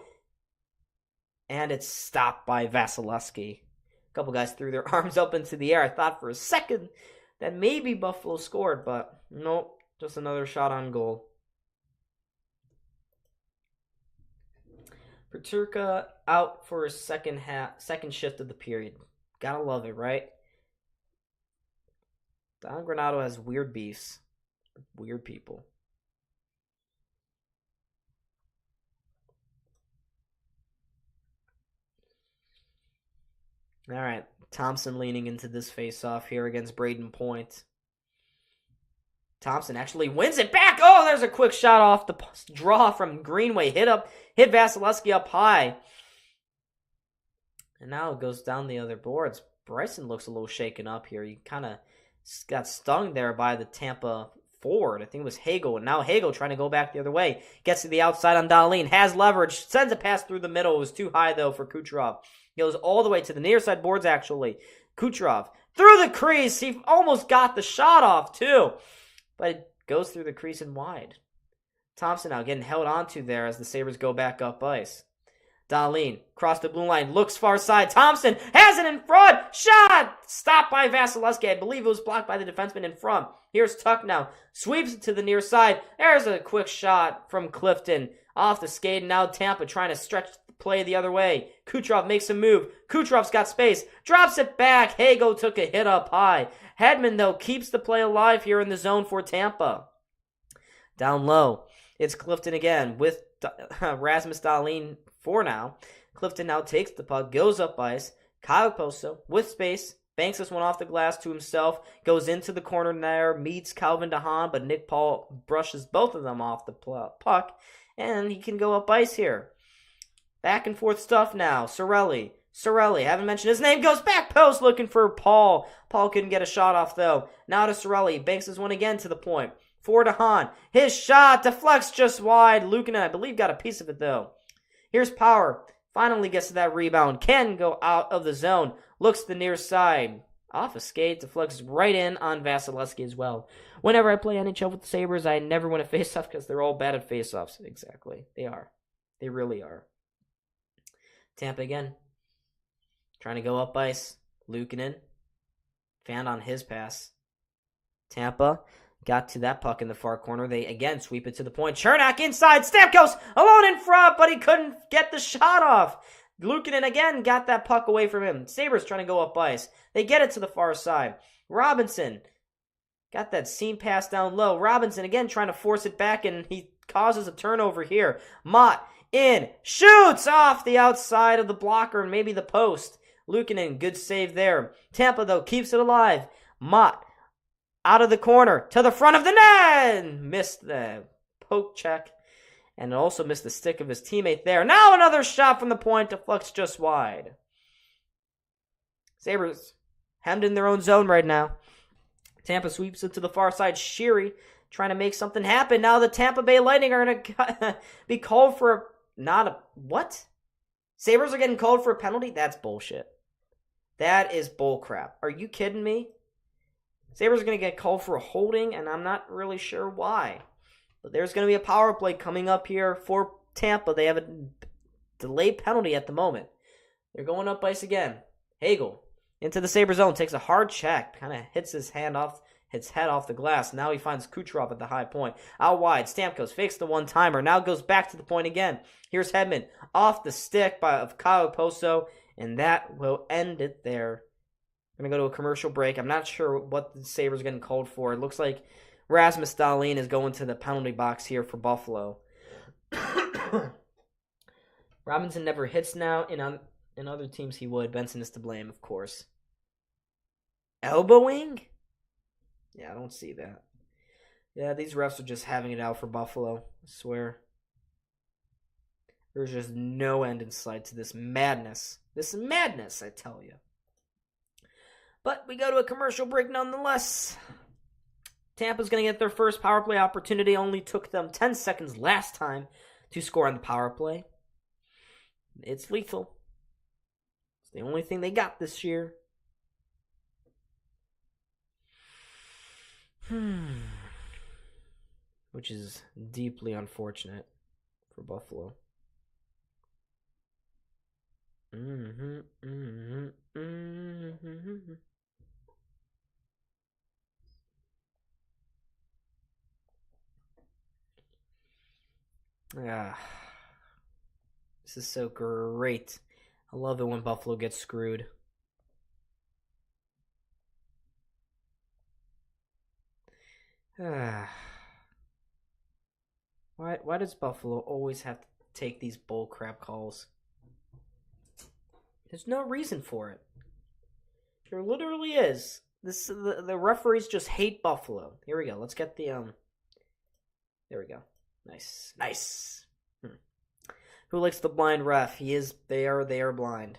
And it's stopped by Vasilevsky. A couple guys threw their arms up into the air. I thought for a second that maybe Buffalo scored, but nope. Just another shot on goal. Peterka out for his second shift of the period. Gotta love it, right? Don Granato has weird beefs. Weird people. All right. Thompson leaning into this face-off here against Braden Point. Thompson actually wins it back. Oh, there's a quick shot off the draw from Greenway. Hit Vasilevsky up high. And now it goes down the other boards. Bryson looks a little shaken up here. He kind of got stung there by the Tampa forward. I think it was Hagel. And now Hagel trying to go back the other way. Gets to the outside on Dahlin. Has leverage. Sends a pass through the middle. It was too high, though, for Kucherov. He goes all the way to the near side boards, actually. Kucherov through the crease. He almost got the shot off, too. But it goes through the crease and wide. Thompson now getting held onto there as the Sabres go back up ice. Dahlin, cross the blue line, looks far side. Thompson has it in front. Shot! Stopped by Vasilevsky. I believe it was blocked by the defenseman in front. Here's Tuck now. Sweeps it to the near side. There's a quick shot from Clifton. Off the skate, and now Tampa trying to stretch the play the other way. Kucherov makes a move. Kucherov's got space. Drops it back. Hagel took a hit up high. Hedman, though, keeps the play alive here in the zone for Tampa. Down low. It's Clifton again with Rasmus Dahlin for now. Clifton now takes the puck, goes up ice. Kyle Poso with space. Banks this one off the glass to himself. Goes into the corner there. Meets Calvin DeHaan, but Nick Paul brushes both of them off the puck. And he can go up ice here. Back and forth stuff now. Cirelli, haven't mentioned his name, goes back post looking for Paul. Paul couldn't get a shot off, though. Now to Cirelli. Banks this one again to the point. For DeHaan. His shot deflects just wide. Luukkonen, I believe, got a piece of it, though. Here's Power. Finally gets to that rebound. Can go out of the zone. Looks to the near side. Off a skate, deflects right in on Vasilevsky as well. Whenever I play NHL with the Sabres, I never win a faceoff because they're all bad at faceoffs. Exactly. They are. They really are. Tampa again. Trying to go up ice. Luukkonen. Found on his pass. Tampa got to that puck in the far corner. They again sweep it to the point. Chernak inside. Stamkos alone in front, but he couldn't get the shot off. Luukkonen again got that puck away from him. Sabres trying to go up ice. They get it to the far side. Robinson got that seam pass down low. Robinson again trying to force it back, and he causes a turnover here. Mott in, shoots off the outside of the blocker and maybe the post. Luukkonen, good save there. Tampa, though, keeps it alive. Mott out of the corner to the front of the net. Missed the poke check. And also missed the stick of his teammate there. Now another shot from the point, deflects just wide. Sabres hemmed in their own zone right now. Tampa sweeps it to the far side. Sheary trying to make something happen. Now the Tampa Bay Lightning are going to be called for what? Sabres are getting called for a penalty? That's bullshit. That is bullcrap. Are you kidding me? Sabres are going to get called for a holding, and I'm not really sure why. But there's going to be a power play coming up here for Tampa. They have a delayed penalty at the moment. They're going up ice again. Hagel into the Sabre zone. Takes a hard check. Kind of hits his head off the glass. Now he finds Kucherov at the high point. Out wide. Stamkos fakes the one-timer. Now goes back to the point again. Here's Hedman. Off the stick of Kyle Poso. And that will end it there. We're going to go to a commercial break. I'm not sure what the Sabres are getting called for. It looks like Rasmus Dahlin is going to the penalty box here for Buffalo. Robinson never hits now. In other teams he would. Benson is to blame, of course. Elbowing? Yeah, I don't see that. Yeah, these refs are just having it out for Buffalo. I swear. There's just no end in sight to this madness. This madness, I tell you. But we go to a commercial break nonetheless. Tampa's going to get their first power play opportunity. Only took them 10 seconds last time to score on the power play. It's lethal. It's the only thing they got this year. Which is deeply unfortunate for Buffalo. This is so great. I love it when Buffalo gets screwed. Why does Buffalo always have to take these bullcrap calls? There's no reason for it. There literally is. The referees just hate Buffalo. Here we go. Let's get the There we go. Nice. Who likes the blind ref? They are blind.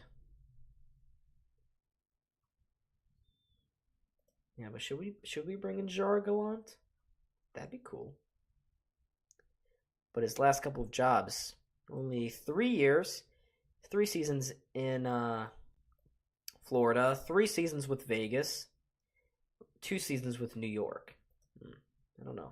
Yeah, but should we bring in Jara Gallant? That'd be cool. But his last couple of jobs, only 3 years, 3 seasons in Florida, 3 seasons with Vegas, 2 seasons with New York. I don't know.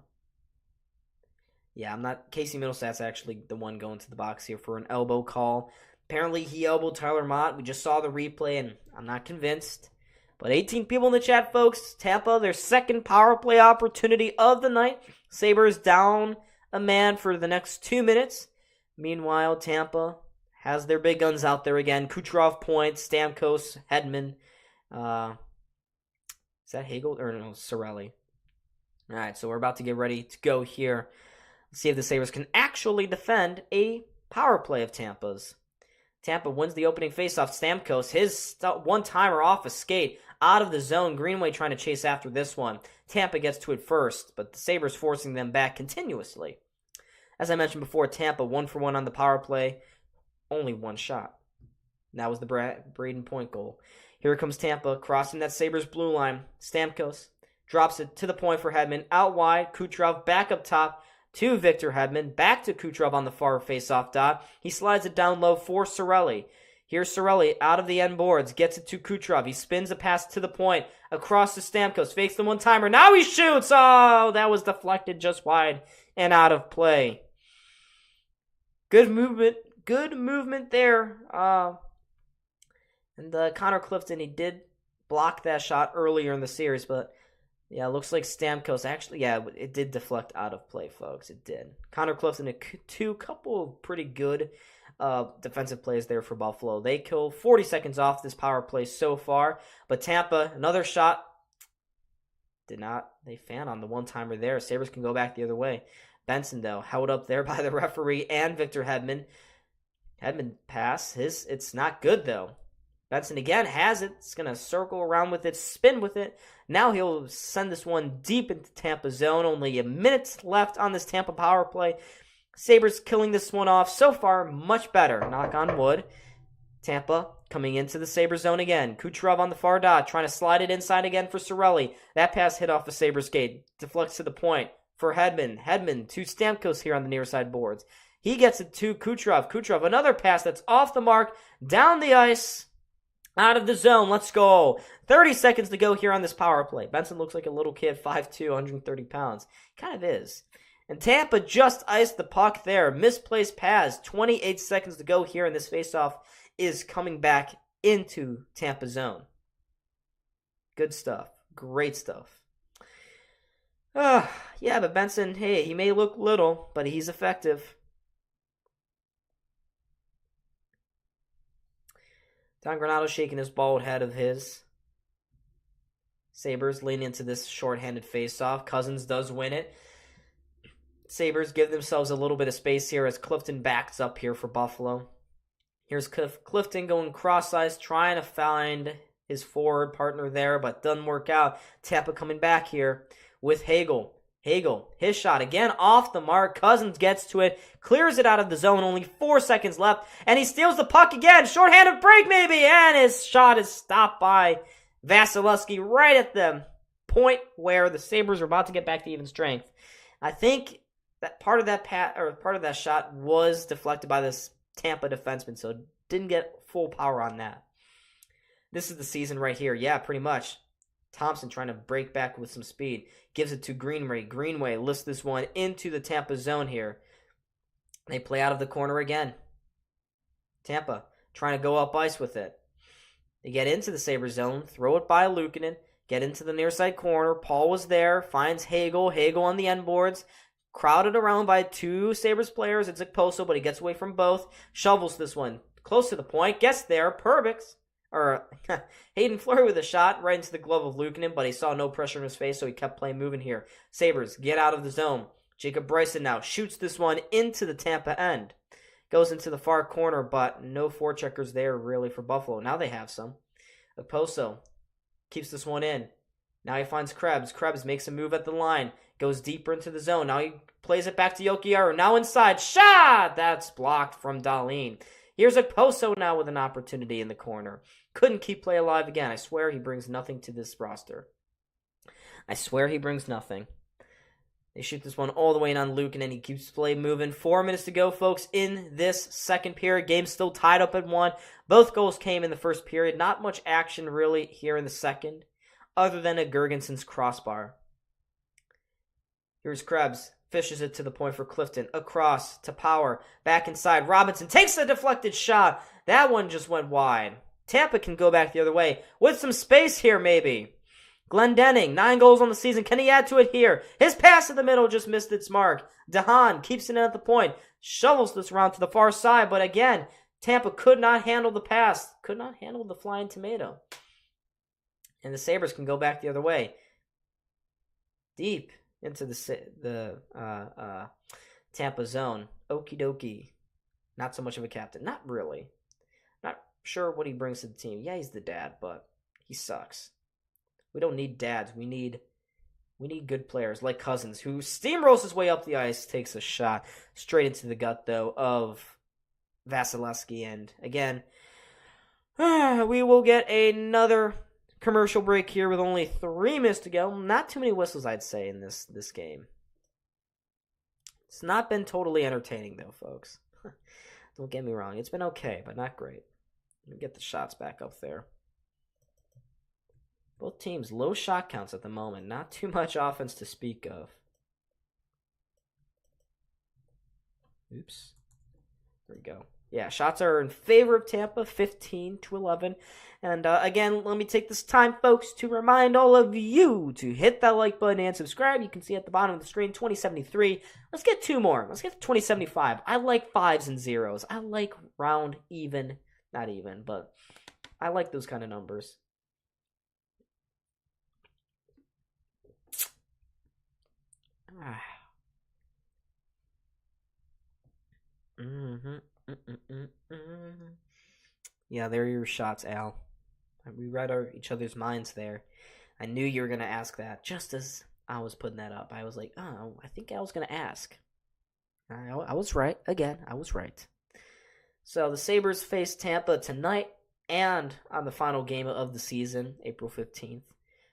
Yeah, I'm not. Casey Middlestat's actually the one going to the box here for an elbow call. Apparently, he elbowed Tyler Mott. We just saw the replay, and I'm not convinced. But 18 people in the chat, folks. Tampa, their second power play opportunity of the night. Sabres down a man for the next 2 minutes. Meanwhile, Tampa has their big guns out there again. Kucherov points, Stamkos, Hedman. Is that Hagel? Or no, Cirelli. All right, so we're about to get ready to go here. Let's see if the Sabres can actually defend a power play of Tampa's. Tampa wins the opening faceoff. Stamkos, his one-timer off a skate, out of the zone. Greenway trying to chase after this one. Tampa gets to it first, but the Sabres forcing them back continuously. As I mentioned before, Tampa 1-for-1 on the power play. Only one shot. That was the Braden Point goal. Here comes Tampa, crossing that Sabres blue line. Stamkos drops it to the point for Hedman. Out wide, Kucherov back up top to Victor Hedman. Back to Kucherov on the far face-off dot. He slides it down low for Cirelli. Here's Cirelli out of the end boards, gets it to Kucherov. He spins a pass to the point, across to Stamkos, fakes the one-timer. Now he shoots! Oh, that was deflected just wide and out of play. Good movement there. And Connor Clifton, he did block that shot earlier in the series, but yeah, it looks like Stamkos actually, yeah, it did deflect out of play, folks. It did. Connor Clifton, a couple of pretty good defensive plays there for Buffalo. They kill 40 seconds off this power play so far, but Tampa, another shot, did not. They fan on the one-timer there. Sabres can go back the other way. Benson, though, held up there by the referee and Victor Hedman. Hedman pass. It's not good, though. Benson again has it. It's going to circle around with it, spin with it. Now he'll send this one deep into Tampa zone. Only a minute left on this Tampa power play. Sabres killing this one off. So far, much better. Knock on wood. Tampa coming into the Sabres zone again. Kucherov on the far dot, trying to slide it inside again for Cirelli. That pass hit off the Sabres skate. Deflects to the point for Hedman. Hedman to Stamkos here on the near side boards. He gets it to Kucherov. Kucherov, another pass that's off the mark. Down the ice. Out of the zone. Let's go. 30 seconds to go here on this power play. Benson looks like a little kid, 5'2", 130 pounds. Kind of is. And Tampa just iced the puck there. Misplaced pass. 28 seconds to go here, and this faceoff is coming back into Tampa zone. Good stuff. Great stuff. Yeah, but Benson, hey, he may look little, but he's effective. Don Granato shaking his bald head of his. Sabres lean into this shorthanded faceoff. Cousins does win it. Sabres give themselves a little bit of space here as Clifton backs up here for Buffalo. Here's Clifton going cross-ice, trying to find his forward partner there, but doesn't work out. Tampa coming back here with Hagel. Hagel, his shot again off the mark. Cousins gets to it, clears it out of the zone. Only 4 seconds left, and he steals the puck again. Shorthanded break maybe, and his shot is stopped by Vasilevsky right at the point where the Sabres are about to get back to even strength. I think that part of that shot was deflected by this Tampa defenseman, so didn't get full power on that. This is the season right here. Yeah, pretty much. Thompson trying to break back with some speed. Gives it to Greenway. Greenway lifts this one into the Tampa zone here. They play out of the corner again. Tampa trying to go up ice with it. They get into the Sabres zone. Throw it by Luukkonen. Get into the near side corner. Paul was there. Finds Hagel. Hagel on the end boards. Crowded around by two Sabres players. It's Okposo, but he gets away from both. Shovels this one. Close to the point. Gets there. Hayden Fleury with a shot right into the glove of Luukkonen, but he saw no pressure in his face, so he kept playing moving here. Sabres get out of the zone. Jacob Bryson now shoots this one into the Tampa end. Goes into the far corner, but no forecheckers there really for Buffalo. Now they have some. Okposo keeps this one in. Now he finds Krebs. Krebs makes a move at the line. Goes deeper into the zone. Now he plays it back to Jokiharju. Now inside. Shot! That's blocked from Dahlin. Here's Okposo now with an opportunity in the corner. Couldn't keep play alive again. I swear he brings nothing to this roster. I swear he brings nothing. They shoot this one all the way in on Luke, and then he keeps play moving. 4 minutes to go, folks, in this second period. Game still tied up at 1. Both goals came in the first period. Not much action really here in the second, other than a Gergenson's crossbar. Here's Krebs. Fishes it to the point for Clifton. Across to Power. Back inside. Robinson takes a deflected shot. That one just went wide. Tampa can go back the other way with some space here maybe. Glendening, 9 goals on the season. Can he add to it here? His pass in the middle just missed its mark. DeHaan keeps it in at the point. Shovels this around to the far side. But again, Tampa could not handle the pass. Could not handle the flying tomato. And the Sabres can go back the other way. Deep into the Tampa zone. Okie dokie. Not so much of a captain. Not really. Not sure what he brings to the team. Yeah, he's the dad, but he sucks. We don't need dads. We need good players like Cousins, who steamrolls his way up the ice, takes a shot straight into the gut, though, of Vasilevsky. And again, we will get another commercial break here with only 3 minutes to go. Not too many whistles, I'd say, in this game. It's not been totally entertaining, though, folks. Don't get me wrong. It's been okay, but not great. Let me get the shots back up there. Both teams low shot counts at the moment. Not too much offense to speak of. Oops. There we go. Yeah, shots are in favor of Tampa, 15-11. And again, let me take this time, folks, to remind all of you to hit that like button and subscribe. You can see at the bottom of the screen, 2073. Let's get 2 more. Let's get to 2075. I like 5s and 0s. I like round even. Not even, but I like those kind of numbers. Yeah, there are your shots, Al. We read each other's minds there. I knew you were going to ask that just as I was putting that up. I was like, oh, I think Al's going to ask. I was right. Again, I was right. So the Sabres face Tampa tonight and on the final game of the season, April 15th.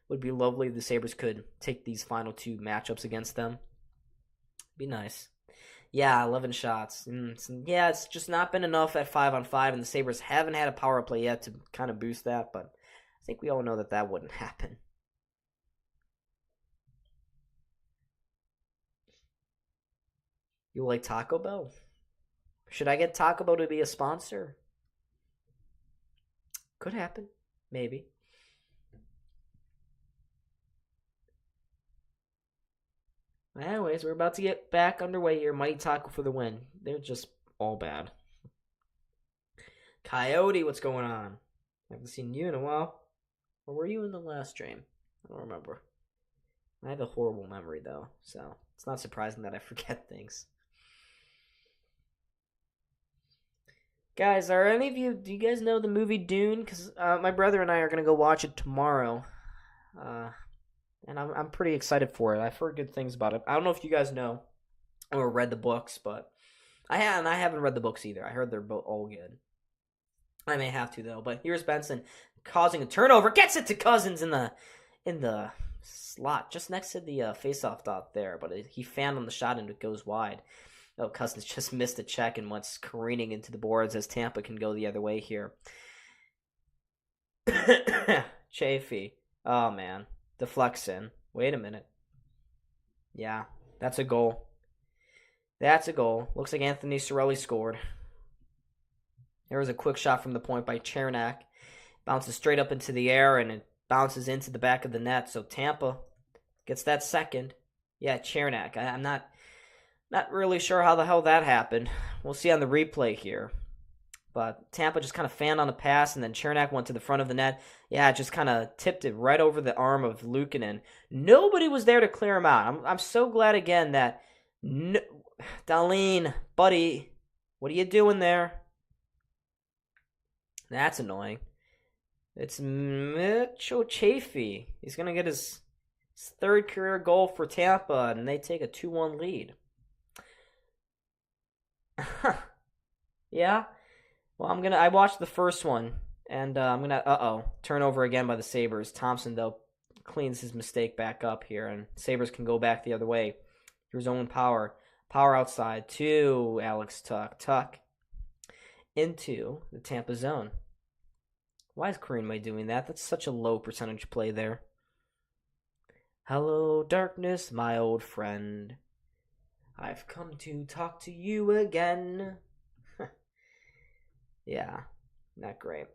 Would be lovely if the Sabres could take these final 2 matchups against them. Be nice. Yeah, 11 shots. Yeah, it's just not been enough at 5-on-5, and the Sabres haven't had a power play yet to kind of boost that, but I think we all know that wouldn't happen. You like Taco Bell? Should I get Taco Bell to be a sponsor? Could happen. Maybe. Anyways, we're about to get back underway here. Mighty Taco for the win. They're just all bad. Coyote, what's going on? I haven't seen you in a while. Or were you in the last stream? I don't remember. I have a horrible memory, though, so it's not surprising that I forget things. Guys, are any of you, do you guys know the movie Dune? Because my brother and I are going to go watch it tomorrow. And I'm pretty excited for it. I've heard good things about it. I don't know if you guys know or read the books, but I haven't read the books either. I heard they're both all good. I may have to though. But here's Benson causing a turnover, gets it to Cousins in the slot just next to the faceoff dot there. But he fanned on the shot and it goes wide. Oh, Cousins just missed a check and went careening into the boards as Tampa can go the other way here. Chafee. Oh man. Deflection. Wait a minute. Yeah, that's a goal. That's a goal. Looks like Anthony Cirelli scored. There was a quick shot from the point by Chernak. Bounces straight up into the air, and it bounces into the back of the net. So Tampa gets that second. Yeah, Chernak. I'm not really sure how the hell that happened. We'll see on the replay here. But Tampa just kind of fanned on the pass, and then Chernak went to the front of the net. Yeah, just kind of tipped it right over the arm of Luukkonen. Nobody was there to clear him out. I'm so glad again that Dahlin, buddy, what are you doing there? That's annoying. It's Mitchell Chafee. He's going to get his 3rd career goal for Tampa, and they take a 2-1 lead. Yeah? Well, I watched the first one, and I'm going to, turnover again by the Sabres. Thompson, though, cleans his mistake back up here, and Sabres can go back the other way. Here's Owen Power. Power outside to Alex Tuch. Tuch into the Tampa zone. Why is Greenway doing that? That's such a low percentage play there. Hello, darkness, my old friend. I've come to talk to you again. Yeah, not great.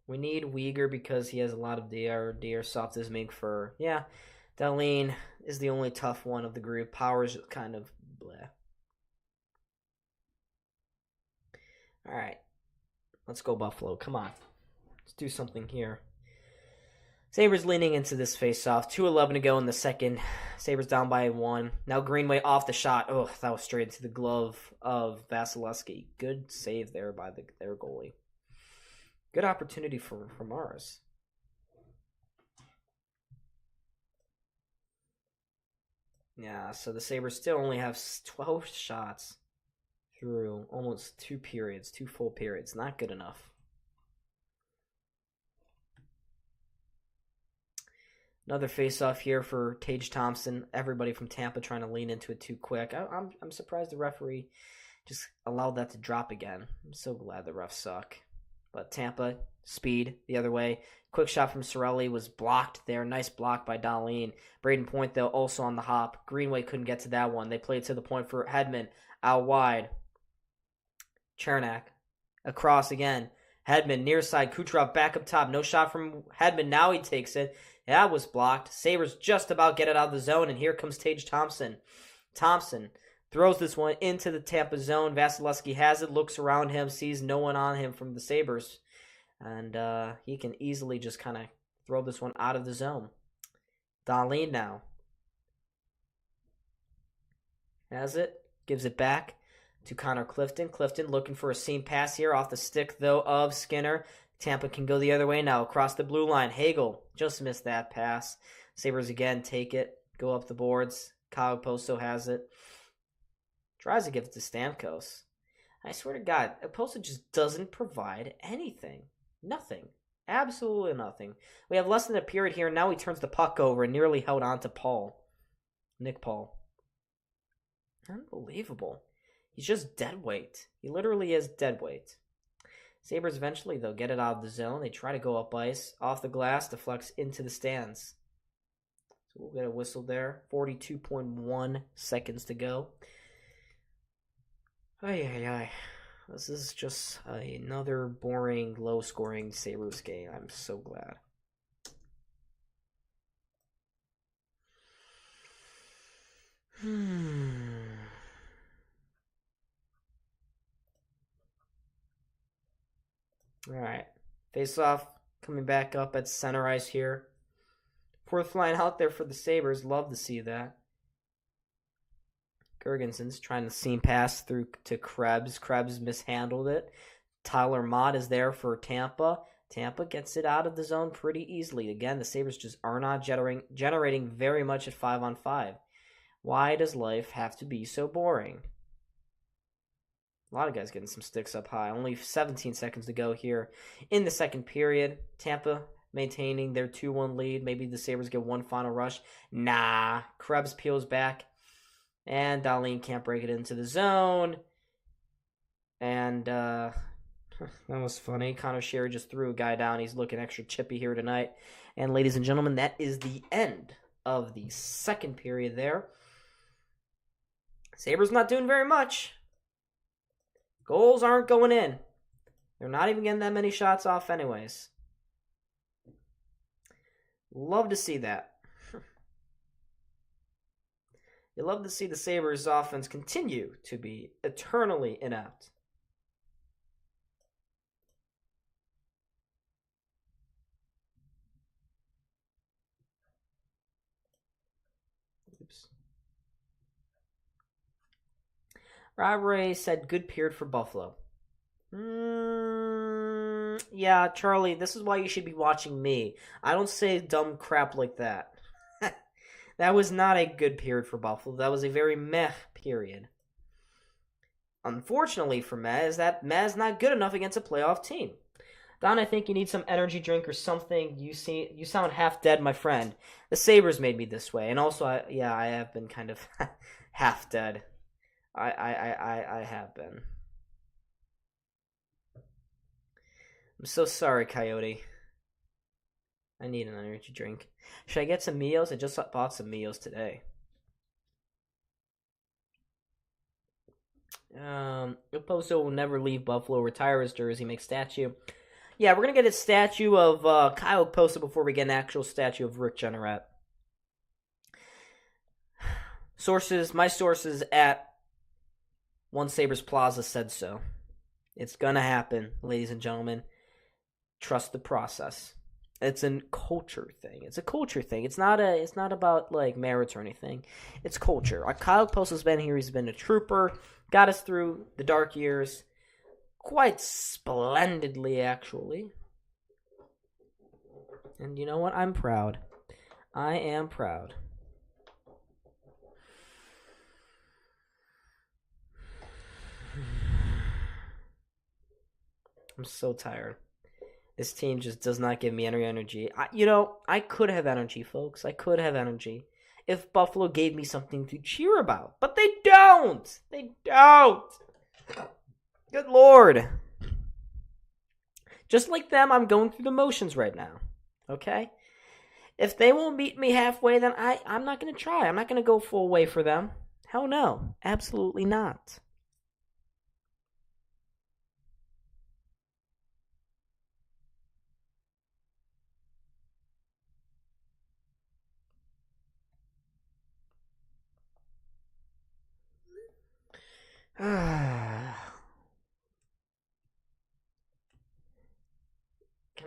We need Uyghur because he has a lot of DR soft as mink fur. Yeah, Dahlin is the only tough one of the group. Power's kind of bleh. All right, let's go Buffalo. Come on, let's do something here. Sabres leaning into this face-off. 2:11 to go in the second. Sabres down by 1. Now Greenway off the shot. Oh, that was straight into the glove of Vasilevsky. Good save there by their goalie. Good opportunity for Mars. Yeah, so the Sabres still only have 12 shots through almost 2 full periods. Not good enough. Another face-off here for Tage Thompson. Everybody from Tampa trying to lean into it too quick. I'm surprised the referee just allowed that to drop again. I'm so glad the refs suck. But Tampa, speed the other way. Quick shot from Cirelli was blocked there. Nice block by Dahlin. Braden Point, though, also on the hop. Greenway couldn't get to that one. They played to the point for Hedman. Out wide. Chernak. Across again. Hedman, near side. Kucherov back up top. No shot from Hedman. Now he takes it. That was blocked. Sabres just about get it out of the zone, and here comes Tage Thompson. Thompson throws this one into the Tampa zone. Vasilevsky has it, looks around him, sees no one on him from the Sabres. And he can easily just kind of throw this one out of the zone. Dahlin now. Has it. Gives it back to Connor Clifton. Clifton looking for a seam pass here off the stick, though, of Skinner. Tampa can go the other way now across the blue line. Hagel just missed that pass. Sabres again take it. Go up the boards. Kyle Posto has it. Tries to give it to Stamkos. I swear to God, Posto just doesn't provide anything. Nothing. Absolutely nothing. We have less than a period here, and now he turns the puck over and nearly held on to Paul. Nick Paul. Unbelievable. He's just dead weight. He literally is dead weight. Sabres eventually, though, get it out of the zone. They try to go up ice. Off the glass, deflects into the stands. So we'll get a whistle there. 42.1 seconds to go. Ay. This is just another boring, low-scoring Sabres game. I'm so glad. All right. Face-off coming back up at center ice here. Fourth line out there for the Sabres. Love to see that. Gergensen's trying to seam pass through to Krebs. Krebs mishandled it. Tyler Mott is there for Tampa. Tampa gets it out of the zone pretty easily. Again, the Sabres just are not generating very much at 5-on-5. Why does life have to be so boring? A lot of guys getting some sticks up high. Only 17 seconds to go here in the second period. Tampa maintaining their 2-1 lead. Maybe the Sabres get one final rush. Nah. Krebs peels back. And Dahlin can't break it into the zone. And that was funny. Connor Sherry just threw a guy down. He's looking extra chippy here tonight. And ladies and gentlemen, that is the end of the second period there. Sabres not doing very much. Goals aren't going in. They're not even getting that many shots off anyways. Love to see that. You love to see the Sabres offense continue to be eternally inept. Oops. Rob Ray said good period for Buffalo. Yeah, Charlie, this is why you should be watching me. I don't say dumb crap like that. That was not a good period for Buffalo. That was a very meh period. Unfortunately for Mez, that Mez not good enough against a playoff team. Don, I think you need some energy drink or something. You sound half dead, my friend. The Sabres made me this way, and also, I have been kind of half dead. I have been. I'm so sorry, Coyote. I need an energy drink. Should I get some Mios? I just bought some Mios today. Oposo will never leave Buffalo. Retire his jersey. Make statue. Yeah, we're going to get a statue of Kyle Oposo before we get an actual statue of Rick Jeanneret. My sources at One Sabres Plaza said so. It's going to happen, ladies and gentlemen. Trust the process. It's a culture thing. It's a culture thing. It's not about like merits or anything. It's culture. Kyle Posto's been here. He's been a trooper. Got us through the dark years quite splendidly, actually. And you know what? I'm proud. I am proud. I'm so tired. This team just does not give me any energy. I could have energy, folks. I could have energy if Buffalo gave me something to cheer about. But they don't. They don't. Good Lord. Just like them, I'm going through the motions right now. Okay? If they won't meet me halfway, then I'm not going to try. I'm not going to go full way for them. Hell no. Absolutely not. Can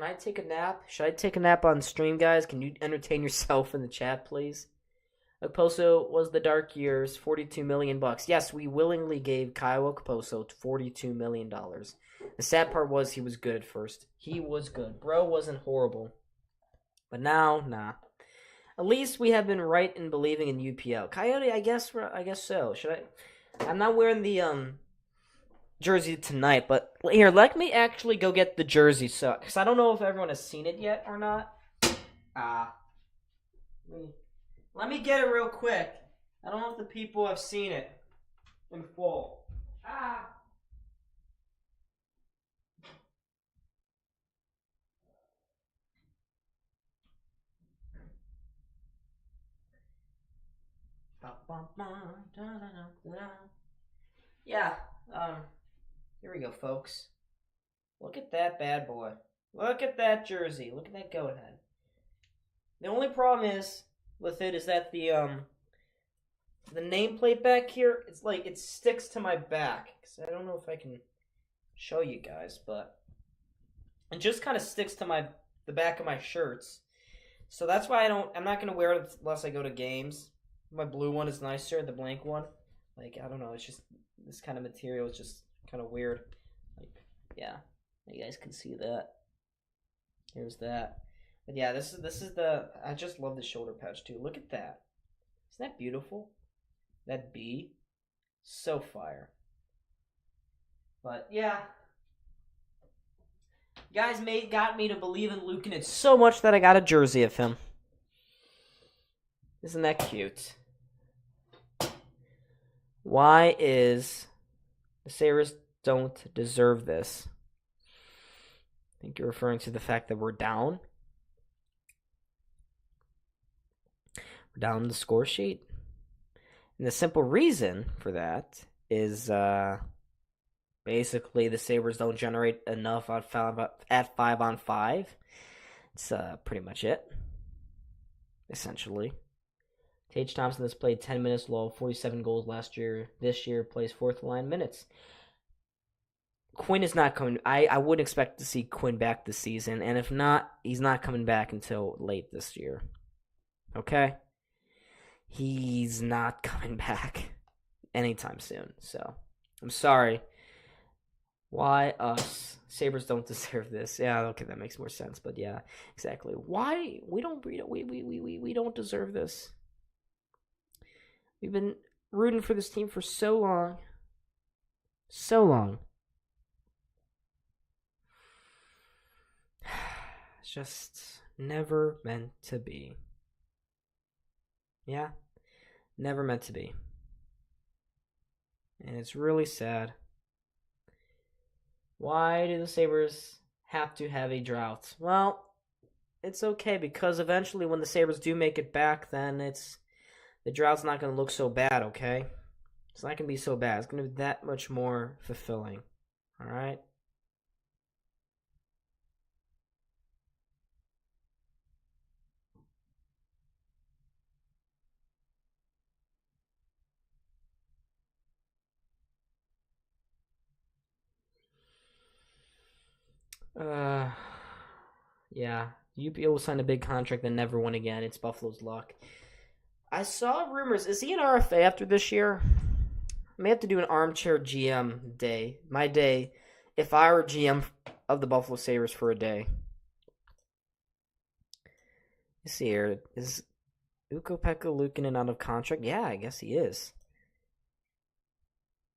I take a nap? Should I take a nap on stream, guys? Can you entertain yourself in the chat, please? Okposo was the dark years, $42 million. Yes, we willingly gave Kyle Okposo $42 million. The sad part was he was good at first. He was good. Bro wasn't horrible. But now, nah. At least we have been right in believing in UPL. Coyote, I guess so. Should I? I'm not wearing the jersey tonight, but here, let me actually go get the jersey, so because I don't know if everyone has seen it yet or not. Let me get it real quick. I don't know if the people have seen it in full. Yeah, here we go, folks. Look at that bad boy. Look at that jersey. Look at that goat head. The only problem is with it is that the nameplate back here, it's like it sticks to my back. So I don't know if I can show you guys, but it just kind of sticks to the back of my shirts. So that's why I'm not gonna wear it unless I go to games. My blue one is nicer, the blank one. Like, I don't know, it's just this kind of material is just kind of weird. Like, yeah, you guys can see that. Here's that. But yeah, this is the. I just love the shoulder patch too. Look at that. Isn't that beautiful? That B, so fire. But yeah, you guys got me to believe in Luke, and it's so much that I got a jersey of him. Isn't that cute? Why is the Sabres don't deserve this? I think you're referring to the fact that we're down. We're down the score sheet. And the simple reason for that is basically the Sabres don't generate enough at 5-on-5. It's pretty much it, essentially. Tage Thompson has played 10 minutes low, 47 goals last year. This year plays fourth line minutes. Quinn is not coming. I wouldn't expect to see Quinn back this season, and if not, he's not coming back until late this year. Okay? He's not coming back anytime soon. So, I'm sorry. Why us? Sabres don't deserve this. Yeah, okay, that makes more sense. But yeah, exactly. Why we don't deserve this? We've been rooting for this team for so long. So long. It's just never meant to be. Yeah, never meant to be. And it's really sad. Why do the Sabres have to have a drought? Well, it's okay because eventually when the Sabres do make it back, then the drought's not going to look so bad, okay? It's not going to be so bad. It's going to be that much more fulfilling. All right? Yeah. UPL will sign a big contract and never win again. It's Buffalo's luck. I saw rumors. Is he an RFA after this year? I may have to do an armchair GM day. My day, if I were GM of the Buffalo Sabres for a day. Let's see here. Is Ukko-Pekka Luukkonen out of contract? Yeah, I guess he is.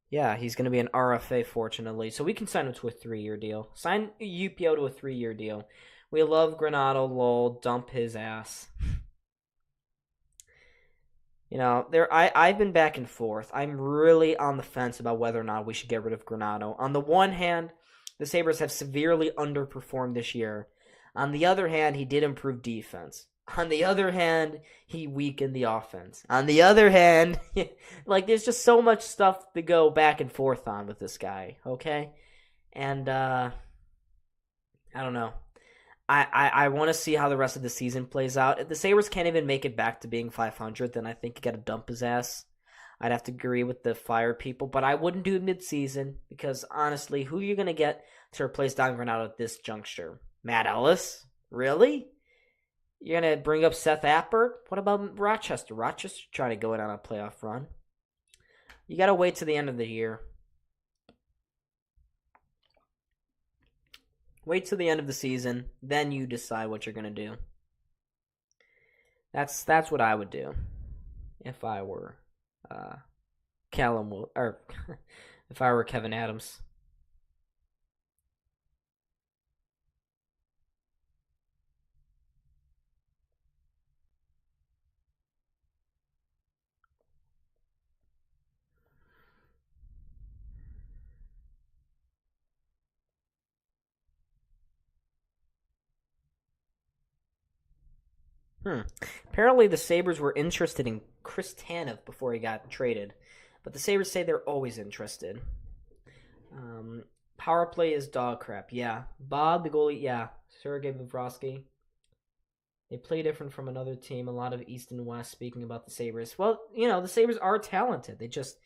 Yeah, he's going to be an RFA, fortunately. So we can sign him to a 3-year deal. Sign UPL to a 3-year deal. We love Granato, lol. Dump his ass. You know, I've been back and forth. I'm really on the fence about whether or not we should get rid of Granato. On the one hand, The Sabres have severely underperformed this year. On the other hand, he did improve defense. On the other hand, he weakened the offense. On the other hand, like, there's just so much stuff to go back and forth on with this guy, okay? And, I don't know. I want to see how the rest of the season plays out. If the Sabres can't even make it back to being 500, then I think you got to dump his ass. I'd have to agree with the fire people, but I wouldn't do it mid-season because, honestly, who are you going to get to replace Don Granato at this juncture? Matt Ellis? Really? You're going to bring up Seth Appert? What about Rochester? Rochester trying to go in on a playoff run. You got to wait to the end of the year. Wait till the end of the season, then you decide what you're going to do. That's what I would do if I were if I were Kevin Adams. Apparently the Sabres were interested in Chris Tanev before he got traded. But the Sabres say they're always interested. Power play is dog crap. Yeah. Bob, the goalie, yeah. Sergei Bobrovsky. They play different from another team. A lot of East and West speaking about the Sabres. Well, the Sabres are talented. They just,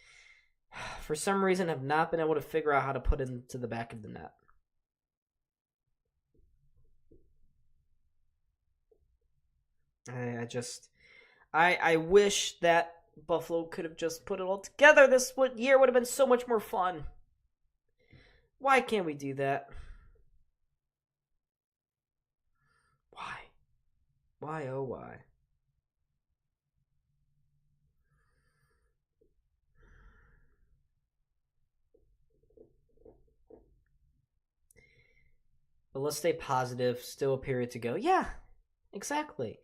for some reason, have not been able to figure out how to put it into the back of the net. I wish that Buffalo could have just put it all together. This year would have been so much more fun. Why can't we do that? Why? Why, oh why? But let's stay positive. Still a period to go. Yeah, exactly.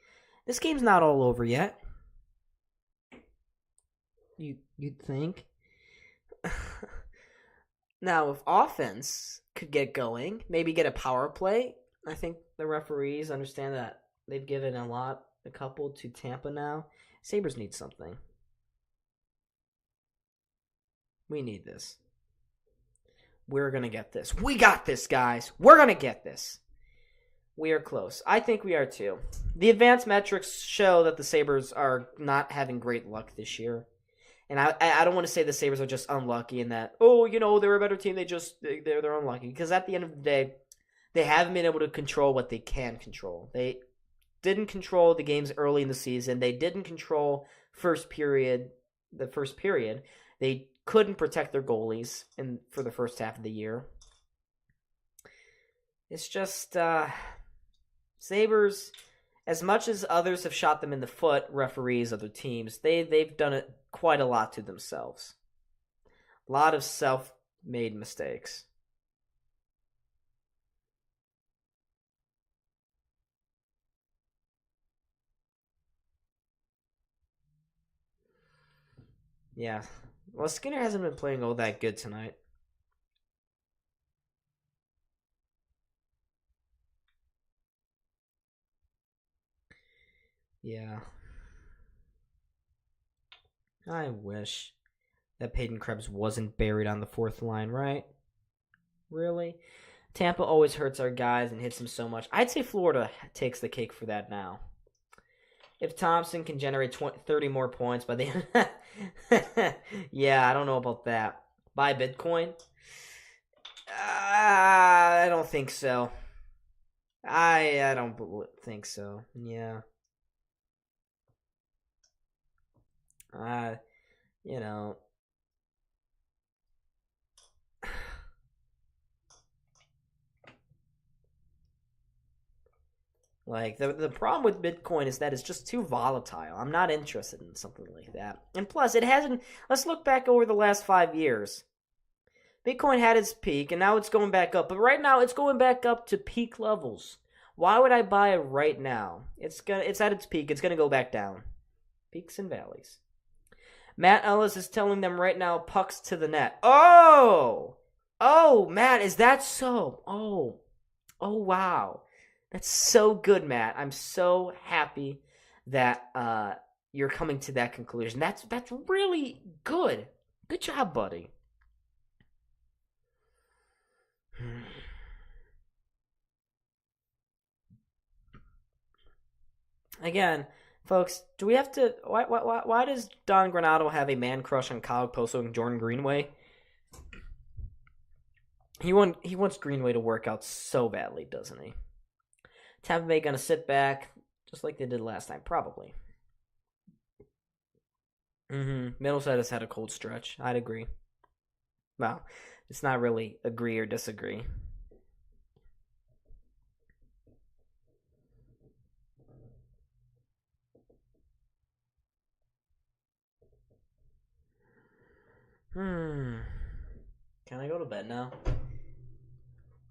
This game's not all over yet. You'd think. Now, if offense could get going, maybe get a power play, I think the referees understand that they've given a couple to Tampa now. Sabres need something. We need this. We're going to get this. We got this, guys. We're going to get this. We are close. I think we are too. The advanced metrics show that the Sabres are not having great luck this year. And I don't want to say the Sabres are just unlucky in that, they're a better team. They're unlucky. Because at the end of the day, they haven't been able to control what they can control. They didn't control the games early in the season. They didn't control the first period. They couldn't protect their goalies for the first half of the year. It's just Sabres, as much as others have shot them in the foot, referees, other teams, they've done it quite a lot to themselves. A lot of self-made mistakes. Yeah. Well, Skinner hasn't been playing all that good tonight. Yeah. I wish that Peyton Krebs wasn't buried on the fourth line, right? Really? Tampa always hurts our guys and hits them so much. I'd say Florida takes the cake for that now. If Thompson can generate 30 more points by the end. Yeah, I don't know about that. Buy Bitcoin? I don't think so. I don't think so. Yeah. You know. Like, the problem with Bitcoin is that it's just too volatile. I'm not interested in something like that. And plus, it hasn't... Let's look back over the last 5 years. Bitcoin had its peak, and now it's going back up. But right now, it's going back up to peak levels. Why would I buy it right now? It's at its peak. It's going to go back down. Peaks and valleys. Matt Ellis is telling them right now, pucks to the net. Oh! Oh, Matt, is that so? Oh, wow. That's so good, Matt. I'm so happy that you're coming to that conclusion. That's really good. Good job, buddy. Again, folks, do we have to? Why does Don Granado have a man crush on Kyle Poso and Jordan Greenway? He wants Greenway to work out so badly, doesn't he? Tampa Bay gonna sit back just like they did last time, probably. Middleside has had a cold stretch. I'd agree. Well, it's not really agree or disagree. Hmm. Can I go to bed now?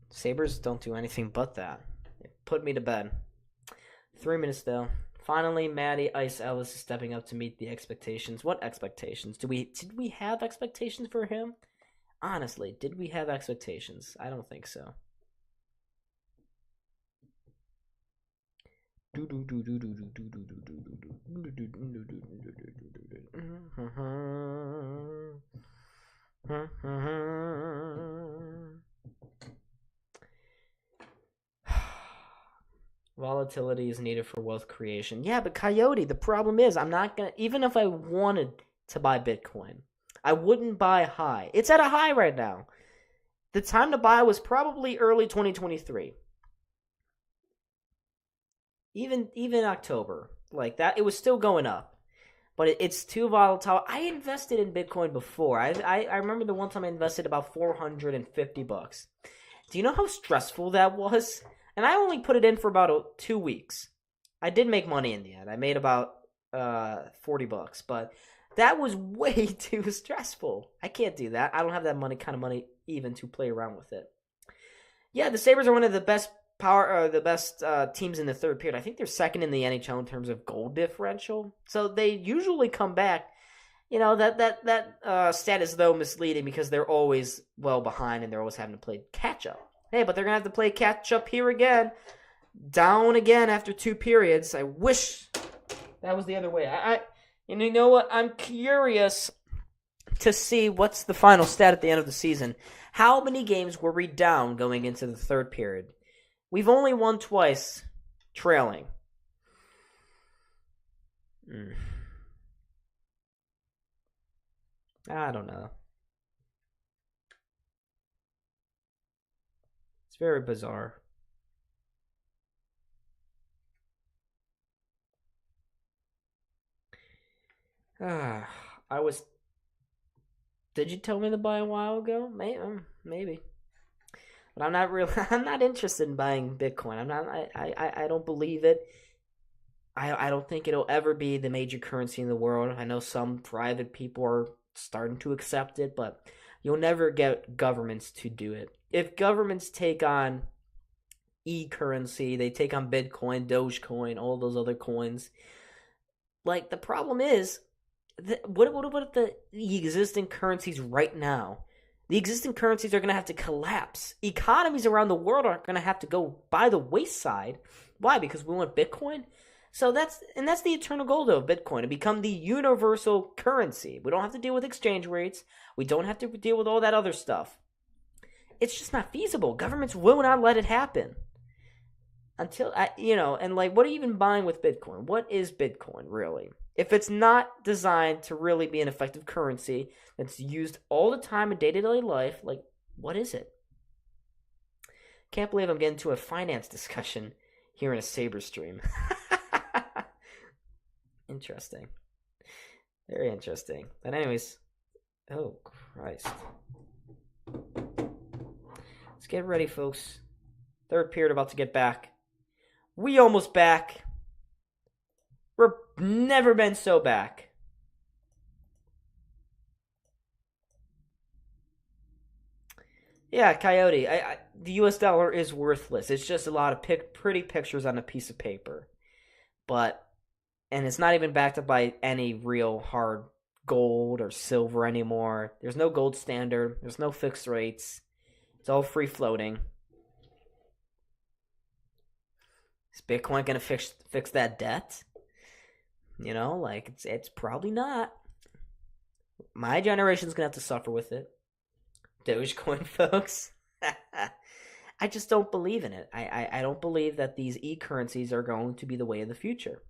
Sabres don't do anything but that. They put me to bed. 3 minutes though. Finally, Maddie Ice Ellis is stepping up to meet the expectations. What expectations? Did we have expectations for him? Honestly, did we have expectations? I don't think so. Volatility is needed for wealth creation. Yeah, but Coyote, the problem is I'm not gonna, even if I wanted to buy Bitcoin, I wouldn't buy high. It's at a high right now. The time to buy was probably early 2023. Even October. Like that, it was still going up. But it's too volatile. I invested in Bitcoin before. I remember the one time I invested about $450. Do you know how stressful that was? And I only put it in for about 2 weeks. I did make money in the end. I made about $40, but that was way too stressful. I can't do that. I don't have that kind of money even to play around with it. Yeah, the Sabres are one of the best teams in the third period. I think they're second in the NHL in terms of goal differential. So they usually come back. You know that stat is though misleading because they're always well behind and they're always having to play catch up. Hey, but they're gonna have to play catch up here again, down again after 2 periods. I wish that was the other way. And you know what? I'm curious to see what's the final stat at the end of the season. How many games were we down going into the third period? We've only won twice, trailing. I don't know. It's very bizarre. I was. Did you tell me to buy a while ago? Maybe. But I'm not real. I'm not interested in buying Bitcoin. I'm not. I don't believe it. I don't think it'll ever be the major currency in the world. I know some private people are starting to accept it, but you'll never get governments to do it. If governments take on e-currency, they take on Bitcoin, Dogecoin, all those other coins. Like the problem is, what about the existing currencies right now? The existing currencies are going to have to collapse. Economies around the world are going to have to go by the wayside. Why? Because we want Bitcoin. So that's the eternal goal though of Bitcoin, to become the universal currency. We don't have to deal with exchange rates. We don't have to deal with all that other stuff. It's just not feasible. Governments will not let it happen. Until and like, what are you even buying with Bitcoin? What is Bitcoin really? If it's not designed to really be an effective currency that's used all the time in day-to-day life, like, what is it? Can't believe I'm getting to a finance discussion here in a Sabres stream. Interesting. Very interesting. But anyways, oh Christ. Let's get ready, folks. Third period about to get back. We almost back. We're never been so back. Yeah, Coyote. The U.S. dollar is worthless. It's just a lot of pretty pictures on a piece of paper. And it's not even backed up by any real hard gold or silver anymore. There's no gold standard. There's no fixed rates. It's all free floating. Is Bitcoin gonna fix that debt? It's probably not. My generation's gonna have to suffer with it. Dogecoin, folks. I just don't believe in it. I don't believe that these e-currencies are going to be the way of the future.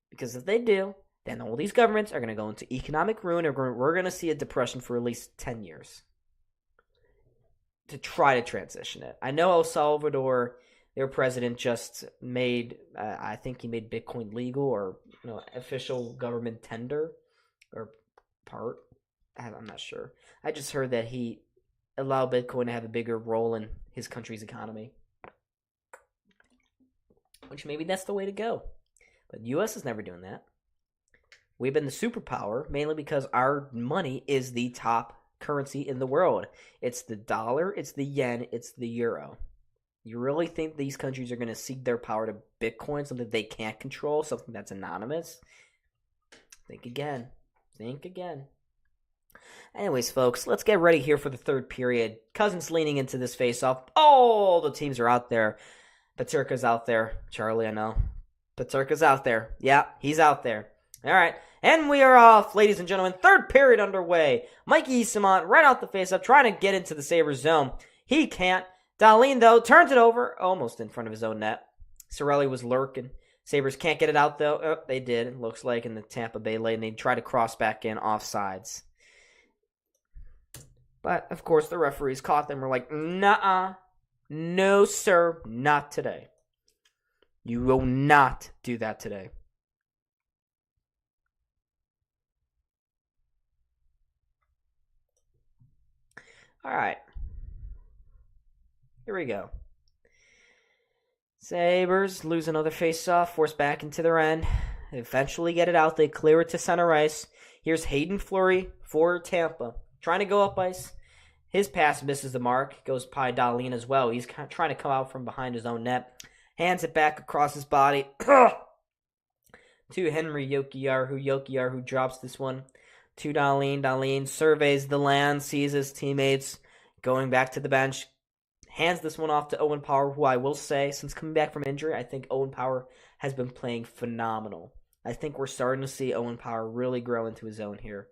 Because if they do, then all these governments are going to go into economic ruin, and we're going to see a depression for at least 10 years to try to transition it. I know El Salvador, their president just made, I think he made Bitcoin legal, or official government tender or part. I'm not sure. I just heard that he allowed Bitcoin to have a bigger role in his country's economy, which maybe that's the way to go. But the U.S. is never doing that. We've been the superpower mainly because our money is the top currency in the world. It's the dollar, it's the yen, it's the euro. You really think these countries are going to cede their power to Bitcoin, something they can't control, something that's anonymous? Think again. Think again. Anyways, folks, let's get ready here for the third period. Cousins leaning into this face-off. All the teams are out there. Peterka's out there. Charlie, I know. Peterka's out there. Yeah, he's out there. All right, and we are off, ladies and gentlemen. Third period underway. Mikey Eastamont right out the face-off, trying to get into the Sabres zone. He can't. Dahlin, though, turns it over, almost in front of his own net. Cirelli was lurking. Sabres can't get it out, though. Oh, they did, it looks like, in the Tampa Bay Lightning. They try to cross back in offsides. But, of course, the referees caught them. We're like, nuh-uh. No, sir, not today. You will not do that today. All right. Here we go. Sabres lose another face-off, forced back into their end. They eventually get it out. They clear it to center ice. Here's Hayden Fleury for Tampa. Trying to go up ice. His pass misses the mark. Goes by Dahlin as well. He's trying to come out from behind his own net. Hands it back across his body. To Henry Jokiharju drops this one. To Dahlin. Dahlin surveys the land, sees his teammates going back to the bench. Hands this one off to Owen Power, who I will say, since coming back from injury, I think Owen Power has been playing phenomenal. I think we're starting to see Owen Power really grow into his own here,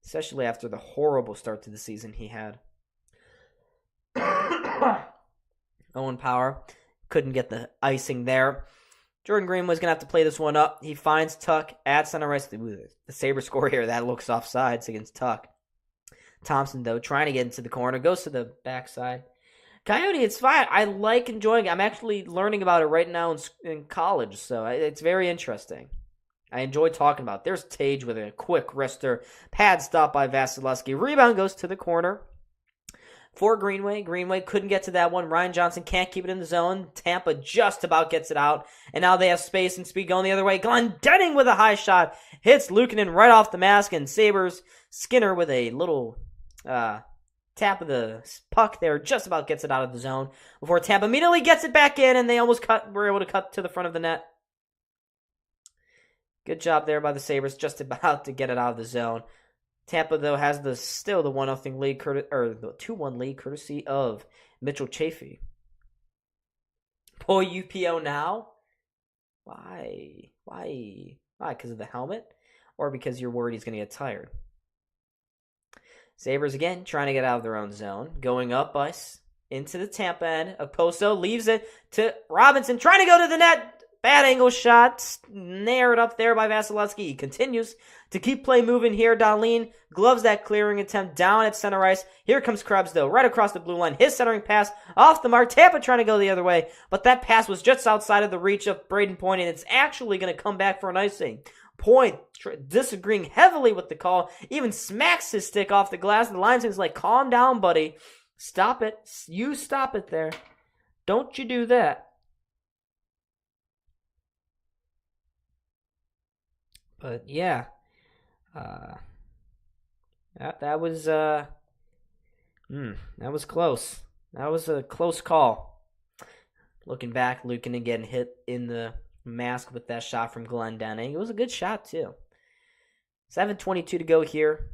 especially after the horrible start to the season he had. Owen Power couldn't get the icing there. Jordan Greenway's going to have to play this one up. He finds Tuck at center ice. The Sabres score here. That looks offsides against Tuck. Thompson, though, trying to get into the corner. Goes to the backside. Coyote, it's fine. I like enjoying it. I'm actually learning about it right now in college, so it's very interesting. I enjoy talking about it. There's Tage with a quick wrister. Pad stop by Vasilevsky. Rebound goes to the corner for Greenway. Greenway couldn't get to that one. Ryan Johnson can't keep it in the zone. Tampa just about gets it out. And now they have space and speed going the other way. Glendening with a high shot. Hits Luukkonen right off the mask. And Sabres, Skinner with a little tap of the puck there. Just about gets it out of the zone. Before Tampa immediately gets it back in. And they almost were able to cut to the front of the net. Good job there by the Sabres. Just about to get it out of the zone. Tampa, though, has still the 1-0 lead, or the 2-1 lead, courtesy of Mitchell Chaffee. Pull UPO now? Why? Because of the helmet? Or because you're worried he's going to get tired? Sabres, again, trying to get out of their own zone. Going up ice into the Tampa end. Oposo leaves it to Robinson. Trying to go to the net. Bad angle shot, nailed up there by Vasilevsky. He continues to keep play moving here. Dahlin gloves that clearing attempt down at center ice. Here comes Krebs, though, right across the blue line. His centering pass off the mark. Tampa trying to go the other way, but that pass was just outside of the reach of Braden Point, and it's actually going to come back for an icing. Point disagreeing heavily with the call, even smacks his stick off the glass. The linesman's like, calm down, buddy. Stop it. You stop it there. Don't you do that. But yeah, that was close. That was a close call. Looking back, Luukkonen getting hit in the mask with that shot from Glendening. It was a good shot too. 7:22 to go here.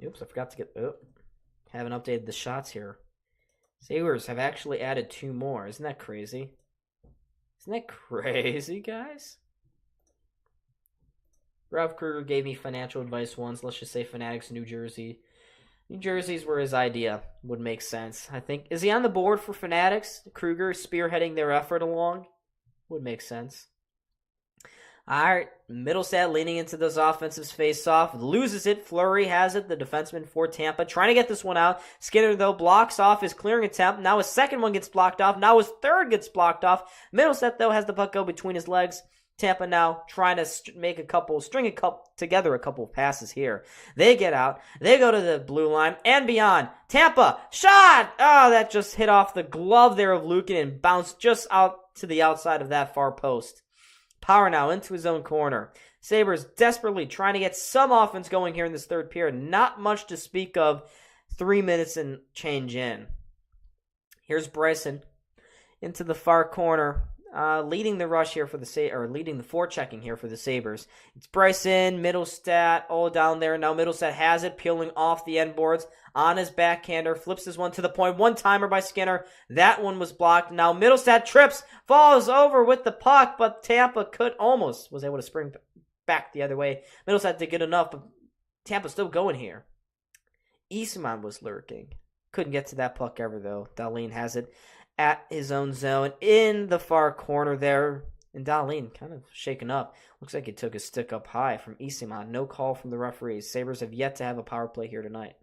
Oops, I forgot to haven't updated the shots here. Sabres have actually added 2 more. Isn't that crazy? Isn't that crazy, guys? Ralph Kruger gave me financial advice once. Let's just say Fanatics, New Jersey. New Jersey's where his idea would make sense. I think. Is he on the board for Fanatics? Kruger spearheading their effort along? Would make sense. All right, Middlestat leaning into this offensive face-off. Loses it. Fleury has it, the defenseman for Tampa. Trying to get this one out. Skinner, though, blocks off his clearing attempt. Now his second one gets blocked off. Now his third gets blocked off. Middlestat, though, has the puck go between his legs. Tampa now trying to string together a couple of passes here. They get out. They go to the blue line and beyond. Tampa, shot! Oh, that just hit off the glove there of Lukin and bounced just out to the outside of that far post. Power now into his own corner. Sabres desperately trying to get some offense going here in this third period. Not much to speak of. 3 minutes and change in. Here's Bryson into the far corner. Leading the rush here for leading the forechecking here for the Sabres. It's Bryson, Middlestat, all down there. Now Middlestat has it, peeling off the end boards on his backhander, flips this one to the point. One-timer by Skinner. That one was blocked. Now Middlestat trips, falls over with the puck, but Tampa was able to spring back the other way. Middlestat did good enough, but Tampa's still going here. Eastman was lurking. Couldn't get to that puck ever, though. Dahlin has it at his own zone in the far corner there. And Dahlin kind of shaken up. Looks like he took a stick up high from Isiman. No call from the referees. Sabres have yet to have a power play here tonight.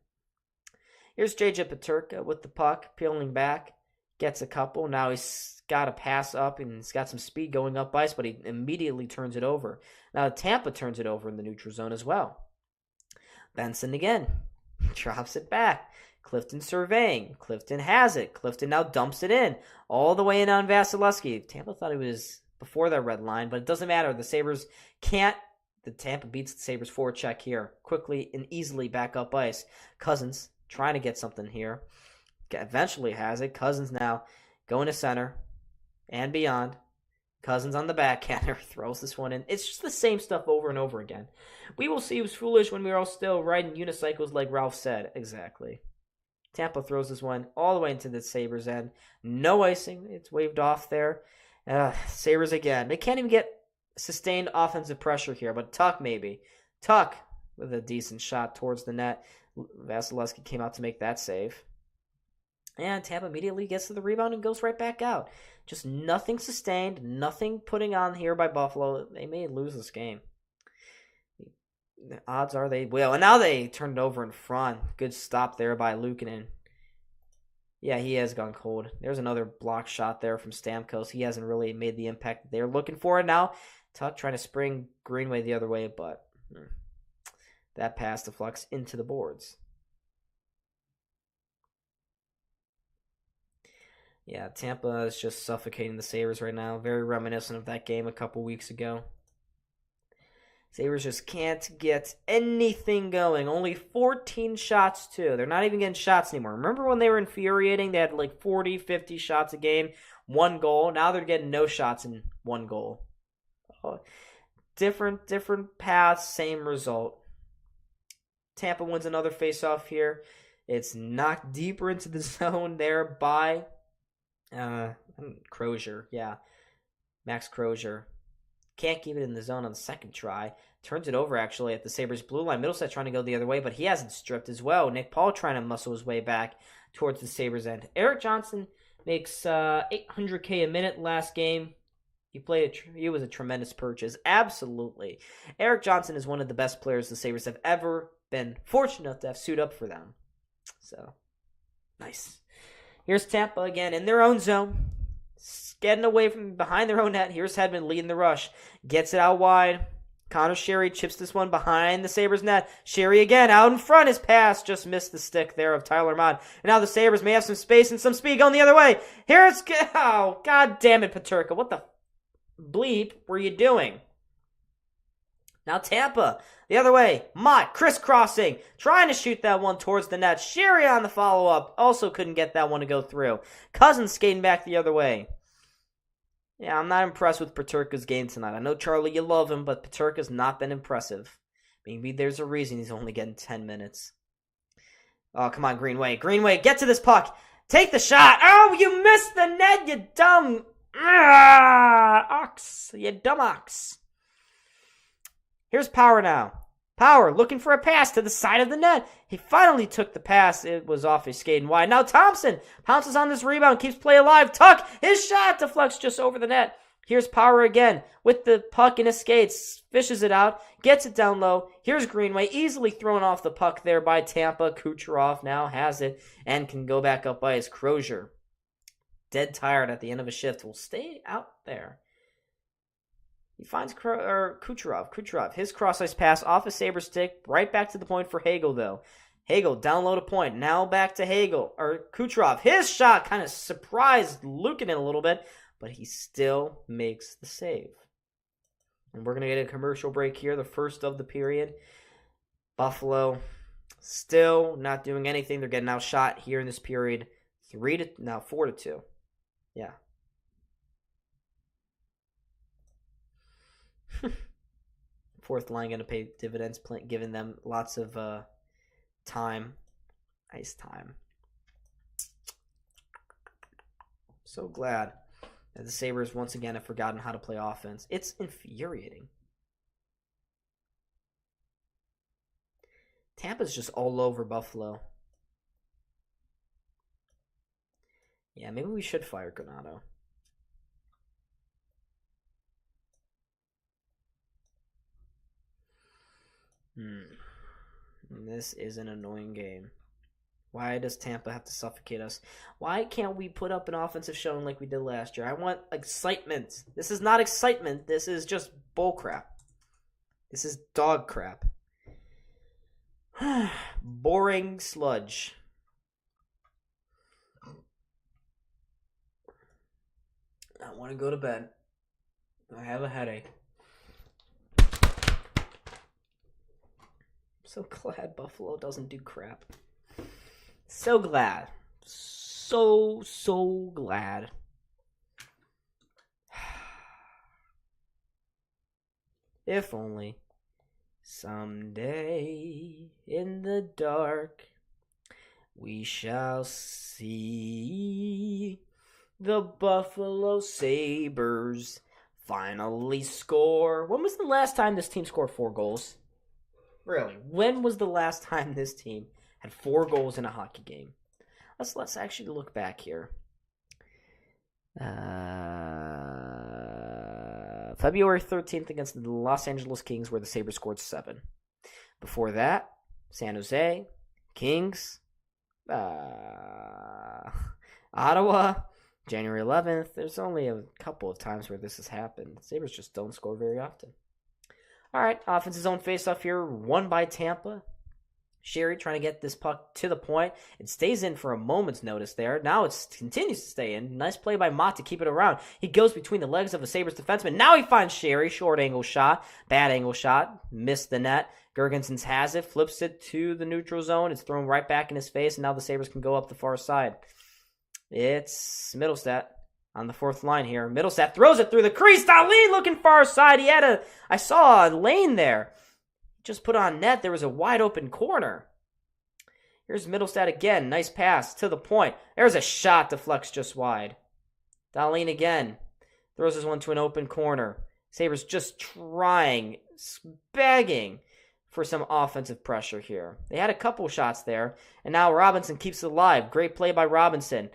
Here's JJ Peterka with the puck, peeling back. Gets a couple. Now he's got a pass up and he's got some speed going up ice, but he immediately turns it over. Now Tampa turns it over in the neutral zone as well. Benson again. Drops it back. Clifton surveying. Clifton has it. Clifton now dumps it in. All the way in on Vasilevsky. Tampa thought it was before that red line, but it doesn't matter. The Sabres can't. The Tampa beats the Sabres forecheck here. Quickly and easily back up ice. Cousins trying to get something here. Eventually has it. Cousins now going to center and beyond. Cousins on the backhander throws this one in. It's just the same stuff over and over again. We will see who's foolish when we're all still riding unicycles like Ralph said. Exactly. Tampa throws this one all the way into the Sabres end. No icing. It's waved off there. Sabres again. They can't even get sustained offensive pressure here, but Tuck maybe. Tuck with a decent shot towards the net. Vasilevsky came out to make that save. And Tampa immediately gets to the rebound and goes right back out. Just nothing sustained, nothing putting on here by Buffalo. They may lose this game. The odds are they will. And now they turned it over in front. Good stop there by Luukkonen. Yeah, he has gone cold. There's another block shot there from Stamkos. He hasn't really made the impact that they're looking for. And now Tuck trying to spring Greenway the other way, but that pass deflects into the boards. Yeah, Tampa is just suffocating the Sabres right now. Very reminiscent of that game a couple weeks ago. Sabres just can't get anything going. Only 14 shots, too. They're not even getting shots anymore. Remember when they were infuriating? They had like 40, 50 shots a game, 1 goal. Now they're getting no shots and 1 goal. Different paths, same result. Tampa wins another faceoff here. It's knocked deeper into the zone there by Crozier. Yeah, Max Crozier. Can't keep it in the zone on the second try. Turns it over, actually, at the Sabres blue line. Middlestat trying to go the other way, but he hasn't stripped as well. Nick Paul trying to muscle his way back towards the Sabres end. Eric Johnson makes $800K a minute last game. He was a tremendous purchase. Absolutely. Eric Johnson is one of the best players the Sabres have ever been fortunate enough to have suit up for them. So, nice. Here's Tampa again in their own zone. Getting away from behind their own net. Here's Hedman leading the rush. Gets it out wide. Connor Sherry chips this one behind the Sabres net. Sherry again out in front. His pass just missed the stick there of Tyler Mott. And now the Sabres may have some space and some speed going the other way. Here's... Oh, God damn it, Peterka. What the bleep were you doing? Now Tampa, the other way. Mott crisscrossing, trying to shoot that one towards the net. Sherry on the follow-up. Also couldn't get that one to go through. Cousins skating back the other way. Yeah, I'm not impressed with Peterka's game tonight. I know, Charlie, you love him, but Peterka's not been impressive. Maybe there's a reason he's only getting 10 minutes. Oh, come on, Greenway. Greenway, get to this puck. Take the shot. Oh, you missed the net, you dumb ox. You dumb ox. Here's Power now. Power looking for a pass to the side of the net. He finally took the pass. It was off his skating wide. Now Thompson pounces on this rebound, keeps play alive. Tuck, his shot deflects just over the net. Here's Power again with the puck in his skates. Fishes it out, gets it down low. Here's Greenway, easily thrown off the puck there by Tampa. Kucherov now has it and can go back up ice. Crozier, dead tired at the end of a shift, will stay out there. He finds Kucherov. Kucherov, his cross-ice pass off a Sabres stick, right back to the point for Hagel, though. Hagel down low to point. Now back to Kucherov. His shot kind of surprised Luukkonen a little bit, but he still makes the save. And we're going to get a commercial break here, the first of the period. Buffalo still not doing anything. They're getting outshot here in this period. 4-2. Yeah. Fourth line going to pay dividends, giving them lots of time, ice time. So glad that the Sabres once again have forgotten how to play offense. It's infuriating. Tampa's just all over Buffalo. Yeah, maybe we should fire Granato. This is an annoying game. Why does Tampa have to suffocate us? Why can't we put up an offensive showing like we did last year? I want excitement. This is not excitement. This is just bull crap. This is dog crap. Boring sludge. I want to go to bed. I have a headache. So glad Buffalo doesn't do crap. So glad. So glad. If only someday in the dark we shall see the Buffalo Sabres finally score. When was the last time this team scored 4 goals? Really, when was the last time this team had 4 goals in a hockey game? Let's actually look back here. February 13th against the Los Angeles Kings, where the Sabres scored 7. Before that, San Jose, Kings, Ottawa, January 11th. There's only a couple of times where this has happened. The Sabres just don't score very often. All right, offensive zone faceoff here, won by Tampa. Sherry trying to get this puck to the point. It stays in for a moment's notice there. Now it continues to stay in. Nice play by Mott to keep it around. He goes between the legs of the Sabres defenseman. Now he finds Sherry. Short angle shot. Bad angle shot. Missed the net. Gergensons has it. Flips it to the neutral zone. It's thrown right back in his face. And now the Sabres can go up the far side. It's Middlestat on the 4th line here. Middlestat throws it through the crease. Dahlin looking far side. I saw a lane there. Just put on net. There was a wide open corner. Here's Middlestat again. Nice pass to the point. There's a shot. Deflects just wide. Dahlin again. Throws this one to an open corner. Sabres just trying, begging for some offensive pressure here. They had a couple shots there. And now Robinson keeps it alive. Great play by Robinson.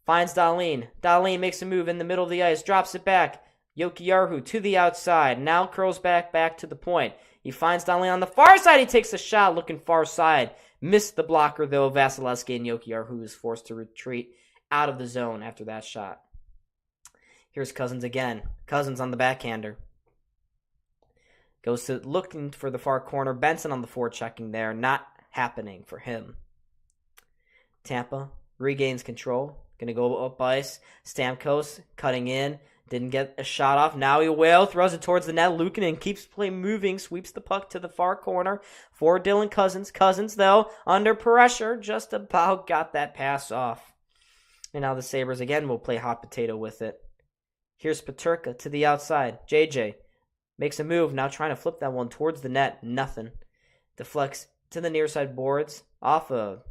Finds Dahlin. Dahlin makes a move in the middle of the ice. Drops it back. Jokiharju to the outside. Now curls back to the point. He finds Dahlin on the far side. He takes a shot looking far side. Missed the blocker, though. Vasilevsky and Jokiharju is forced to retreat out of the zone after that shot. Here's Cousins again. Cousins on the backhander. Goes to looking for the far corner. Benson on the forechecking there. Not happening for him. Tampa regains control. Gonna go up ice. Stamkos cutting in. Didn't get a shot off. Now he will. Throws it towards the net. Luukkonen keeps play moving. Sweeps the puck to the far corner for Dylan Cousins. Cousins, though, under pressure, just about got that pass off. And now the Sabres again will play hot potato with it. Here's Peterka to the outside. JJ makes a move. Now trying to flip that one towards the net. Nothing. Deflects to the near side boards. Off a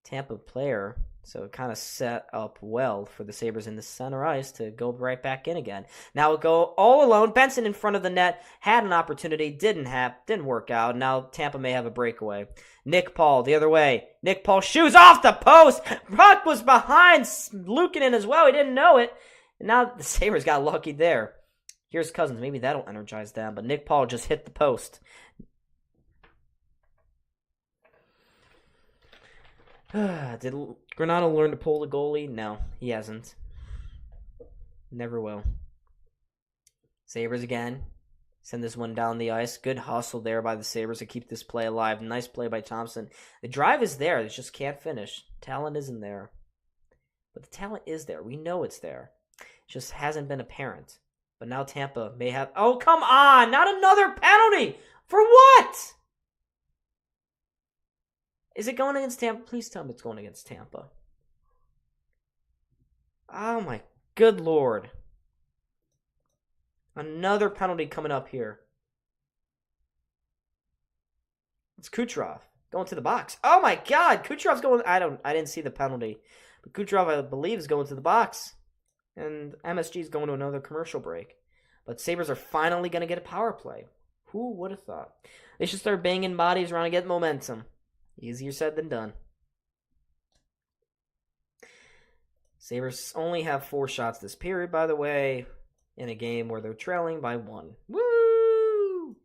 Tampa player, so it kind of set up well for the Sabres in the center ice to go right back in again. Now it go all alone. Benson in front of the net, had an opportunity, didn't work out. Now Tampa may have a breakaway. Nick Paul the other way. Nick Paul shoots off the post. Puck was behind Luukkonen as well. He didn't know it. And now the Sabres got lucky there. Here's Cousins. Maybe that'll energize them. But Nick Paul just hit the post. Did Granato learn to pull the goalie? No, he hasn't. Never will. Sabres again. Send this one down the ice. Good hustle there by the Sabres to keep this play alive. Nice play by Thompson. The drive is there. They just can't finish. Talent isn't there. But the talent is there. We know it's there. It just hasn't been apparent. But now Tampa may have... Oh, come on! Not another penalty! For what? Is it going against Tampa? Please tell me it's going against Tampa. Oh my good lord. Another penalty coming up here. It's Kucherov going to the box. Oh my god, Kucherov's going... I didn't see the penalty. But Kucherov, I believe, is going to the box. And MSG is going to another commercial break. But Sabres are finally going to get a power play. Who would have thought? They should start banging bodies around and get momentum. Easier said than done. Sabres only have 4 shots this period, by the way, in a game where they're trailing by 1. Woo!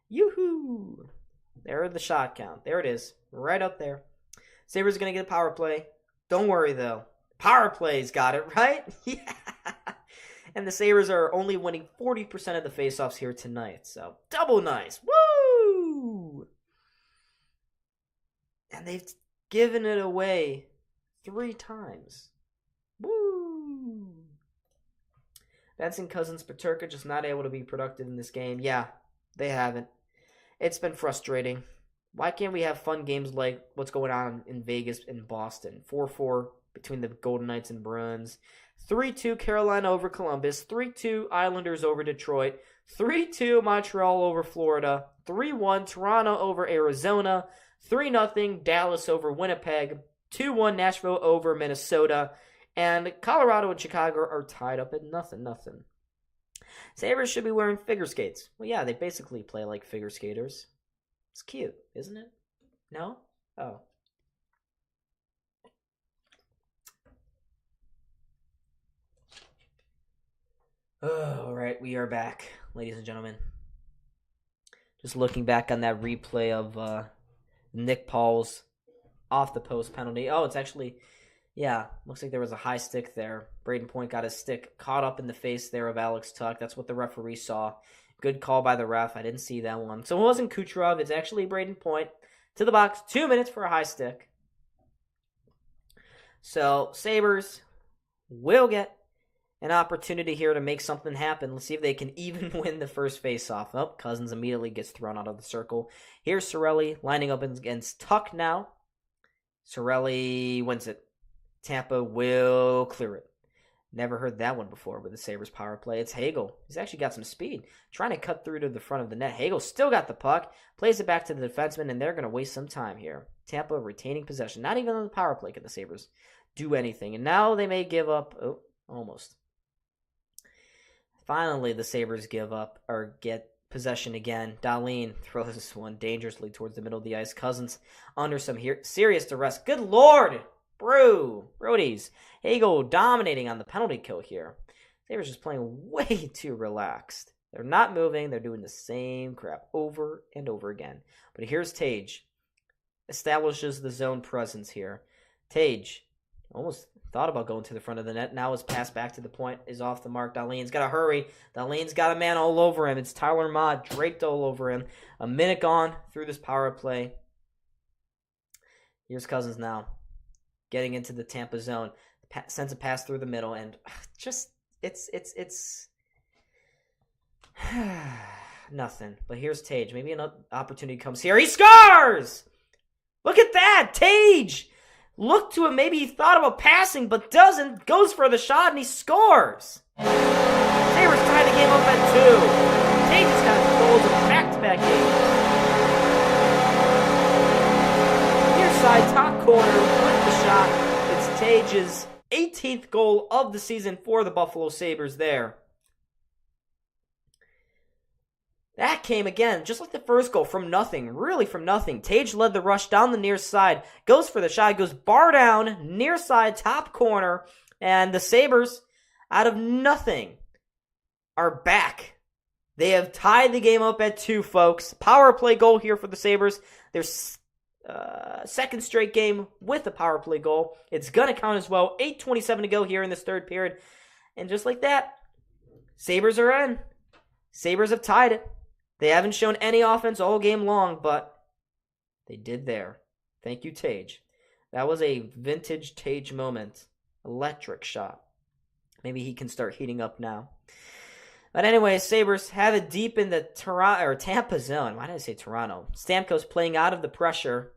Yoo-hoo! There the shot count. There it is. Right up there. Sabres going to get a power play. Don't worry, though. Power play's got it, right? Yeah. And the Sabres are only winning 40% of the faceoffs here tonight. So, double nice. Woo! And they've given it away 3 times. Woo! Benson, Cousins, Peterka just not able to be productive in this game. Yeah, they haven't. It's been frustrating. Why can't we have fun games like what's going on in Vegas and Boston? 4-4 between the Golden Knights and Bruins. 3-2 Carolina over Columbus. 3-2 Islanders over Detroit. 3-2 Montreal over Florida. 3-1 Toronto over Arizona. 3-0 Dallas over Winnipeg. 2-1 Nashville over Minnesota. And Colorado and Chicago are tied up at nothing. Sabres should be wearing figure skates. Well, yeah, they basically play like figure skaters. It's cute, isn't it? No? Oh. All right, we are back, ladies and gentlemen. Just looking back on that replay of Nick Paul's off the post penalty. Oh, it's actually, yeah, looks like there was a high stick there. Braden Point got his stick caught up in the face there of Alex Tuck. That's what the referee saw. Good call by the ref. I didn't see that one. So it wasn't Kucherov. It's actually Braden Point to the box. 2 minutes for a high stick. So Sabres will get an opportunity here to make something happen. Let's see if they can even win the first faceoff. Oh, Cousins immediately gets thrown out of the circle. Here's Cirelli lining up against Tuck now. Cirelli wins it. Tampa will clear it. Never heard that one before with the Sabres power play. It's Hagel. He's actually got some speed. Trying to cut through to the front of the net. Hagel still got the puck. Plays it back to the defenseman, and they're going to waste some time here. Tampa retaining possession. Not even on the power play can the Sabres do anything. And now they may give up. Oh, almost. Finally, the Sabres give up or get possession again. Dahlin throws this one dangerously towards the middle of the ice. Cousins under some serious duress. Good Lord! Brodies. Hagel dominating on the penalty kill here. Sabres just playing way too relaxed. They're not moving. They're doing the same crap over and over again. But here's Tage. Establishes the zone presence here. Tage almost thought about going to the front of the net. Now his pass back to the point is off the mark. Dahlin's got to hurry. Dahlin's got a man all over him. It's Tyler Mott draped all over him. A minute gone through this power play. Here's Cousins now. Getting into the Tampa zone. Sends a pass through the middle. And just, it's nothing. But here's Tage. Maybe an opportunity comes here. He scores! Look at that! Tage! Looked to him, maybe he thought about passing, but doesn't. Goes for the shot, and he scores. Sabres tie the game up at 2. Tage has got goals in back-to-back games. Here's side, top corner with the shot. It's Tage's 18th goal of the season for the Buffalo Sabres there. That came again, just like the first goal, from nothing, really from nothing. Tage led the rush down the near side, goes for the shot, goes bar down, near side, top corner, and the Sabres, out of nothing, are back. They have tied the game up at 2, folks. Power play goal here for the Sabres. Their second straight game with a power play goal. It's going to count as well. 8:27 to go here in this third period. And just like that, Sabres are in. Sabres have tied it. They haven't shown any offense all game long, but they did there. Thank you, Tage. That was a vintage Tage moment. Electric shot. Maybe he can start heating up now. But anyway, Sabres have it deep in the Tampa zone. Why did I say Toronto? Stamkos playing out of the pressure.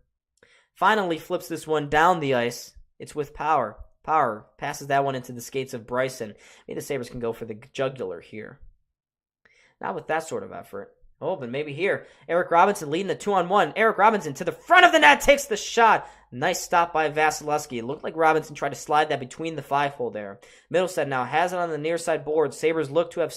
Finally flips this one down the ice. It's with Power. Power passes that one into the skates of Bryson. Maybe the Sabres can go for the jugular here. Not with that sort of effort. Oh, but maybe here. Eric Robinson leading the 2-on-1. Eric Robinson to the front of the net, takes the shot. Nice stop by Vasilevsky. It looked like Robinson tried to slide that between the 5-hole there. Middlestead now has it on the near side board. Sabres look to have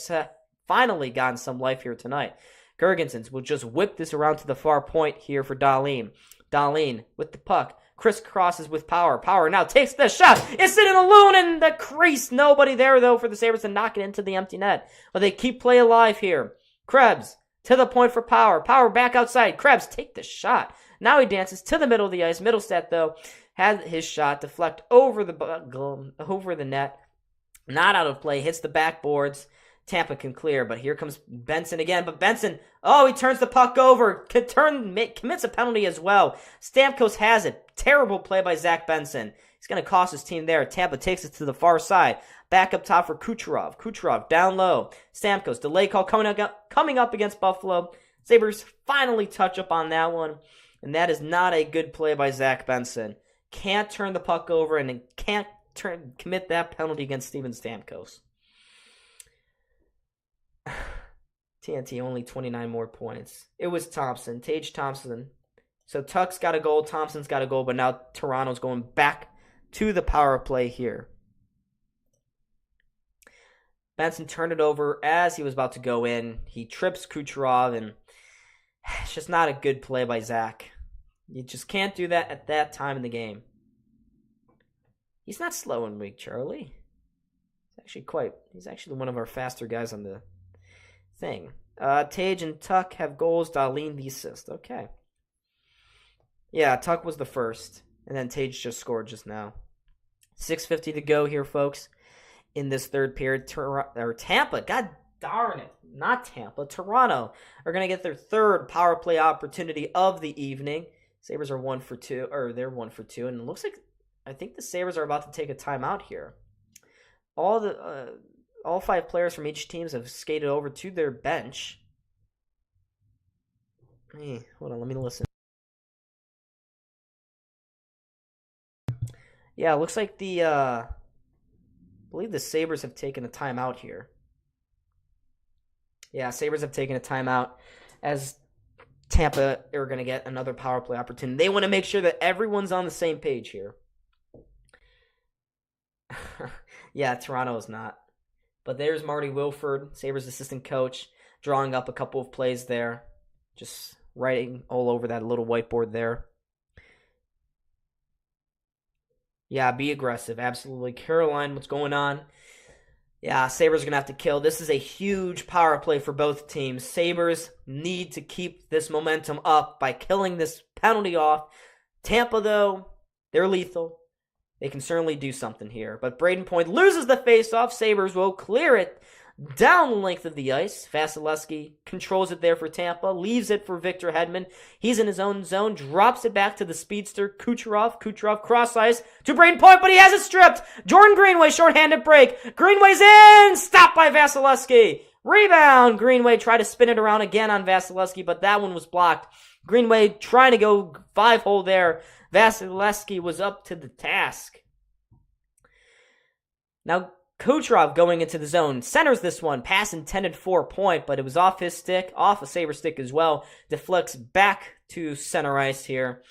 finally gotten some life here tonight. Girgensons will just whip this around to the far point here for Dahlin. Dahlin with the puck. Crisscrosses with Power. Power now takes the shot. It's in a loon in the crease. Nobody there, though, for the Sabres to knock it into the empty net. But they keep play alive here. Krebs to the point for Power. Power back outside. Krebs take the shot. Now he dances to the middle of the ice. Middlestead, though, had his shot deflect over the net. Not out of play. Hits the backboards. Tampa can clear, but here comes Benson again. But Benson, he turns the puck over. Commits a penalty as well. Stamkos has it. Terrible play by Zach Benson. He's going to cost his team there. Tampa takes it to the far side. Back up top for Kucherov. Kucherov down low. Stamkos, delay call coming up against Buffalo. Sabres finally touch up on that one. And that is not a good play by Zach Benson. Can't turn the puck over and can't commit that penalty against Steven Stamkos. TNT only 29 more points. It was Thompson, Tage Thompson. So Tuck's got a goal, Thompson's got a goal, but now Toronto's going back to the power play here. Benson turned it over as he was about to go in. He trips Kucherov, and it's just not a good play by Zach. You just can't do that at that time in the game. He's not slow and weak, Charlie. He's actually one of our faster guys on the thing. Tage and Tuck have goals. Dahlin the assist. Okay. Yeah, Tuck was the first, and then Tage just scored just now. 6:50 to go here, folks, in this third period. Tampa, god darn it, not Tampa, Toronto are going to get their third power play opportunity of the evening. Sabres are 1 for 2, they're 1 for 2, and it looks like, I think the Sabres are about to take a timeout here. All 5 players from each team have skated over to their bench. Hey, hold on, let me listen. Yeah, it looks like I believe the Sabres have taken a timeout here. Yeah, Sabres have taken a timeout as Tampa are going to get another power play opportunity. They want to make sure that everyone's on the same page here. Yeah, Toronto is not. But there's Marty Wilford, Sabres assistant coach, drawing up a couple of plays there. Just writing all over that little whiteboard there. Yeah, be aggressive. Absolutely. Caroline, what's going on? Yeah, Sabres are going to have to kill. This is a huge power play for both teams. Sabres need to keep this momentum up by killing this penalty off. Tampa, though, they're lethal. They can certainly do something here. But Braden Point loses the faceoff. Sabres will clear it down the length of the ice. Vasilevsky controls it there for Tampa. Leaves it for Victor Hedman. He's in his own zone. Drops it back to the speedster Kucherov. Kucherov cross ice to Braden Point, but he has it stripped. Jordan Greenway, shorthanded break. Greenway's in! Stopped by Vasilevsky. Rebound. Greenway tried to spin it around again on Vasilevsky, but that one was blocked. Greenway trying to go 5-hole there. Vasilevsky was up to the task. Now, Kucherov going into the zone. Centers this one. Pass intended for Point, but it was off his stick, off a Sabre stick as well. Deflects back to center ice here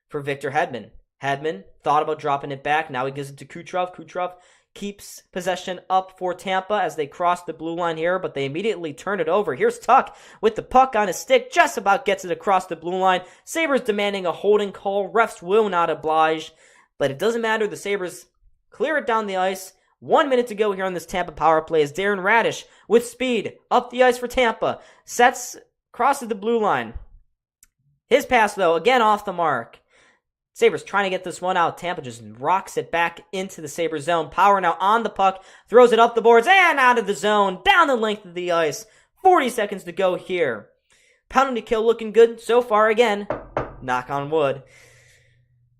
for Victor Hedman. Hedman thought about dropping it back. Now he gives it to Kucherov. Kucherov keeps possession up for Tampa as they cross the blue line here, but they immediately turn it over. Here's Tuch with the puck on his stick, just about gets it across the blue line. Sabres demanding a holding call. Refs will not oblige, but it doesn't matter. The Sabres clear it down the ice. 1 minute to go here on this Tampa power play as Darren Radish with speed up the ice for Tampa. Crosses the blue line. His pass, though, again off the mark. Sabres trying to get this one out. Tampa just rocks it back into the Sabres zone. Power now on the puck. Throws it up the boards and out of the zone. Down the length of the ice. 40 seconds to go here. Penalty kill looking good so far again. Knock on wood.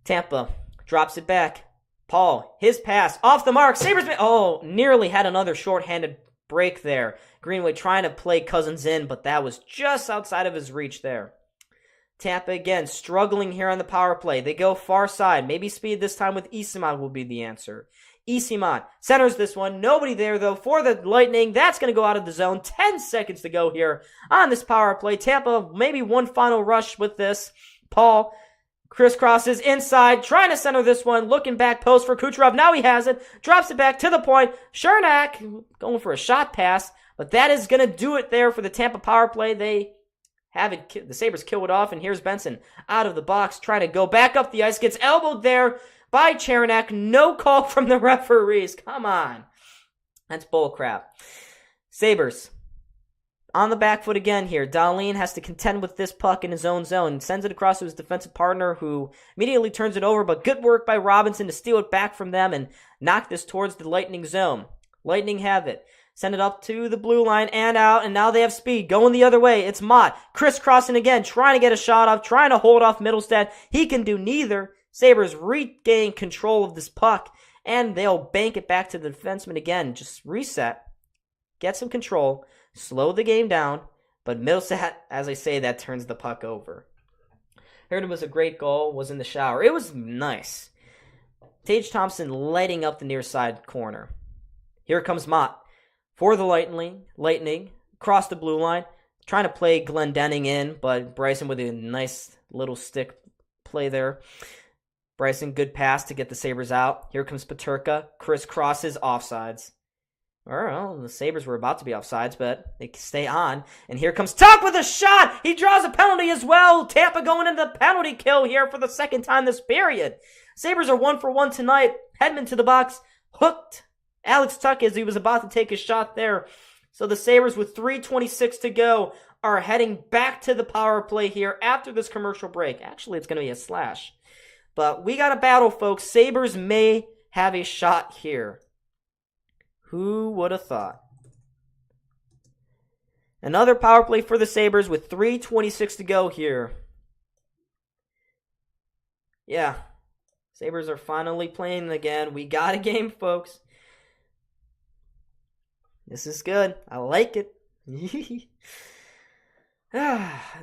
Tampa drops it back. Paul, his pass, off the mark. Sabres, nearly had another shorthanded break there. Greenway trying to play Cousins in, but that was just outside of his reach there. Tampa again struggling here on the power play. They go far side. Maybe speed this time with Eyssimont will be the answer. Eyssimont centers this one. Nobody there, though, for the Lightning. That's going to go out of the zone. 10 seconds to go here on this power play. Tampa, maybe one final rush with this. Paul crisscrosses inside, trying to center this one, looking back post for Kucherov. Now he has it, drops it back to the point. Chernak going for a shot pass, but that is going to do it there for the Tampa power play. They have it, the Sabres kill it off, and here's Benson out of the box, trying to go back up the ice, gets elbowed there by Chernak. No call from the referees. Come on. That's bullcrap. Sabres on the back foot again here. Dahlin has to contend with this puck in his own zone. Sends it across to his defensive partner, who immediately turns it over, but good work by Robinson to steal it back from them and knock this towards the Lightning zone. Lightning have it. Send it up to the blue line and out, and now they have speed. Going the other way, it's Mott. Crisscrossing again, trying to get a shot off, trying to hold off Middlestad. He can do neither. Sabres regain control of this puck, and they'll bank it back to the defenseman again. Just reset, get some control, slow the game down, but Middlestat, as I say, that turns the puck over. Heard it was a great goal, was in the shower. It was nice. Tage Thompson lighting up the near side corner. Here comes Mott for the Lightning, across the blue line, trying to play Glendening in, but Bryson with a nice little stick play there. Bryson, good pass to get the Sabres out. Here comes Peterka, crisscrosses, offsides. Well, the Sabres were about to be offsides, but they stay on. And here comes Tuch with a shot! He draws a penalty as well! Tampa going into the penalty kill here for the second time this period. Sabres are 1 for 1 tonight. Hedman to the box, hooked Alex Tuch as he was about to take a shot there. So the Sabres, with 3:26 to go, are heading back to the power play here after this commercial break. Actually, it's going to be a slash. But we got a battle, folks. Sabres may have a shot here. Who would have thought? Another power play for the Sabres with 3:26 to go here. Yeah. Sabres are finally playing again. We got a game, folks. This is good. I like it. And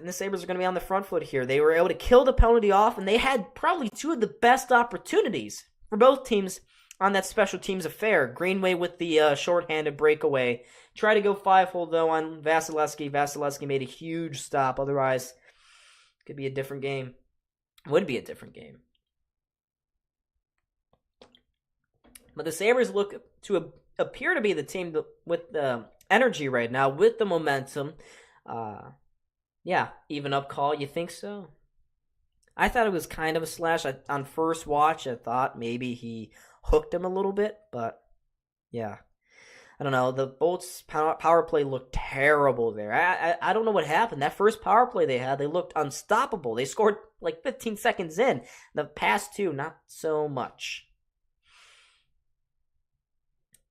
the Sabres are going to be on the front foot here. They were able to kill the penalty off, and they had probably two of the best opportunities for both teams on that special teams affair. Greenway with the shorthanded breakaway. Tried to go 5-hole, though, on Vasilevsky. Vasilevsky made a huge stop. Otherwise, it could be a different game. Would be a different game. But the Sabres look to appear to be the team with the energy right now, with the momentum. Yeah, even up call. You think so? I thought it was kind of a slash. On first watch, I thought maybe he hooked him a little bit, but yeah. I don't know. The Bolts power play looked terrible there. I don't know what happened. That first power play they had, they looked unstoppable. They scored like 15 seconds in. The past two, not so much.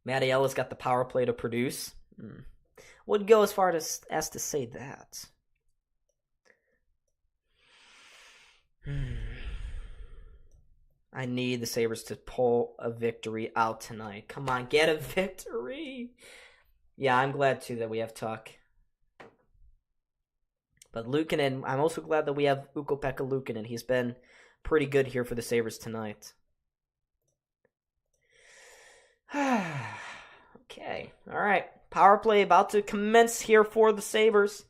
Matty Ellis got the power play to produce. Wouldn't go as far as to say that. I need the Sabres to pull a victory out tonight. Come on, get a victory. Yeah, I'm glad too that we have Tuch. But Luukkonen, I'm also glad that we have Ukko-Pekka Luukkonen. He's been pretty good here for the Sabres tonight. Okay, all right. Power play about to commence here for the Sabres.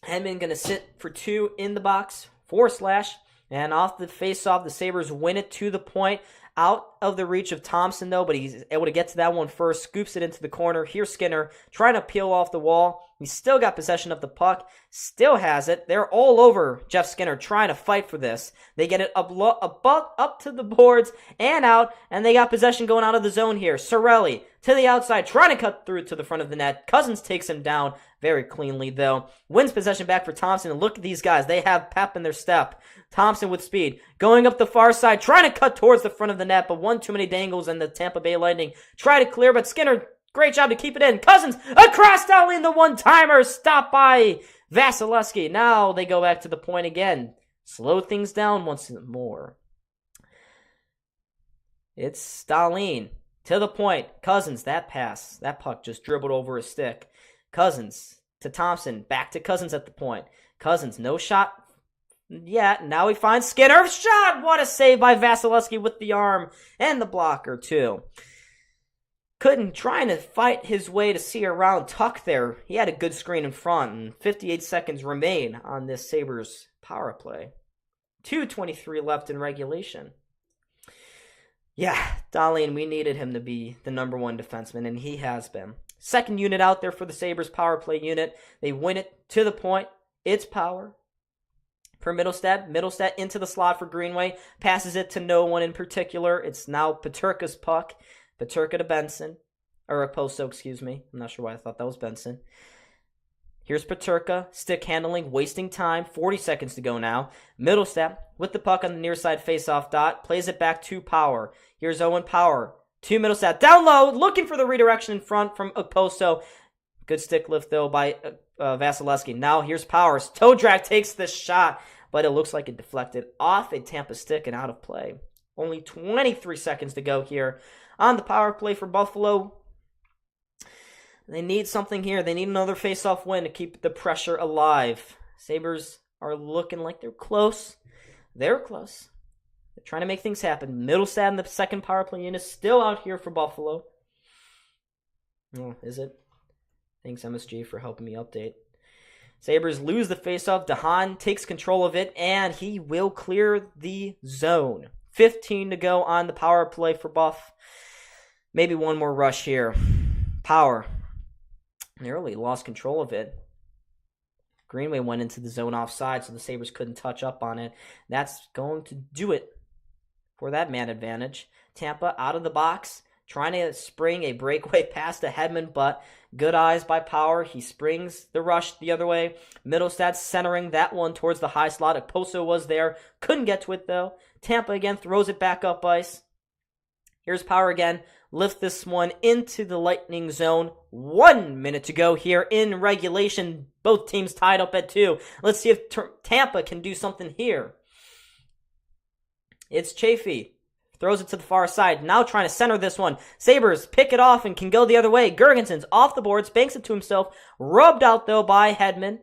Hedman going to sit for 2 in the box, 4 slash. And off the face-off, the Sabres win it to the point. Out of the reach of Thompson, though, but he's able to get to that one first. Scoops it into the corner. Here's Skinner trying to peel off the wall. He's still got possession of the puck. Still has it. They're all over Jeff Skinner trying to fight for this. They get it up to the boards and out, and they got possession going out of the zone here. Cirelli to the outside, trying to cut through to the front of the net. Cousins takes him down very cleanly, though. Wins possession back for Thompson. And look at these guys. They have pep in their step. Thompson with speed. Going up the far side, trying to cut towards the front of the net, but one too many dangles, and the Tampa Bay Lightning try to clear, but Skinner, great job to keep it in. Cousins, across Dowling, the one-timer, stopped by Vasilevsky. Now they go back to the point again. Slow things down once more. It's Stalin to the point. Cousins, that pass. That puck just dribbled over his stick. Cousins to Thompson. Back to Cousins at the point. Cousins, no shot yet. Now he finds Skinner. Shot! What a save by Vasilevsky with the arm and the blocker, too. Couldn't trying to fight his way to see around Tuck there. He had a good screen in front, and 58 seconds remain on this Sabres power play. 2:23 left in regulation. Yeah, Dahlin, we needed him to be the number one defenseman, and he has been. Second unit out there for the Sabres power play unit. They win it to the point. It's power. For Middlestat into the slot for Greenway. Passes it to no one in particular. It's now Peterka's puck. Peterka to Benson. Or Oposo, excuse me. I'm not sure why I thought that was Benson. Here's Peterka. Stick handling, wasting time. 40 seconds to go now. Middlestat with the puck on the near side face-off dot. Plays it back to Power. Here's Owen Power. To Middlestat. Down low. Looking for the redirection in front from Oposo. Good stick lift, though, by Vasilevsky. Now here's Powers. Toe drag takes the shot, but it looks like it deflected off a Tampa stick and out of play. Only 23 seconds to go here on the power play for Buffalo. They need something here. They need another face-off win to keep the pressure alive. Sabres are looking like they're close. They're close. They're trying to make things happen. Middlestat in the second power play unit still out here for Buffalo. Oh, is it? Thanks, MSG, for helping me update. Sabres lose the faceoff. DeHaan takes control of it, and he will clear the zone. 15 to go on the power play for Buff. Maybe one more rush here. Power. Nearly lost control of it. Greenway went into the zone offside, so the Sabres couldn't touch up on it. That's going to do it for that man advantage. Tampa out of the box, trying to spring a breakaway pass to Hedman, but good eyes by Power. He springs the rush the other way. Middlestat centering that one towards the high slot. Oposo was there. Couldn't get to it, though. Tampa again throws it back up ice. Here's Power again. Lift this one into the Lightning zone. 1 minute to go here in regulation. Both teams tied up at 2. Let's see if Tampa can do something here. It's Chafee. Throws it to the far side. Now trying to center this one. Sabres pick it off and can go the other way. Girgensons off the boards. Banks it to himself. Rubbed out, though, by Hedman.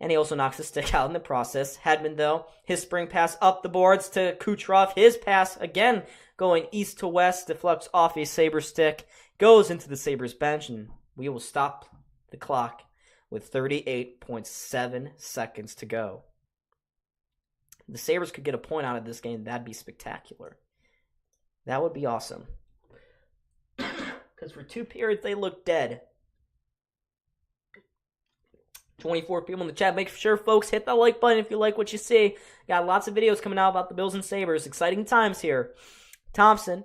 And he also knocks the stick out in the process. Hedman, though, his spring pass up the boards to Kucherov. His pass, again, going east to west, deflects off a Sabres stick. Goes into the Sabres bench, and we will stop the clock with 38.7 seconds to go. The Sabres could get a point out of this game. That'd be spectacular. That would be awesome. Because for 2 periods, they look dead. 24 people in the chat. Make sure, folks, hit that like button if you like what you see. Got lots of videos coming out about the Bills and Sabres. Exciting times here. Thompson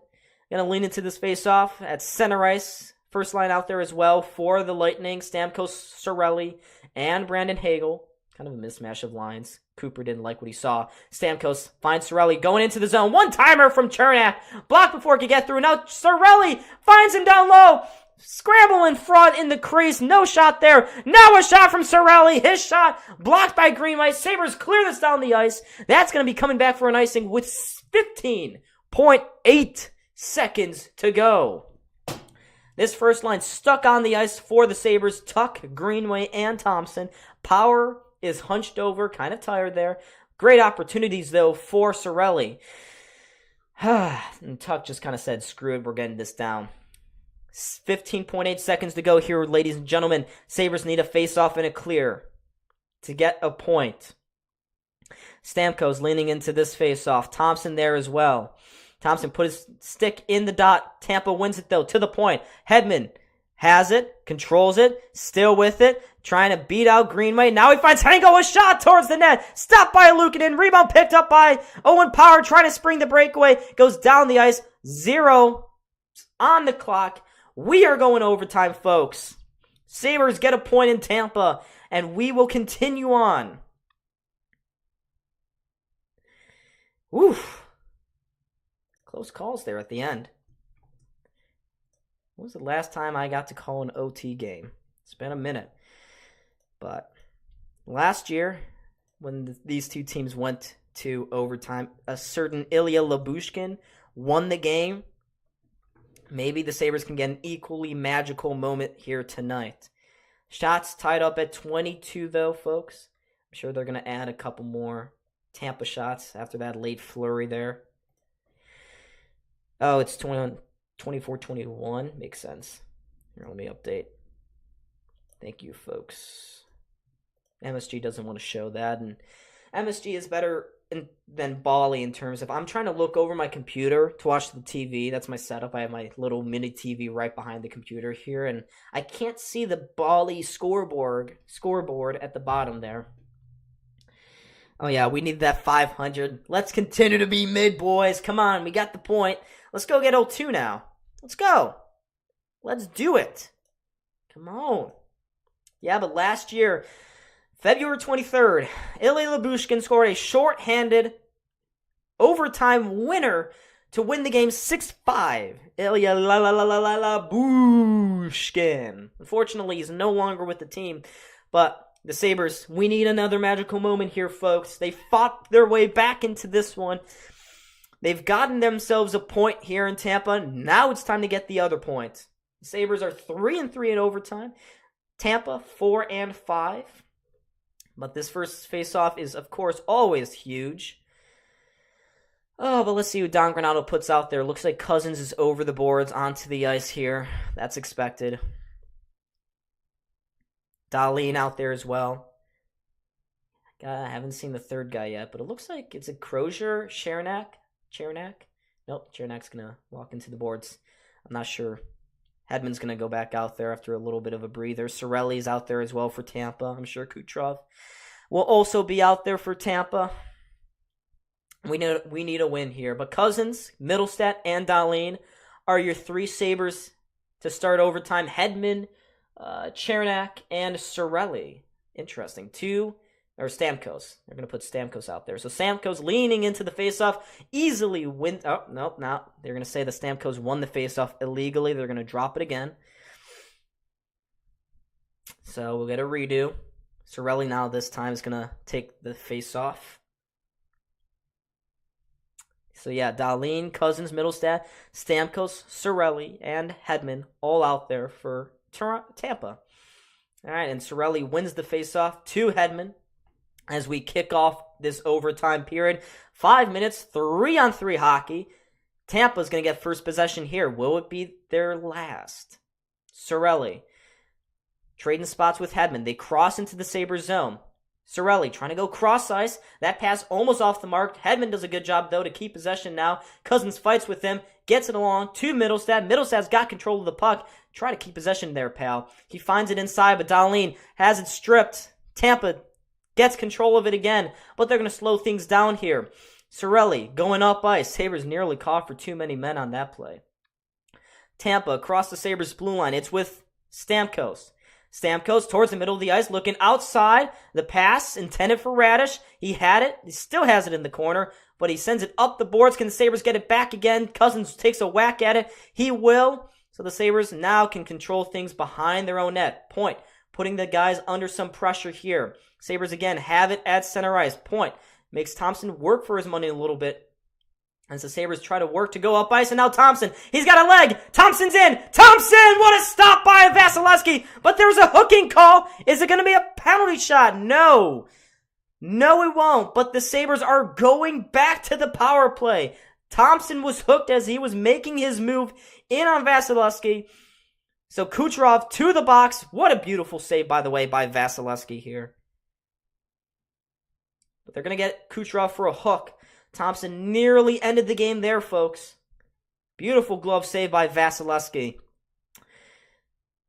going to lean into this face-off at center ice. First line out there as well for the Lightning. Stamkos, Cirelli, and Brandon Hagel. Kind of a mismatch of lines. Cooper didn't like what he saw. Stamkos finds Cirelli going into the zone. One-timer from Chernak. Blocked before he could get through. Now Cirelli finds him down low. Scramble in front in the crease. No shot there. Now a shot from Cirelli. His shot blocked by Greenway. Sabres clear this down the ice. That's going to be coming back for an icing with 15.8 seconds to go. This first line stuck on the ice for the Sabres. Tuck, Greenway, and Thompson. Power is hunched over, kind of tired there. Great opportunities, though, for Cirelli. And Tuck just kind of said, screw it, we're getting this down. 15.8 seconds to go here, ladies and gentlemen. Sabres need a face-off and a clear to get a point. Stamkos leaning into this faceoff. Thompson there as well. Thompson put his stick in the dot. Tampa wins it, though, to the point. Hedman has it, controls it, still with it, trying to beat out Greenway. Now he finds Hengo, a shot towards the net. Stopped by Luukkonen. Rebound picked up by Owen Power, trying to spring the breakaway. Goes down the ice. 0 on the clock. We are going overtime, folks. Sabres get a point in Tampa, and we will continue on. Woof. Close calls there at the end. When was the last time I got to call an OT game? It's been a minute. But last year, when these two teams went to overtime, a certain Ilya Lyubushkin won the game. Maybe the Sabres can get an equally magical moment here tonight. Shots tied up at 22, though, folks. I'm sure they're going to add a couple more Tampa shots after that late flurry there. Oh, it's 24-21. Makes sense. Here, let me update. Thank you, folks. MSG doesn't want to show that, and MSG is better than Bally in terms of I'm trying to look over my computer to watch the TV. That's my setup. I have my little mini TV right behind the computer here, and I can't see the Bally scoreboard at the bottom there. Oh yeah, we need that 500. Let's continue to be mid, boys. Come on, we got the point. Let's go get 0-2 now. Let's go. Let's do it. Come on. Yeah, but last year, February 23rd, Ilya Lyubushkin scored a shorthanded overtime winner to win the game 6-5. Ilya Lyubushkin. Unfortunately, he's no longer with the team, but the Sabres, we need another magical moment here, folks. They fought their way back into this one. They've gotten themselves a point here in Tampa. Now it's time to get the other point. The Sabres are 3-3 in overtime. Tampa 4-5. But this first face-off is, of course, always huge. Oh, but let's see who Don Granato puts out there. Looks like Cousins is over the boards onto the ice here. That's expected. Dahlin out there as well. I haven't seen the third guy yet, but it looks like it's a Crozier, Chernak. Nope, Chernak's going to walk into the boards. I'm not sure. Hedman's going to go back out there after a little bit of a breather. Cirelli's out there as well for Tampa. I'm sure Kucherov will also be out there for Tampa. We need a win here. But Cousins, Middlestat, and Dahlin are your three Sabres to start overtime. Hedman, Chernak, and Cirelli. Interesting. Stamkos. They're going to put Stamkos out there. So Stamkos leaning into the faceoff, easily win. Oh, no. They're going to say that Stamkos won the faceoff illegally. They're going to drop it again. So we'll get a redo. Cirelli now this time is going to take the faceoff. So yeah, Dahlin, Cousins, Middlestat, Stamkos, Cirelli, and Hedman all out there for Tampa. All right, and Cirelli wins the faceoff to Hedman as we kick off this overtime period. 5 minutes, 3-on-3 hockey. Tampa's going to get first possession here. Will it be their last? Cirelli trading spots with Hedman. They cross into the Sabres zone. Cirelli trying to go cross ice. That pass almost off the mark. Hedman does a good job, though, to keep possession now. Cousins fights with him. Gets it along to Middlestat. Middlestat's got control of the puck. Try to keep possession there, pal. He finds it inside, but Dahlin has it stripped. Tampa gets control of it again, but they're going to slow things down here. Cirelli going up ice. Sabres nearly caught for too many men on that play. Tampa across the Sabres blue line. It's with Stamkos. Stamkos towards the middle of the ice, looking outside. The pass intended for Radish. He had it. He still has it in the corner, but he sends it up the boards. Can the Sabres get it back again? Cousins takes a whack at it. He will. So the Sabres now can control things behind their own net. Point. Putting the guys under some pressure here. Sabres again have it at center ice. Point. Makes Thompson work for his money a little bit. As the Sabres try to work to go up ice, and now Thompson. He's got a leg. Thompson's in. Thompson! What a stop by Vasilevsky. But there's a hooking call. Is it going to be a penalty shot? No. No, it won't. But the Sabres are going back to the power play. Thompson was hooked as he was making his move in on Vasilevsky. So Kucherov to the box. What a beautiful save, by the way, by Vasilevsky here. But they're going to get Kucherov for a hook. Thompson nearly ended the game there, folks. Beautiful glove save by Vasilevsky.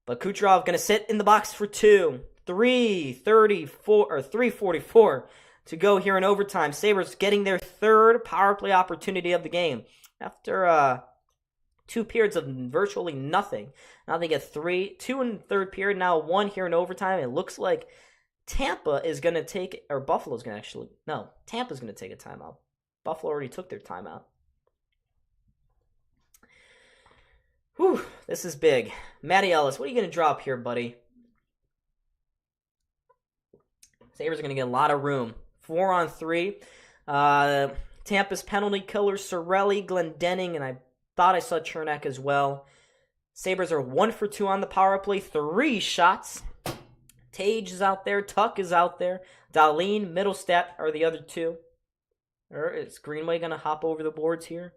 But Kucherov going to sit in the box for 2. 3:44 to go here in overtime. Sabres getting their third power play opportunity of the game. After 2 periods of virtually nothing. Now they get 2 in the third period, now 1 here in overtime. It looks like Tampa is going to take, or Buffalo's going to actually, no, Tampa's going to take a timeout. Buffalo already took their timeout. Whew, this is big. Matty Ellis, what are you going to drop here, buddy? Sabres are going to get a lot of room. 4-on-3. Tampa's penalty killers, Cirelli, Glendening, and I thought I saw Chernak as well. Sabres are 1 for 2 on the power play. 3 shots. Tage is out there. Tuck is out there. Dahlin, Middlestat are the other 2. Or is Greenway going to hop over the boards here?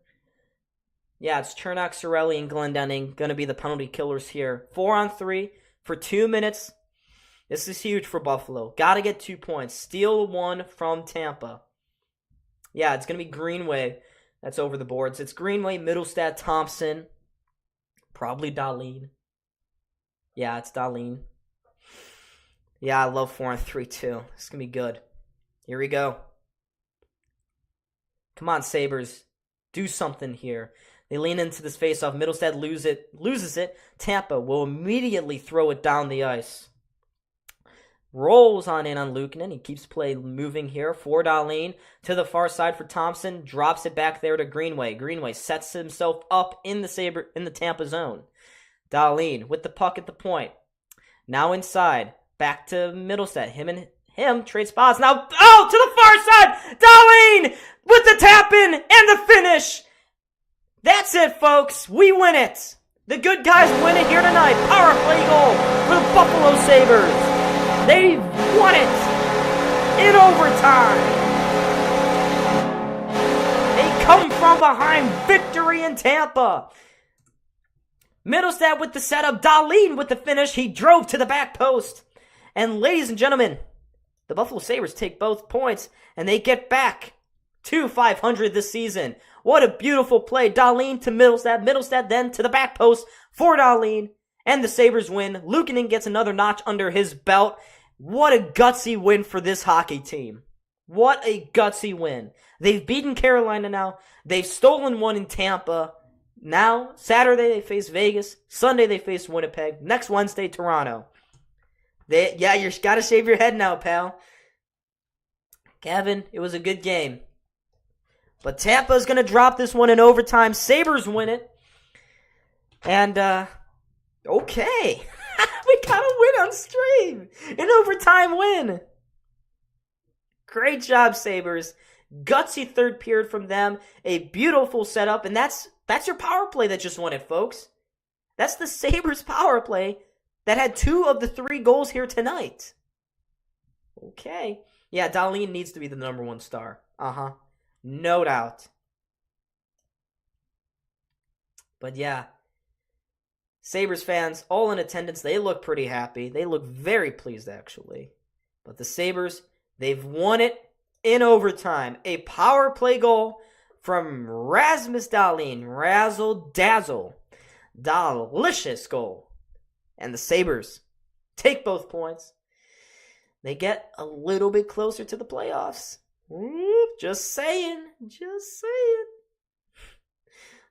Yeah, it's Chernak, Cirelli, and Glendening going to be the penalty killers here. 4-on-3 for 2 minutes. This is huge for Buffalo. Got to get 2 points. Steal 1 from Tampa. Yeah, it's going to be Greenway that's over the boards. It's Greenway, Middlestat, Thompson. Probably Dahlin. Yeah, it's Dahlin. Yeah, I love 4-on-3 too. It's going to be good. Here we go. Come on, Sabres. Do something here. They lean into this faceoff. Middlestat loses it. Tampa will immediately throw it down the ice. Rolls on in on Luukkonen. He keeps play moving here for Dahlin. To the far side for Thompson. Drops it back there to Greenway. Greenway sets himself up in the Tampa zone. Dahlin with the puck at the point. Now inside. Back to Middlestat. Him trade spots. Now, to the far side. Dahlin with the tap-in and the finish. That's it, folks. We win it. The good guys win it here tonight. Power play goal for the Buffalo Sabres. They won it in overtime. They come from behind. Victory in Tampa. Middlestat with the setup. Dahlin with the finish. He drove to the back post. And ladies and gentlemen, the Buffalo Sabres take both points and they get back to 500 this season. What a beautiful play. Dahlin to Middlestat. Middlestat then to the back post for Dahlin. And the Sabres win. Luukkonen gets another notch under his belt. What a gutsy win for this hockey team. What a gutsy win. They've beaten Carolina now. They've stolen one in Tampa. Now, Saturday they face Vegas. Sunday they face Winnipeg. Next Wednesday, Toronto. You gotta shave your head now, pal. Gavin, it was a good game. But Tampa's gonna drop this one in overtime. Sabres win it. And, okay. We got a win on stream. An overtime win. Great job, Sabres. Gutsy third period from them. A beautiful setup. And that's your power play that just won it, folks. That's the Sabres power play that had 2 of the 3 goals here tonight. Okay. Yeah, Dahlin needs to be the number 1 star. No doubt. But yeah. Sabres fans, all in attendance, they look pretty happy. They look very pleased, actually. But the Sabres, they've won it in overtime. A power play goal from Rasmus Dahlin. Razzle dazzle. Delicious goal. And the Sabres take both points. They get a little bit closer to the playoffs. Just saying. Just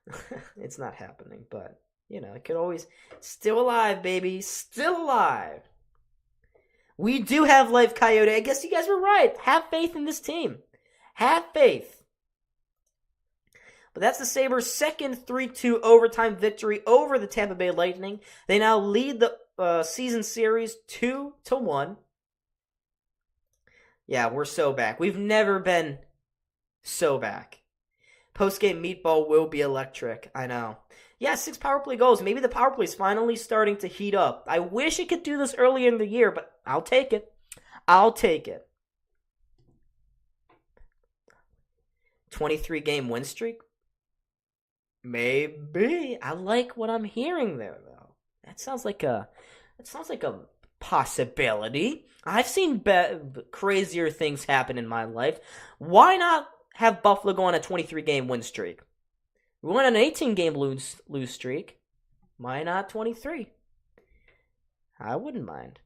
saying. It's not happening, but... it could always... Still alive, baby. Still alive. We do have life, Coyote. I guess you guys were right. Have faith in this team. Have faith. But that's the Sabres' second 3-2 overtime victory over the Tampa Bay Lightning. They now lead the season series 2-1. Yeah, we're so back. We've never been so back. Post-game meatball will be electric. I know. Yeah, 6 power play goals. Maybe the power play is finally starting to heat up. I wish it could do this earlier in the year, but I'll take it. I'll take it. 23-game win streak? Maybe. I like what I'm hearing there, though. That sounds like a possibility. I've seen crazier things happen in my life. Why not have Buffalo go on a 23-game win streak? We went on an 18-game lose streak. Why not 23? I wouldn't mind.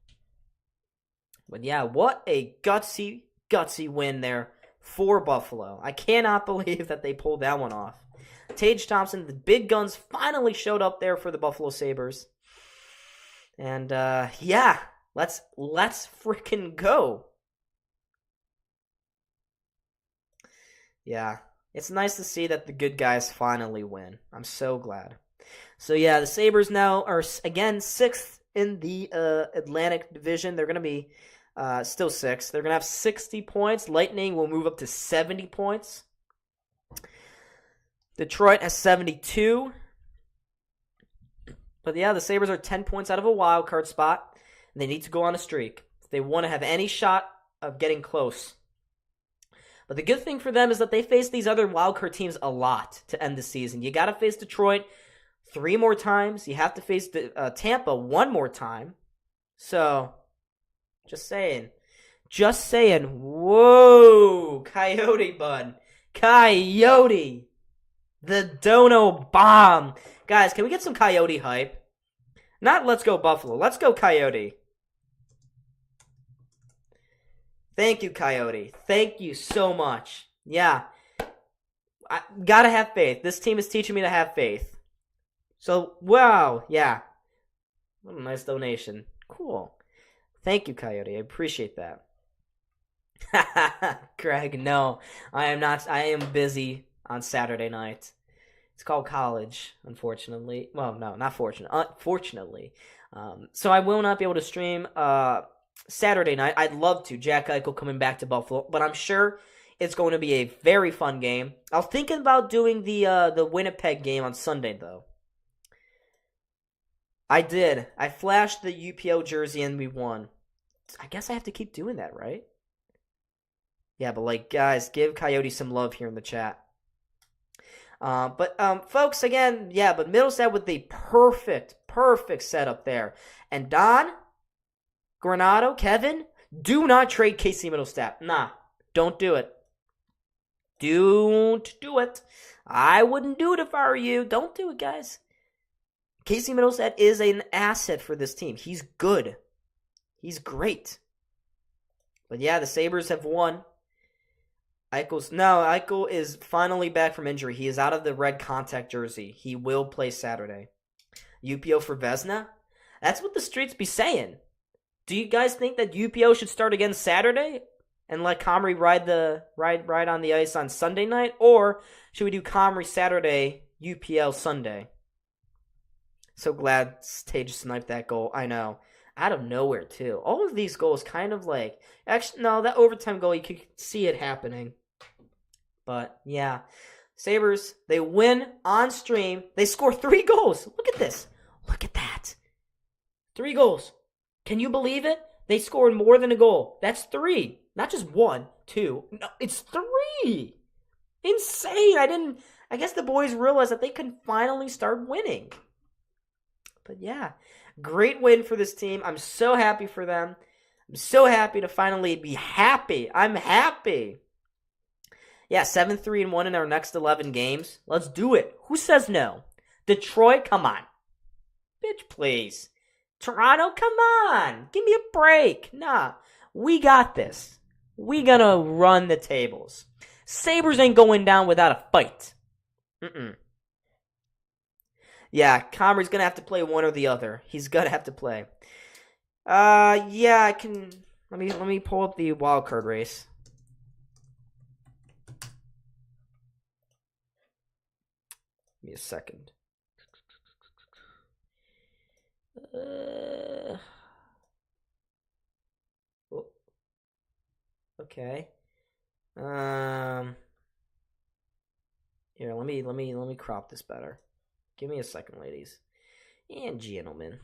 But yeah, what a gutsy win there for Buffalo. I cannot believe that they pulled that one off. Tage Thompson, the big guns, finally showed up there for the Buffalo Sabres. And yeah, let's freaking go. Yeah, it's nice to see that the good guys finally win. I'm so glad. So yeah, the Sabres now are again 6th in the Atlantic Division. They're going to be still 6th. They're going to have 60 points. Lightning will move up to 70 points. Detroit has 72. But yeah, the Sabres are 10 points out of a wild card spot. And they need to go on a streak if they want to have any shot of getting close. But the good thing for them is that they face these other wild card teams a lot to end the season. You got to face Detroit 3 more times. You have to face Tampa 1 more time. So, just saying. Whoa, Coyote bud. Coyote. The Dono bomb. Guys, can we get some Coyote hype? Not let's go Buffalo. Let's go Coyote. Thank you, Coyote. Thank you so much. Yeah. I gotta have faith. This team is teaching me to have faith. So, wow. Yeah. What a nice donation. Cool. Thank you, Coyote. I appreciate that. Greg, no. I am not. I am busy on Saturday night. It's called college, unfortunately. Well, no, not fortunate. Unfortunately. So I will not be able to stream Saturday night. I'd love to. Jack Eichel coming back to Buffalo. But I'm sure it's going to be a very fun game. I was thinking about doing the Winnipeg game on Sunday, though. I did. I flashed the UPO jersey and we won. I guess I have to keep doing that, right? Yeah, but like, guys, give Coyote some love here in the chat. But folks, again, yeah, but Middlestat with the perfect setup there. And Don, Granado, Kevin, do not trade Casey Middlestat. Nah, don't do it. Don't do it. I wouldn't do it if I were you. Don't do it, guys. Casey Middlestat is an asset for this team. He's good. He's great. But yeah, the Sabres have won. Eichel is finally back from injury. He is out of the red contact jersey. He will play Saturday. UPO for Vezina? That's what the streets be saying. Do you guys think that UPO should start again Saturday and let Comrie ride on the ice on Sunday night? Or should we do Comrie Saturday, UPL Sunday? So glad Tage sniped that goal. I know. Out of nowhere, too. All of these goals kind of like... Actually, no, that overtime goal, you could see it happening. But, yeah. Sabres, they win on stream. They score 3 goals. Look at this. Look at that. 3 goals. Can you believe it? They scored more than a goal. That's 3. Not just 1, 2. No, it's 3. Insane. I guess the boys realized that they can finally start winning. But, yeah. Great win for this team. I'm so happy for them. I'm so happy to finally be happy. I'm happy. Yeah, 7-3-1 in our next 11 games. Let's do it. Who says no? Detroit, come on. Bitch, please. Toronto, come on. Give me a break. Nah, we got this. We gonna run the tables. Sabres ain't going down without a fight. Yeah, Comrie's gonna have to play one or the other. He's gonna have to play. Yeah, I can. Let me pull up the wild card race. Give me a second. Oh, okay. Here, let me crop this better. Give me a second, ladies and gentlemen.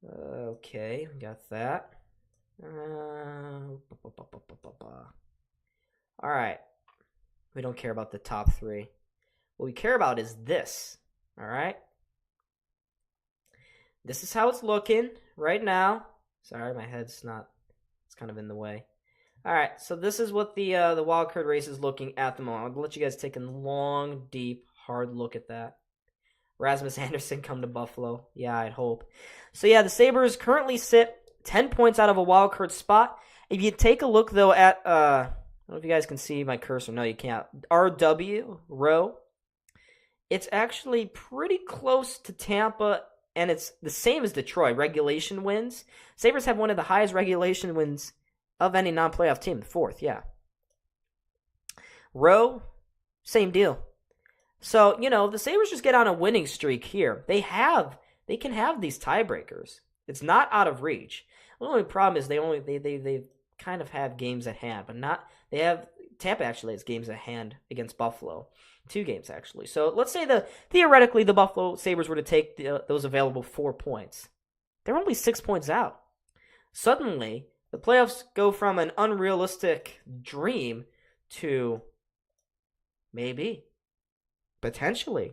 Okay, got that. All right. We don't care about the top 3. What we care about is this. All right? This is how it's looking right now. Sorry, my head's not, it's kind of in the way. All right, so this is what the wild card race is looking at the moment. I'll let you guys take a long, deep, hard look at that. Rasmus Anderson come to Buffalo. Yeah, I'd hope. So yeah, the Sabres currently sit 10 points out of a wild card spot. If you take a look though at I don't know if you guys can see my cursor. No, you can't. RW row. It's actually pretty close to Tampa, and it's the same as Detroit. Regulation wins. Sabres have one of the highest regulation wins of any non-playoff team. 4th, yeah. Row, same deal. So, the Sabres just get on a winning streak here. They can have these tiebreakers. It's not out of reach. The only problem is they kind of have games at hand, but not, Tampa actually has games at hand against Buffalo. 2 games actually. So let's say theoretically the Buffalo Sabres were to take those available 4 points. They're only 6 points out. Suddenly, the playoffs go from an unrealistic dream to maybe, potentially,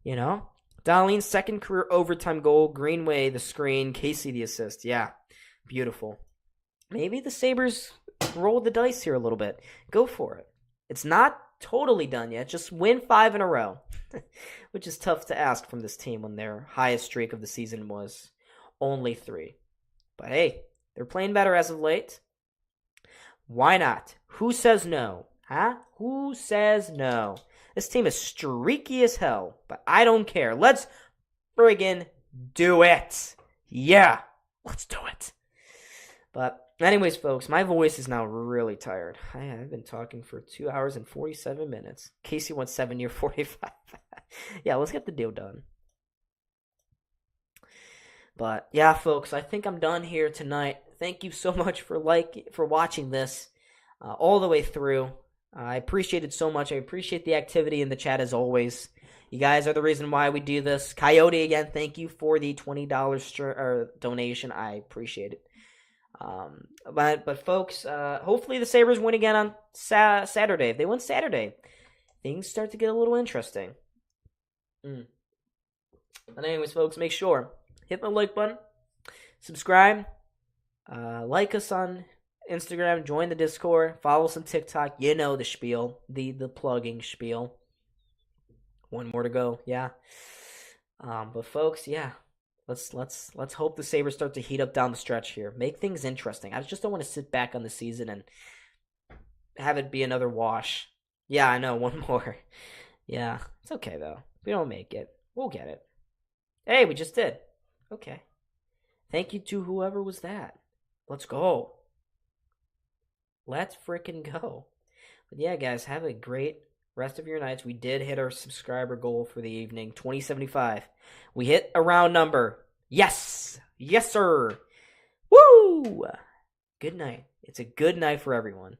Dahlin's second career overtime goal, Greenway the screen, Casey the assist. Yeah, beautiful. Maybe the Sabres roll the dice here a little bit. Go for it. It's not totally done yet. Just win 5 in a row, which is tough to ask from this team when their highest streak of the season was only 3. But hey, they're playing better as of late. Why not? Who says no? Huh? Who says no? This team is streaky as hell, but I don't care. Let's friggin' do it. Yeah, let's do it. But anyways, folks, my voice is now really tired. I've been talking for 2 hours and 47 minutes. Casey wants 7 year 45. Yeah, let's get the deal done. But yeah, folks, I think I'm done here tonight. Thank you so much for watching this all the way through. I appreciate it so much. I appreciate the activity in the chat as always. You guys are the reason why we do this. Coyote, again, thank you for the $20 donation. I appreciate it. But folks, hopefully the Sabres win again on Saturday. If they win Saturday, things start to get a little interesting. But anyways, folks, make sure hit the like button, subscribe, like us on Instagram, join the Discord, follow us on TikTok. You know the spiel, the plugging spiel. 1 more to go, yeah. But folks, yeah. Let's hope the Sabres start to heat up down the stretch here. Make things interesting. I just don't want to sit back on the season and have it be another wash. Yeah, I know, 1 more. Yeah, it's okay though. If we don't make it, we'll get it. Hey, we just did. Okay. Thank you to whoever was that. Let's go. Let's frickin' go. But yeah, guys, have a great rest of your nights. We did hit our subscriber goal for the evening, 2075. We hit a round number. Yes! Yes, sir! Woo! Good night. It's a good night for everyone.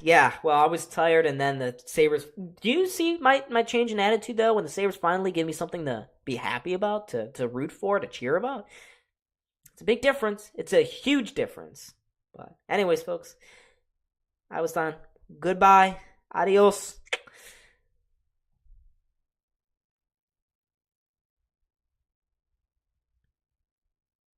Yeah, well, I was tired, and then the Sabres... Do you see my change in attitude, though, when the Sabres finally give me something to be happy about, to root for, to cheer about? It's a big difference. It's a huge difference. But anyways, folks, I was done. Goodbye. Adios.